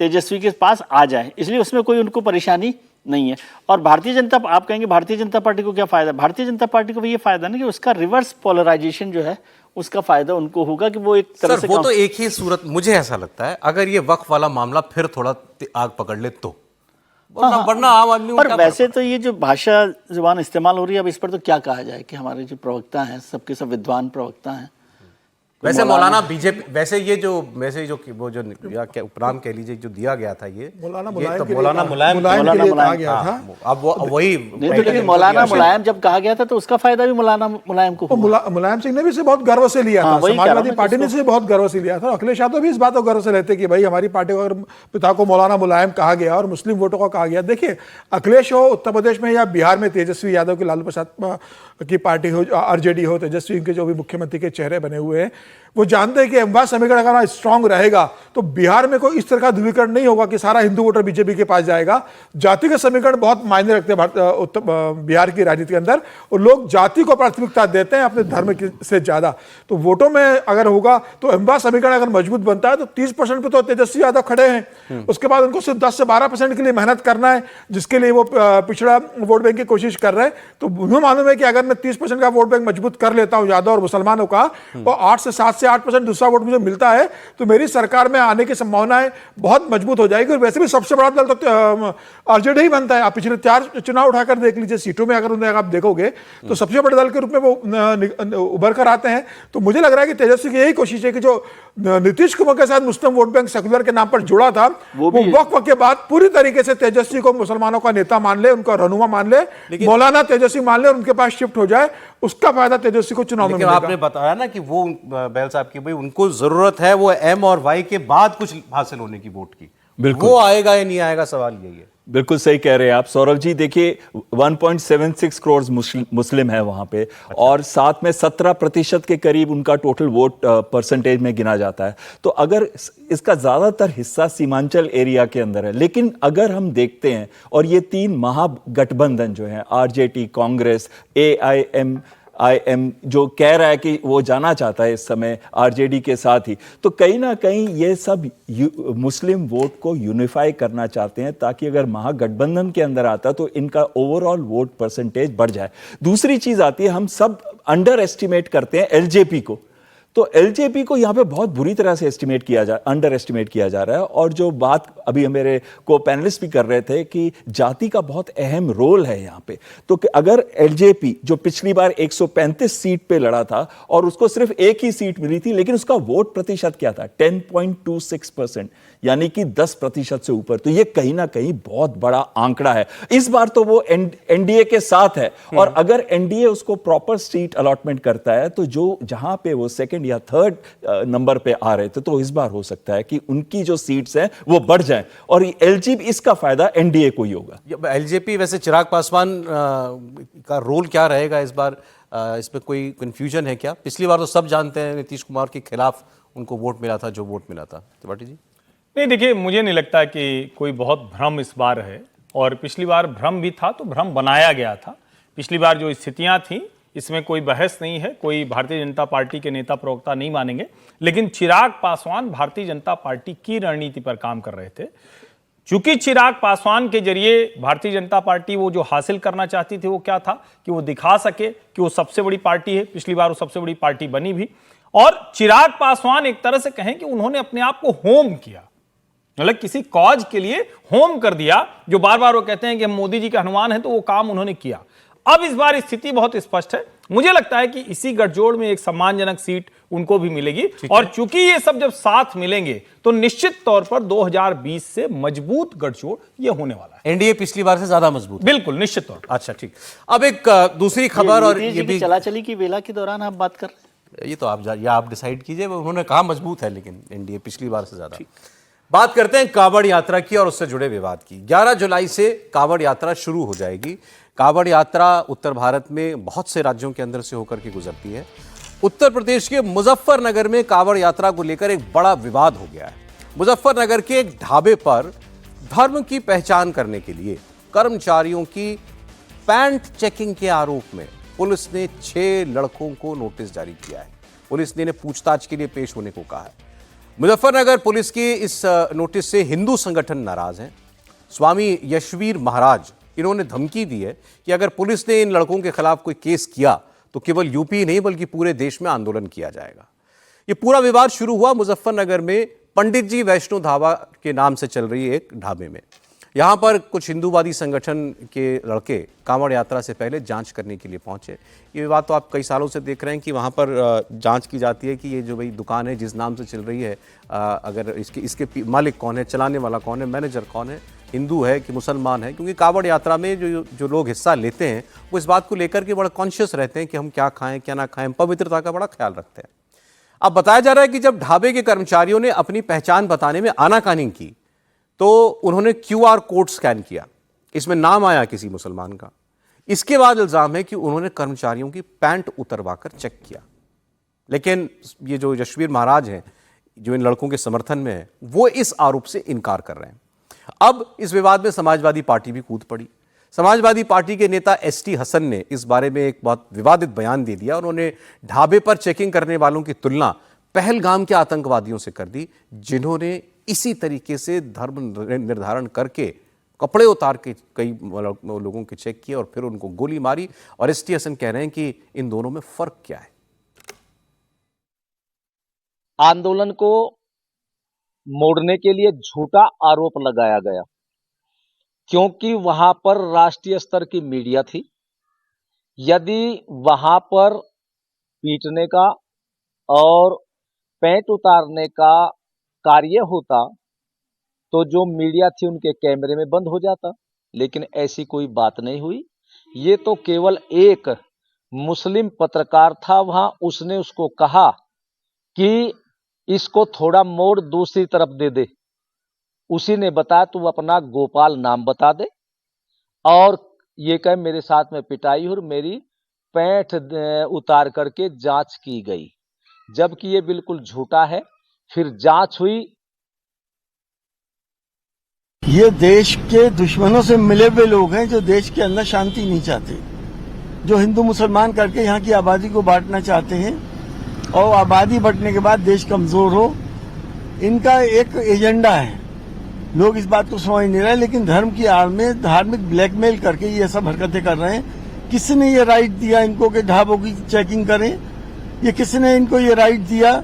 तेजस्वी के पास आ जाए, इसलिए उसमें कोई उनको परेशानी नहीं है। और भारतीय जनता, आप कहेंगे भारतीय जनता पार्टी को क्या फायदा? भारतीय जनता पार्टी को भी ये फायदा ना कि उसका रिवर्स पोलराइजेशन जो है उसका फायदा उनको होगा कि वो एक तरह से वो तो एक ही सूरत, मुझे ऐसा लगता है, अगर ये वक्फ वाला मामला फिर थोड़ा आग पकड़ ले तो, वरना आम आदमी। पर वैसे तो ये जो भाषा जुबान इस्तेमाल हो रही है, अब इस पर तो क्या कहा जाए कि हमारे जो प्रवक्ता हैं सबके सब विद्वान प्रवक्ता हैं। वैसे मौलाना बीजेपी, वैसे ये जो वो जो क्या उपनाम कह लीजिए जो दिया गया था, ये मौलाना मुलायम कहा गया था। अब वही नहीं, तो लेकिन मौलाना मुलायम जब कहा गया था तो उसका फायदा भी मौलाना मुलायम को हुआ। मुलायम सिंह ने भी इसे बहुत गर्व से लिया था, समाजवादी पार्टी ने इसे बहुत गर्व से लिया था, अखिलेश यादव भी इस बात को गर्व से लेते कि भाई हमारी पार्टी को अगर पिता को मौलाना मुलायम कहा गया और मुस्लिम वोटों को कहा गया। देखिए, अखिलेश हो उत्तर प्रदेश में या बिहार में तेजस्वी यादव की, लालू प्रसाद की पार्टी हो, RJD हो, तेजस्वी के जो भी मुख्यमंत्री के चेहरे बने हुए हैं, वो जानते हैं कि एमवा समीकरण अगर स्ट्रांग रहेगा तो बिहार में कोई इस तरह का ध्रुवीकरण नहीं होगा कि सारा हिंदू वोटर बीजेपी के पास जाएगा। जाति के समीकरण बहुत मायने रखते हैं बिहार की राजनीति के अंदर, और लोग जाति को प्राथमिकता देते हैं अपने धर्म से ज्यादा। तो वोटों में अगर होगा तो एमवा समीकरण अगर मजबूत बनता है तो 30% पे तो तेजस्वी यादव खड़े हैं, उसके बाद उनको सिर्फ 10 से 12% के लिए मेहनत करना है, जिसके लिए वो पिछड़ा वोट बैंक की कोशिश कर रहे हैं। तो उन्हें मालूम है कि अगर मैं 30% का वोट बैंक मजबूत कर लेता हूं यादव और मुसलमानों का, और 8 से 7 से 8% दूसरा वोट मुझे मिलता है, तो मेरी सरकार में आने की संभावनाएं बहुत मजबूत हो जाएगी। और वैसे भी सबसे बड़ा दल तो RJD ही बनता है। आप पिछले 4 चुनाव उठाकर देख लीजिए, सीटों में अगर उन्हें आप देखोगे तो सबसे बड़े दल के रूप में वो उभर कर आते हैं। तो मुझे लग रहा है कि तेजस्वी की यही कोशिश है कि जो नीतीश कुमार के साथ मुस्लिम वोट बैंक सेकुलर के नाम पर जुड़ा था, वो वक्फ के बाद पूरी तरीके से तेजस्वी को मुसलमानों का नेता मान ले, उनका रहनुमा मान ले, मौलाना तेजस्वी मान ले और उनके पास शिफ्ट हो जाए, उसका फायदा तेजस्वी को चुनाव में मिलेगा। आपने बताया ना कि वो बैल साहब की भाई उनको जरूरत है वो M और Y के बाद कुछ हासिल होने की वोट की, वो आएगा या नहीं आएगा, सवाल यही है। बिल्कुल सही कह रहे हैं आप सौरभ जी। देखिए 1.76 करोड़ मुस्लिम है वहां पे, और साथ में 17% के करीब उनका टोटल वोट परसेंटेज में गिना जाता है। तो अगर इसका ज्यादातर हिस्सा सीमांचल एरिया के अंदर है, लेकिन अगर हम देखते हैं और ये 3 महागठबंधन जो है RJD, कांग्रेस, AIM जो कह रहा है कि वो जाना चाहता है इस समय RJD के साथ ही, तो कहीं ना कहीं ये सब मुस्लिम वोट को यूनिफाई करना चाहते हैं, ताकि अगर महागठबंधन के अंदर आता तो इनका ओवरऑल वोट परसेंटेज बढ़ जाए। दूसरी चीज आती है, हम सब अंडर एस्टिमेट करते हैं LJP को, तो LJP को यहाँ पे बहुत बुरी तरह से अंडर एस्टिमेट किया जा रहा है। और जो बात अभी मेरे को पैनलिस्ट भी कर रहे थे कि जाति का बहुत अहम रोल है यहाँ पे, तो कि अगर LJP जो पिछली बार 135 सीट पे लड़ा था और उसको सिर्फ एक ही सीट मिली थी, लेकिन उसका वोट प्रतिशत क्या था 10.26%, यानी कि 10% से ऊपर, तो ये कहीं ना कहीं बहुत बड़ा आंकड़ा है। इस बार तो वो NDA के साथ है, और अगर NDA उसको प्रॉपर सीट अलॉटमेंट करता है तो जो जहां पे वो सेकंड या थर्ड नंबर पे आ रहे थे, तो इस बार हो सकता है कि उनकी जो सीट्स हैं वो बढ़ जाएं, और LJP इसका फायदा NDA को ही होगा। LJP वैसे चिराग पासवान का रोल क्या रहेगा इस बार, इसमें कोई कंफ्यूजन है क्या? पिछली बार तो सब जानते हैं नीतीश कुमार के खिलाफ उनको वोट मिला था जो वोट मिला था। त्रिपाठी जी, नहीं देखिए, मुझे नहीं लगता कि कोई बहुत भ्रम इस बार है, और पिछली बार भ्रम भी था तो भ्रम बनाया गया था। पिछली बार जो स्थितियां थी इसमें कोई बहस नहीं है, कोई भारतीय जनता पार्टी के नेता प्रवक्ता नहीं मानेंगे, लेकिन चिराग पासवान भारतीय जनता पार्टी की रणनीति पर काम कर रहे थे। चूंकि चिराग पासवान के जरिए भारतीय जनता पार्टी वो जो हासिल करना चाहती थी वो क्या था कि वो दिखा सके कि वो सबसे बड़ी पार्टी है। पिछली बार वो सबसे बड़ी पार्टी बनी भी, और चिराग पासवान एक तरह से कहें कि उन्होंने अपने आप को होम किया, मतलब किसी कॉज के लिए होम कर दिया। जो बार बार वो कहते हैं कि हम मोदी जी के हनुमान हैं, तो वो काम उन्होंने किया। अब इस बार स्थिति बहुत स्पष्ट है। मुझे लगता है कि इसी गठजोड़ में एक सम्मानजनक सीट उनको भी मिलेगी, और चूंकि ये सब जब साथ मिलेंगे तो निश्चित तौर पर 2020 से मजबूत गठजोड़ ये होने वाला है। एनडीए पिछली बार से ज्यादा मजबूत, बिल्कुल निश्चित तौर पर। अच्छा ठीक। अब एक दूसरी खबर, और ये भी चला चली की वेला के दौरान आप बात कर रहे हैं, ये तो आप डिसाइड कीजिए। उन्होंने कहा मजबूत है, लेकिन एनडीए पिछली बार से ज्यादा। बात करते हैं कांवड़ यात्रा की और उससे जुड़े विवाद की। 11 जुलाई से कांवड़ यात्रा शुरू हो जाएगी। कांवड़ यात्रा उत्तर भारत में बहुत से राज्यों के अंदर से होकर के गुजरती है। उत्तर प्रदेश के मुजफ्फरनगर में कांवड़ यात्रा को लेकर एक बड़ा विवाद हो गया है। मुजफ्फरनगर के एक ढाबे पर धर्म की पहचान करने के लिए कर्मचारियों की पैंट चेकिंग के आरोप में पुलिस ने 6 लड़कों को नोटिस जारी किया है। पुलिस ने पूछताछ के लिए पेश होने को कहा है। मुजफ्फरनगर पुलिस की इस नोटिस से हिंदू संगठन नाराज हैं। स्वामी यशवीर महाराज, इन्होंने धमकी दी है कि अगर पुलिस ने इन लड़कों के खिलाफ कोई केस किया तो केवल यूपी नहीं बल्कि पूरे देश में आंदोलन किया जाएगा। ये पूरा विवाद शुरू हुआ मुजफ्फरनगर में पंडित जी वैष्णो ढाबा के नाम से चल रही एक ढाबे में। यहाँ पर कुछ हिंदूवादी संगठन के लड़के कांवड़ यात्रा से पहले जांच करने के लिए पहुंचे। ये विवाद तो आप कई सालों से देख रहे हैं कि वहाँ पर जांच की जाती है कि ये जो भाई दुकान है जिस नाम से चल रही है, अगर इसके मालिक कौन है, चलाने वाला कौन है, मैनेजर कौन है, हिंदू है कि मुसलमान है। क्योंकि कांवड़ यात्रा में जो लोग हिस्सा लेते हैं वो इस बात को लेकर के बड़ा कॉन्शियस रहते हैं कि हम क्या खाएं क्या ना खाएं, पवित्रता का बड़ा ख्याल रखते हैं। अब बताया जा रहा है कि जब ढाबे के कर्मचारियों ने अपनी पहचान बताने में आनाकानी की तो उन्होंने QR कोड स्कैन किया, इसमें नाम आया किसी मुसलमान का। इसके बाद इल्जाम है कि उन्होंने कर्मचारियों की पैंट उतरवाकर चेक किया। लेकिन ये जो यशवीर महाराज हैं, जो इन लड़कों के समर्थन में है, वो इस आरोप से इनकार कर रहे हैं। अब इस विवाद में समाजवादी पार्टी भी कूद पड़ी। समाजवादी पार्टी के नेता ST हसन ने इस बारे में एक बहुत विवादित बयान दे दिया। उन्होंने ढाबे पर चेकिंग करने वालों की तुलना पहलगाम के आतंकवादियों से कर दी, जिन्होंने इसी तरीके से धर्म निर्धारण करके कपड़े उतार के कई लोगों के चेक किए और फिर उनको गोली मारी। और ST हसन कह रहे हैं कि इन दोनों में फर्क क्या है। आंदोलन को मोड़ने के लिए झूठा आरोप लगाया गया, क्योंकि वहां पर राष्ट्रीय स्तर की मीडिया थी। यदि वहां पर पीटने का और पैंट उतारने का कार्य होता तो जो मीडिया थी उनके कैमरे में बंद हो जाता, लेकिन ऐसी कोई बात नहीं हुई। ये तो केवल एक मुस्लिम पत्रकार था वहां, उसने उसको कहा कि इसको थोड़ा मोड़ दूसरी तरफ दे दे। उसी ने बताया तू अपना गोपाल नाम बता दे, और ये कहे मेरे साथ में पिटाई और मेरी पैंट उतार करके जांच की गई, जबकि ये बिल्कुल झूठा है। फिर जांच हुई। ये देश के दुश्मनों से मिले हुए लोग हैं जो देश के अंदर शांति नहीं चाहते, जो हिंदू मुसलमान करके यहाँ की आबादी को बांटना चाहते हैं और आबादी बढ़ने के बाद देश कमजोर हो। इनका एक एजेंडा है, लोग इस बात को समझ नहीं रहे, लेकिन धर्म की आड़ में धार्मिक ब्लैकमेल करके ये सब हरकतें कर रहे हैं। किसने ये राइट दिया इनको कि ढाबों की चेकिंग करें? ये किसने इनको ये राइट दिया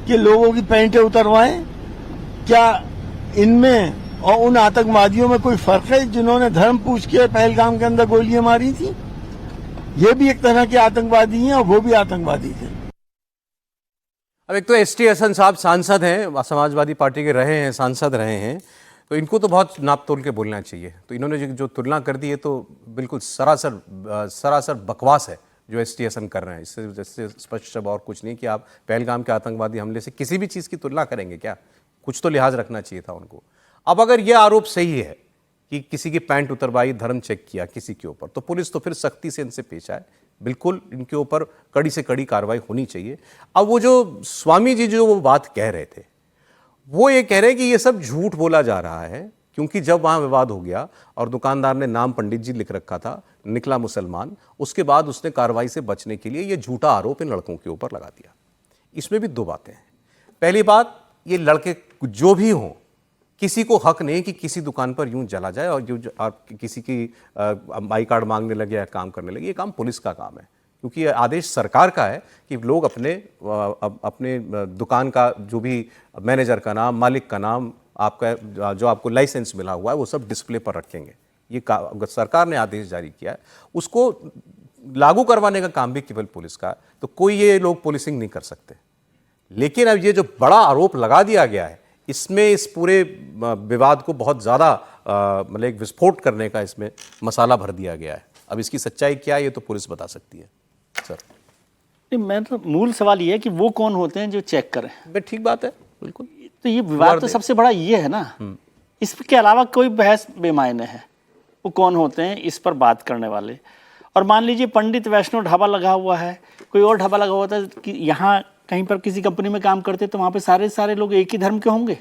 कि लोगों की पैंटें उतरवाएं? क्या इनमें और उन आतंकवादियों में कोई फर्क है जिन्होंने धर्म पूछ के पहलगाम के अंदर गोलियां मारी थी? ये भी एक तरह के आतंकवादी हैं और वो भी आतंकवादी थे। अब एक तो ST हसन साहब सांसद हैं, समाजवादी पार्टी के रहे हैं, सांसद रहे हैं, तो इनको तो बहुत नाप तोल के बोलना चाहिए। तो इन्होंने जो तुलना कर दी है तो बिल्कुल सरासर बकवास है जो ST हसन कर रहे हैं। इससे स्पष्ट शब्द और कुछ नहीं कि आप पहलगाम के आतंकवादी हमले से किसी भी चीज़ की तुलना करेंगे क्या? कुछ तो लिहाज रखना चाहिए था उनको। अब अगर यह आरोप सही है कि किसी की पैंट उतरवाई, धर्म चेक किया किसी के ऊपर, तो पुलिस तो फिर सख्ती से इनसे पेश आए। बिल्कुल इनके ऊपर कड़ी से कड़ी कार्रवाई होनी चाहिए। अब वो जो स्वामी जी जो वो बात कह रहे थे, वो ये कह रहे हैं कि ये सब झूठ बोला जा रहा है, क्योंकि जब वहाँ विवाद हो गया और दुकानदार ने नाम पंडित जी लिख रखा था, निकला मुसलमान, उसके बाद उसने कार्रवाई से बचने के लिए ये झूठा आरोप इन लड़कों के ऊपर लगा दिया। इसमें भी दो बातें हैं। पहली बात, ये लड़के जो भी हों, किसी को हक नहीं कि किसी दुकान पर यूं जला जाए और यूं किसी की आई कार्ड मांगने लगे या काम करने लगे। ये काम पुलिस का काम है, क्योंकि ये आदेश सरकार का है कि लोग अपने दुकान का जो भी मैनेजर का नाम, मालिक का नाम, आपका जो आपको लाइसेंस मिला हुआ है वो सब डिस्प्ले पर रखेंगे। ये अगर सरकार ने आदेश जारी किया है, उसको लागू करवाने का काम भी केवल पुलिस का, तो कोई ये लोग पुलिसिंग नहीं कर सकते। लेकिन अब ये जो बड़ा आरोप लगा दिया गया है, इसमें इस पूरे विवाद को बहुत ज़्यादा मतलब एक विस्फोट करने का इसमें मसाला भर दिया गया है। अब इसकी सच्चाई क्या है ये तो पुलिस बता सकती है सर। नहीं, मैं तो मूल सवाल ये है कि वो कौन होते हैं जो चेक करें। ठीक बात है, बिल्कुल। तो ये विवाद तो सबसे बड़ा ये है ना, इसके अलावा कोई बहस बेमायने है। वो कौन होते हैं इस पर बात करने वाले। और मान लीजिए पंडित वैष्णव ढाबा लगा हुआ है, कोई और ढाबा लगा हुआ था कि यहाँ कहीं पर किसी कंपनी में काम करते तो वहाँ पे सारे लोग एक ही धर्म के होंगे?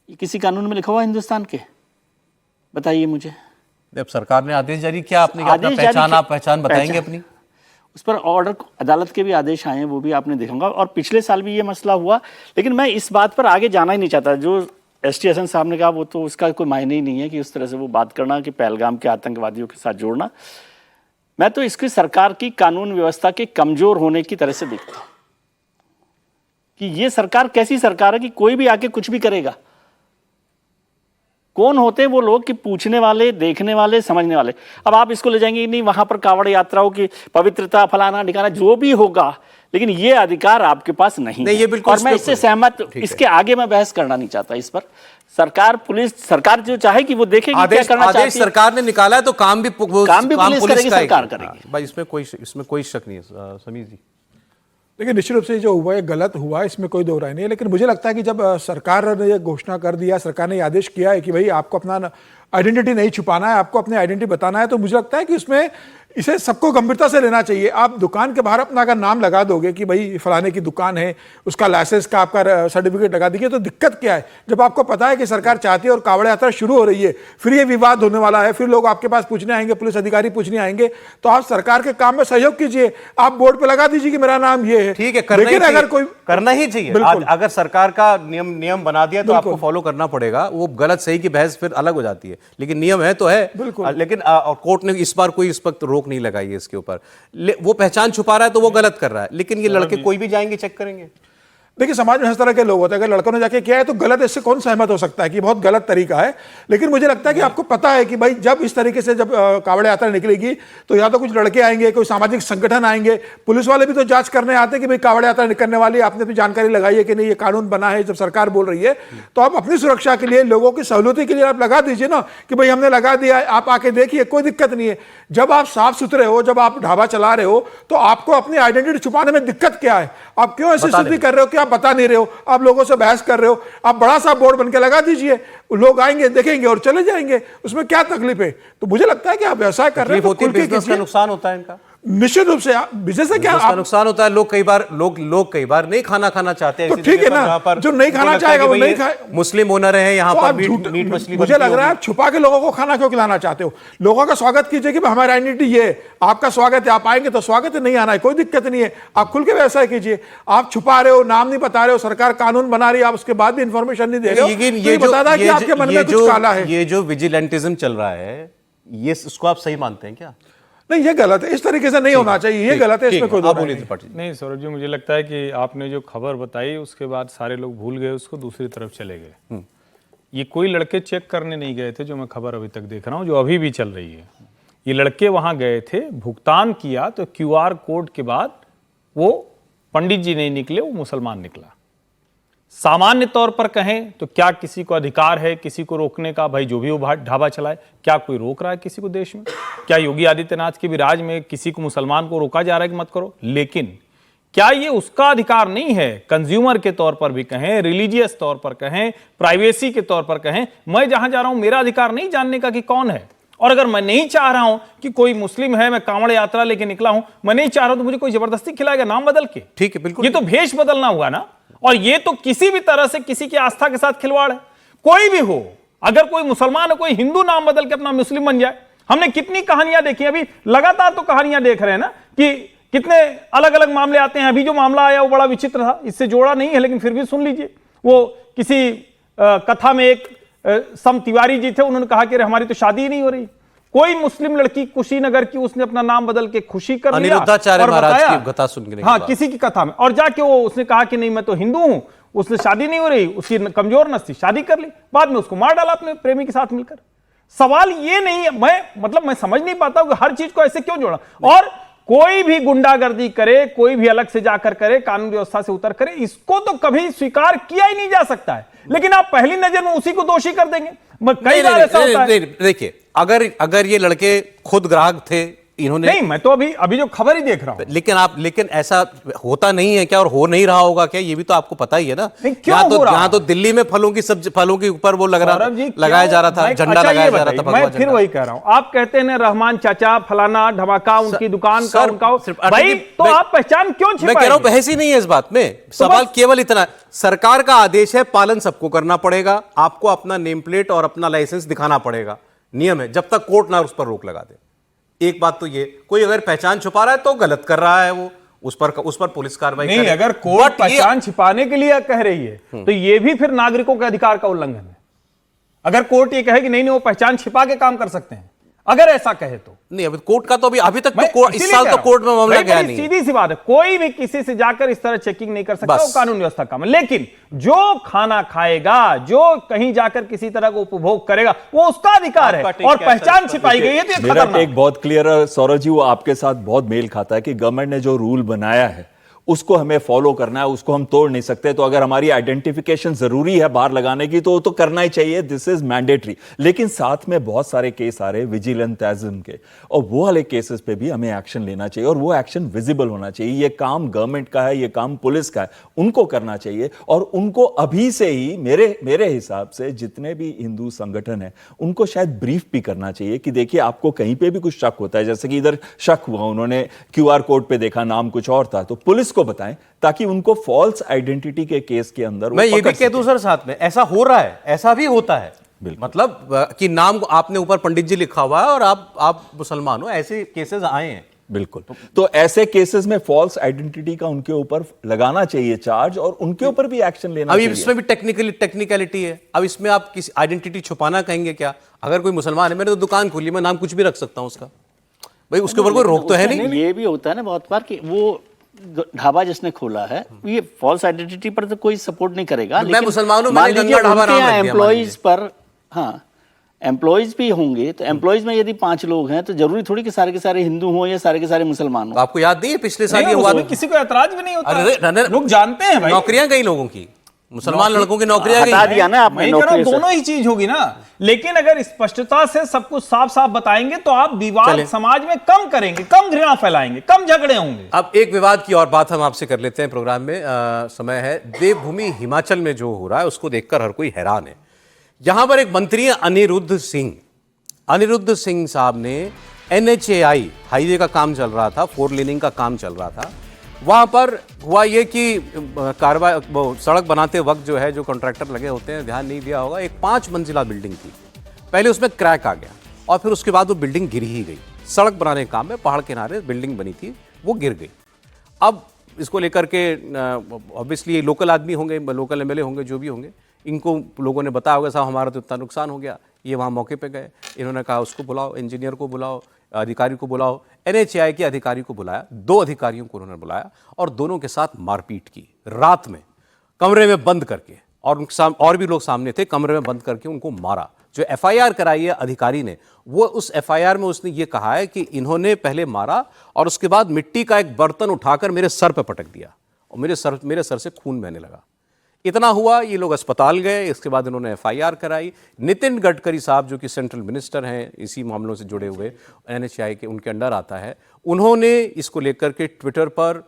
ये किसी कानून में लिखा हुआ है हिंदुस्तान के? बताइए मुझे। अब सरकार ने आदेश जारी किया, आपने अपना पहचान बताएंगे अपनी? उस पर ऑर्डर अदालत के भी आदेश आए हैं, वो भी आपने देखा होगा। और पिछले साल भी ये मसला हुआ, लेकिन मैं इस बात पर आगे जाना ही नहीं चाहता। जो एस टी हसन साहब ने कहा वो तो उसका कोई मायने ही नहीं है कि उस तरह से वो बात करना कि पहलगाम के आतंकवादियों के साथ जोड़ना। मैं तो इसकी सरकार की कानून व्यवस्था के कमजोर होने की तरह से देखता हूँ कि ये सरकार कैसी सरकार है कि कोई भी आके कुछ भी करेगा। कौन होते हैं वो लोग कि पूछने वाले, देखने वाले, समझने वाले। अब आप इसको ले जाएंगे नहीं, वहां पर कावड़ यात्राओं की पवित्रता, फलाना ठिकाना जो भी होगा, लेकिन ये अधिकार आपके पास नहीं है। ये बिल्कुल, और मैं इससे सहमत, इसके आगे मैं बहस करना नहीं चाहता इस पर। सरकार, पुलिस, सरकार जो चाहे कि वो देखेगी क्या करना चाहती है। आदेश सरकार ने निकाला है तो काम भी पुलिस करेगी, सरकार करेगी। भाई इसमें कोई शक नहीं है समीर जी। देखिए, निश्चित रूप से जो हुआ है गलत हुआ, इसमें कोई दो राय नहीं है। लेकिन मुझे लगता है कि जब सरकार ने ये घोषणा कर दिया, सरकार ने ये आदेश किया है कि भाई आपको अपना आइडेंटिटी नहीं छुपाना है, आपको अपनी आइडेंटिटी बताना है, तो मुझे लगता है कि उसमें इसे सबको गंभीरता से लेना चाहिए। आप दुकान के बाहर अपना अगर नाम लगा दोगे कि भाई फलाने की दुकान है, उसका लाइसेंस का आपका सर्टिफिकेट लगा दीजिए, तो दिक्कत क्या है? जब आपको पता है कि सरकार चाहती है और कावड़ यात्रा शुरू हो रही है, फिर ये विवाद होने वाला है, फिर लोग आपके पास पूछने आएंगे, पुलिस अधिकारी पूछने आएंगे, तो आप सरकार के काम में सहयोग कीजिए। आप बोर्ड पे लगा दीजिए कि मेरा नाम ये है। ठीक है, लेकिन अगर कोई करना ही चाहिए, अगर सरकार का नियम बना दिया तो आपको फॉलो करना पड़ेगा। वो गलत सही की बहस फिर अलग हो जाती है, लेकिन नियम है तो है। लेकिन कोर्ट ने इस बार कोई इस वक्त रोक नहीं लगाई है इसके ऊपर। वो पहचान छुपा रहा है तो वो गलत कर रहा है, लेकिन ये लड़के कोई भी जाएंगे चेक करेंगे। देखिए, समाज में हर तरह के लोग होते हैं। अगर लड़कों ने जाके किया है तो गलत, इससे कौन सहमत हो सकता है कि बहुत गलत तरीका है। लेकिन मुझे लगता है कि आपको पता है कि भाई जब इस तरीके से जब कावड़ यात्रा निकलेगी तो या तो कुछ लड़के आएंगे, कोई सामाजिक संगठन आएंगे, पुलिस वाले भी तो जांच करने आते हैं कि भाई कावड़ यात्रा निकलने वाली, आपने भी जानकारी लगाई है कि नहीं, ये कानून बना है, जब सरकार बोल रही है तो आप अपनी सुरक्षा के लिए, लोगों की सहूलियत के लिए आप लगा दीजिए ना कि भाई हमने लगा दिया है, आप आके देखिए, कोई दिक्कत नहीं है। जब आप साफ सुथरे हो, जब आप ढाबा चला रहे हो, तो आपको अपनी आइडेंटिटी छुपाने में दिक्कत क्या है? आप क्यों ऐसी स्थिति कर रहे हो कि आप बता नहीं रहे हो, आप लोगों से बहस कर रहे हो? आप बड़ा सा बोर्ड बन के लगा दीजिए, लोग आएंगे, देखेंगे और चले जाएंगे, उसमें क्या तकलीफ है? तो मुझे लगता है कि आप व्यवसाय कर रहे हो, बिजनेस का नुकसान होता है इनका। निश्चित रूप से बिजनेस से क्या नुकसान होता है। लोग कई बार नहीं खाना चाहते हैं, तो ठीक है ना, जो नहीं खाना चाहेगा वो नहीं खाए। मुस्लिम ओनर है यहाँ पर, मीट मछली मुझे लग रहा है आप छुपा के लोगों को खाना क्यों खिलाना चाहते हो? लोगों का स्वागत कीजिए कि हमारी आइडेंटिटी ये है, आपका स्वागत है, आप आएंगे तो स्वागत है, नहीं आना है कोई दिक्कत नहीं है, आप खुल के व्यवसाय कीजिए। आप छुपा रहे हो, नाम नहीं बता रहे हो, सरकार कानून बना रही है, आप उसके बाद भी इंफॉर्मेशन नहीं दे रहे हो, ये बता रहा है कि आपके मन में कुछ काला है। ये जो विजिलेंटिज्म चल रहा है, ये इसको आप सही मानते हैं क्या? नहीं, ये गलत है, इस तरीके से नहीं होना चाहिए, ये गलत है, इसमें कोई दो नहीं। सौरभ जी, मुझे लगता है कि आपने जो खबर बताई उसके बाद सारे लोग भूल गए, उसको दूसरी तरफ चले गए। ये कोई लड़के चेक करने नहीं गए थे, जो मैं खबर अभी तक देख रहा हूँ, जो अभी भी चल रही है। ये लड़के वहां गए थे, भुगतान किया, तो QR कोड के बाद वो पंडित जी नहीं निकले, वो मुसलमान निकला। सामान्य तौर पर कहें तो क्या किसी को अधिकार है किसी को रोकने का? भाई जो भी वो ढाबा चलाए, क्या कोई रोक रहा है किसी को देश में? क्या योगी आदित्यनाथ के भी राज में किसी को, मुसलमान को रोका जा रहा है कि मत करो? लेकिन क्या ये उसका अधिकार नहीं है? कंज्यूमर के तौर पर भी कहें, रिलीजियस तौर पर कहें, प्राइवेसी के तौर पर कहें, मैं जहां जा रहा हूं मेरा अधिकार नहीं जानने का कि कौन है। और अगर मैं नहीं चाह रहा हूं कि कोई मुस्लिम है, मैं कांवड़ यात्रा लेके निकला हूं, मैं नहीं चाह रहा हूं तो मुझे कोई जबरदस्ती खिलाएगा नाम बदल के? ठीक है, बिल्कुल। ये तो भेष बदलना हुआ ना। और ये तो किसी भी तरह से किसी की आस्था के साथ खिलवाड़ है। कोई भी हो, अगर कोई मुसलमान है, कोई हिंदू नाम बदल के अपना मुस्लिम बन जाए। हमने कितनी कहानियां देखी, अभी लगातार तो कहानियां देख रहे हैं ना कि कितने अलग अलग मामले आते हैं। अभी जो मामला आया वो बड़ा विचित्र था, इससे जोड़ा नहीं है लेकिन फिर भी सुन लीजिए। वो किसी कथा में एक सम तिवारी जी थे, उन्होंने कहा कि हमारी तो शादी ही नहीं हो रही। कोई मुस्लिम लड़की कुशीनगर की, उसने अपना नाम बदल के खुशी कर लिया अनिरुद्धाचार्य और महाराज बताया, की कथा सुनने के हाँ बाद। किसी की कथा में, और जाके वो उसने कहा कि नहीं मैं तो हिंदू हूं, उसने शादी नहीं हो रही, उसकी कमजोर नस थी, शादी कर ली, बाद में उसको मार डाला अपने प्रेमी के साथ मिलकर। सवाल ये नहीं है, मैं समझ नहीं पाता हूं कि हर चीज को ऐसे क्यों जोड़ा। और कोई भी गुंडागर्दी करे, कोई भी अलग से जाकर करे, कानून व्यवस्था से उतर करे, इसको तो कभी स्वीकार किया ही नहीं जा सकता है, लेकिन आप पहली नजर में उसी को दोषी कर देंगे। कई बार ऐसा होता है। देखिए, अगर ये लड़के खुद ग्राहक थे, इन्होंने नहीं, मैं तो अभी जो खबर ही देख रहा हूं, लेकिन ऐसा होता नहीं है क्या, और हो नहीं रहा होगा क्या, ये भी तो आपको पता ही है ना। यहाँ तो दिल्ली में फलों के ऊपर वो लगाया जा रहा था, झंडा लगाया जा रहा था। मैं फिर वही कह रहा हूं, आप कहते हैं रहमान चाचा फलाना धमाका उनकी दुकान का उनका, भाई तो आप पहचान क्यों छिपाएंगे? मैं कह रहा हूं बहस ही नहीं है इस बात में, सवाल केवल इतना, सरकार का आदेश है, पालन सबको करना पड़ेगा, आपको अपना नेम प्लेट और अपना लाइसेंस दिखाना पड़ेगा, नियम है, जब तक कोर्ट ना उस पर रोक लगा दे। एक बात तो ये, कोई अगर पहचान छुपा रहा है तो गलत कर रहा है, वो उस पर पुलिस कार्रवाई नहीं, अगर कोर्ट पहचान छिपाने के लिए कह रही है तो ये भी फिर नागरिकों के अधिकार का उल्लंघन है। अगर कोर्ट ये कहे कि नहीं वो पहचान छिपा के काम कर सकते हैं, अगर ऐसा कहे तो नहीं, अभी कोर्ट का तो अभी तक तो इस साल तो कोर्ट में मामला गया नहीं। सीधी सी बात है, कोई भी किसी से जाकर इस तरह चेकिंग नहीं कर सकता, वो कानून व्यवस्था का। लेकिन जो खाना खाएगा, जो कहीं जाकर किसी तरह को उपभोग करेगा, वो उसका अधिकार है, और पहचान छिपाई गई है तो मेरा टेक बहुत क्लियर है सौरभ जी, वो आपके साथ बहुत मेल खाता है कि गवर्नमेंट ने जो रूल बनाया है उसको हमें फॉलो करना है, उसको हम तोड़ नहीं सकते। तो अगर हमारी आइडेंटिफिकेशन जरूरी है बाहर लगाने की तो करना ही चाहिए, दिस इज मैंडेटरी। लेकिन साथ में बहुत सारे केस आ रहे हैं विजिलेंटिज्म के, और वो वाले केसेस पे भी हमें एक्शन लेना चाहिए, और वो एक्शन विजिबल होना चाहिए। ये काम गवर्नमेंट का है, ये काम पुलिस का है, उनको करना चाहिए। और उनको अभी से ही मेरे हिसाब से जितने भी हिंदू संगठन है उनको शायद ब्रीफ भी करना चाहिए कि देखिए आपको कहीं पे भी कुछ शक होता है, जैसे कि इधर शक हुआ, उन्होंने QR कोड पे देखा नाम कुछ और था, तो पुलिस को बताएं ताकि उनको फॉल्स आइडेंटिटी के केस के अंदर मैं ये भी कह दूं सर, साथ में ऐसा हो रहा है, ऐसा भी होता है, मतलब कि नाम आपने ऊपर पंडित जी लिखा हुआ है और आप मुसलमान हो, ऐसे केसेस आए हैं। बिल्कुल, तो ऐसे केसेस में फॉल्स आइडेंटिटी का उनके ऊपर लगाना चाहिए चार्ज, और उनके ऊपर भी एक्शन लेना चाहिए। अब इसमें भी टेक्निकलिटी है। अब इसमें आप किसी आइडेंटिटी छुपाना कहेंगे क्या? अगर कोई मुसलमान है, मैंने तो दुकान खोली, मैं नाम कुछ भी रख सकता हूं उसका, भाई उसके ऊपर कोई रोक तो है नहीं। ये भी होता है ना बहुत बार कि वो ढाबा जिसने खोला है ये फॉल्स आइडेंटिटी पर तो कोई सपोर्ट नहीं करेगा। मैं मुसलमान हूं, मैंने गंगा ढाबा नाम रख दिया। एम्प्लॉइज पर, हाँ एम्प्लॉइज भी होंगे, तो एम्प्लॉइज में यदि 5 लोग हैं तो जरूरी थोड़ी कि सारे के सारे हिंदू हों या सारे के सारे मुसलमान हों। आपको याद नहीं है पिछले साल ये हुआ, किसी को ऐतराज भी नहीं होता, लोग जानते हैं भाई। नौकरियां गई लोगों की, मुसलमान लड़कों की नौकरियां हटा दिया ना आपने नौकरी से। दोनों ही चीज होगी ना, लेकिन अगर स्पष्टता से सब कुछ साफ साफ बताएंगे तो आप विवाद समाज में कम करेंगे, कम घृणा फैलाएंगे, कम झगड़े होंगे। अब एक विवाद की और बात हम आपसे कर लेते हैं प्रोग्राम में। समय है, देवभूमि हिमाचल में जो हो रहा है उसको देखकर हर कोई हैरान है। यहां पर एक मंत्री है अनिरुद्ध सिंह साहब ने NHAI हाईवे का काम चल रहा था, 4 लेनिंग का काम चल रहा था, वहां पर हुआ ये कि सड़क बनाते वक्त जो है, जो कॉन्ट्रैक्टर लगे होते हैं, ध्यान नहीं दिया होगा, एक 5 मंजिला बिल्डिंग थी, पहले उसमें क्रैक आ गया और फिर उसके बाद वो बिल्डिंग गिर ही गई। सड़क बनाने के काम में पहाड़ किनारे बिल्डिंग बनी थी, वो गिर गई। अब इसको लेकर के ऑब्वियसली लोकल आदमी होंगे, लोकल MLA होंगे, जो भी होंगे, इनको लोगों ने बताया होगा साहब हमारा तो इतना नुकसान हो गया। ये वहाँ मौके पे गए, इन्होंने कहा उसको बुलाओ, इंजीनियर को बुलाओ, अधिकारी को बुलाओ। NHAI के अधिकारी को बुलाया, 2 अधिकारियों को उन्होंने बुलाया और दोनों के साथ मारपीट की रात में, कमरे में बंद करके, और भी लोग सामने थे, कमरे में बंद करके उनको मारा। जो FIR कराई है अधिकारी ने, वो उस FIR में उसने ये कहा है कि इन्होंने पहले मारा और उसके बाद मिट्टी का एक बर्तन उठाकर मेरे सर पे पटक दिया और मेरे सर से खून बहने लगा। इतना हुआ, ये लोग अस्पताल गए, इसके बाद इन्होंने FIR कराई। नितिन गडकरी साहब जो कि सेंट्रल मिनिस्टर हैं, इसी मामलों से जुड़े हुए, NHAI के उनके अंडर आता है, उन्होंने इसको लेकर के ट्विटर पर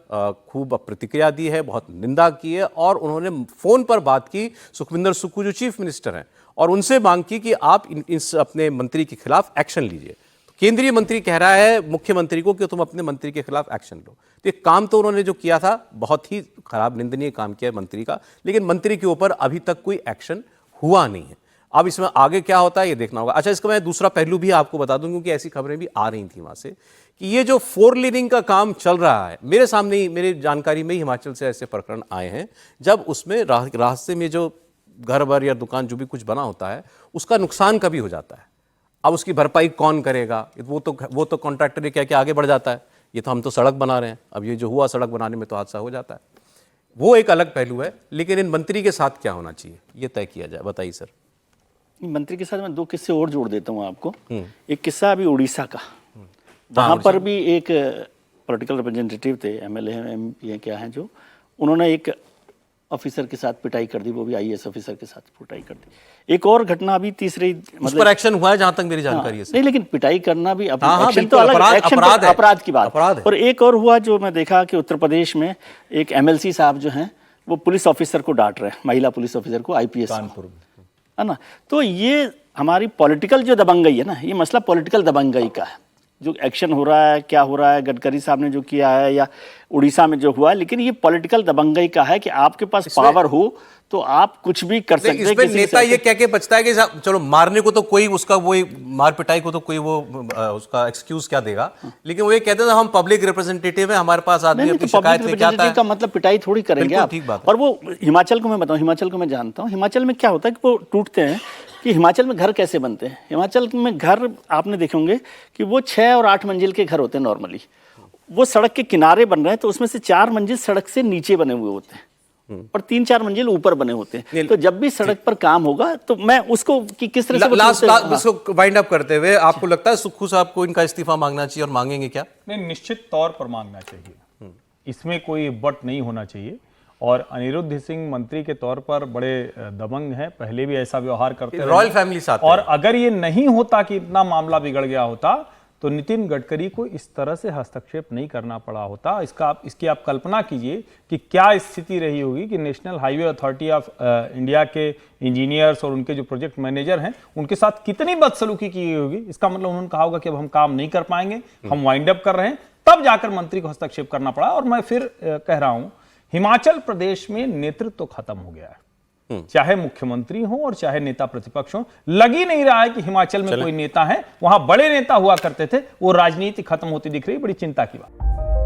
खूब प्रतिक्रिया दी है, बहुत निंदा की है, और उन्होंने फ़ोन पर बात की सुखविंदर सुक्खू जो चीफ मिनिस्टर हैं, और उनसे मांग की कि आप इस अपने मंत्री के खिलाफ एक्शन लीजिए। केंद्रीय मंत्री कह रहा है मुख्यमंत्री को कि तुम अपने मंत्री के खिलाफ एक्शन लो। तो एक काम तो उन्होंने जो किया था बहुत ही खराब, निंदनीय काम किया मंत्री का, लेकिन मंत्री के ऊपर अभी तक कोई एक्शन हुआ नहीं है। अब इसमें आगे क्या होता है ये देखना होगा। अच्छा, इसका मैं दूसरा पहलू भी आपको बता दूं, क्योंकि ऐसी खबरें भी आ रही थी वहां से कि ये जो 4 लेनिंग का काम चल रहा है, मेरे सामने ही, मेरी जानकारी में ही हिमाचल से ऐसे प्रकरण आए हैं जब उसमें रास्ते में जो घर बर या दुकान जो भी कुछ बना होता है उसका नुकसान कभी हो जाता है। अब उसकी भरपाई कौन करेगा? वो तो कॉन्ट्रैक्टर क्या क्या आगे बढ़ जाता है। ये तो हम तो सड़क बना रहे हैं, अब ये जो हुआ सड़क बनाने में तो हादसा हो जाता है, वो एक अलग पहलू है। लेकिन इन मंत्री के साथ क्या होना चाहिए ये तय किया जाए, बताइए सर। मंत्री के साथ मैं 2 किस्से और जोड़ देता हूँ आपको। एक किस्सा अभी उड़ीसा का, वहाँ पर भी एक पॉलिटिकल रिप्रेजेंटेटिव थे, एमएलए हैं, एमपी हैं, क्या हैं, जो उन्होंने एक ऑफिसर के साथ पिटाई कर दी, वो भी आईएएस ऑफिसर के साथ पिटाई कर दी। एक और घटना अभी तीसरी, उस पर एक्शन हुआ है जहां तक मेरी जानकारी है। नहीं, लेकिन पिटाई करना भी एक्शन तो अलग, अपराध की बात है। और एक और हुआ जो मैं देखा कि उत्तर प्रदेश में एक एमएलसी साहब जो हैं वो पुलिस ऑफिसर को डांट रहे हैं, महिला पुलिस ऑफिसर को, आईपीएस कानपुर, है ना। तो ये हमारी पॉलिटिकल जो दबंगई है ना, ये मसला पॉलिटिकल दबंगई का है। जो एक्शन हो रहा है, क्या हो रहा है, गडकरी साहब ने जो किया है या उड़ीसा में जो हुआ है, लेकिन ये पॉलिटिकल दबंगई का है कि आपके पास पावर हो तो आप कुछ भी कर सकते हैं। नेता ये कह के बचता है कि चलो मारने को तो कोई उसका वही मार पिटाई को तो कोई वो उसका एक्सक्यूज क्या देगा, लेकिन वो ये कहते हैं हम पब्लिक रिप्रेजेंटेटिव है, हमारे पास आदमी अपनी शिकायत लेके आता है। का मतलब पिटाई थोड़ी करेंगे आप। ठीक बात। और वो हिमाचल को मैं बताऊं, हिमाचल को मैं जानता हूँ, हिमाचल में क्या होता है कि वो टूटते हैं कि हिमाचल में घर कैसे बनते हैं। हिमाचल में घर आपने देखे होंगे कि वो 6 और 8 मंजिल के घर होते हैं नॉर्मली। वो सड़क के किनारे बन रहे हैं तो उसमें से 4 मंजिल सड़क से नीचे बने हुए होते हैं और 3-4 मंजिल ऊपर बने होते हैं। तो जब भी सड़क पर काम होगा तो मैं उसको कि किस तरह से लास्ट इसको वाइंड अप करते हुए आपको लगता है सुक्खू साहब को इनका इस्तीफा मांगना चाहिए और मांगेंगे क्या? नहीं, निश्चित तौर पर मांगना चाहिए, इसमें कोई बट नहीं होना चाहिए। और अनिरुद्ध सिंह मंत्री के तौर पर बड़े दबंग हैं, पहले भी ऐसा व्यवहार करते रहे, रॉयल फैमिली साथ। और अगर ये नहीं होता कि इतना मामला बिगड़ गया होता तो नितिन गडकरी को इस तरह से हस्तक्षेप नहीं करना पड़ा होता। इसकी आप कल्पना कीजिए कि क्या स्थिति रही होगी कि national highway authority of India के इंजीनियर्स और उनके जो प्रोजेक्ट मैनेजर हैं उनके साथ कितनी बदसलूकी की गई होगी। इसका मतलब उन्होंने कहा होगा कि अब हम काम नहीं कर पाएंगे, हम वाइंड अप कर रहे हैं, तब जाकर मंत्री को हस्तक्षेप करना पड़ा। और मैं फिर कह रहा हूं, हिमाचल प्रदेश में नेतृत्व तो खत्म हो गया है, चाहे मुख्यमंत्री हो और चाहे नेता प्रतिपक्ष हो। लग ही नहीं रहा है कि हिमाचल में कोई नेता है। वहां बड़े नेता हुआ करते थे, वो राजनीति खत्म होती दिख रही, बड़ी चिंता की बात।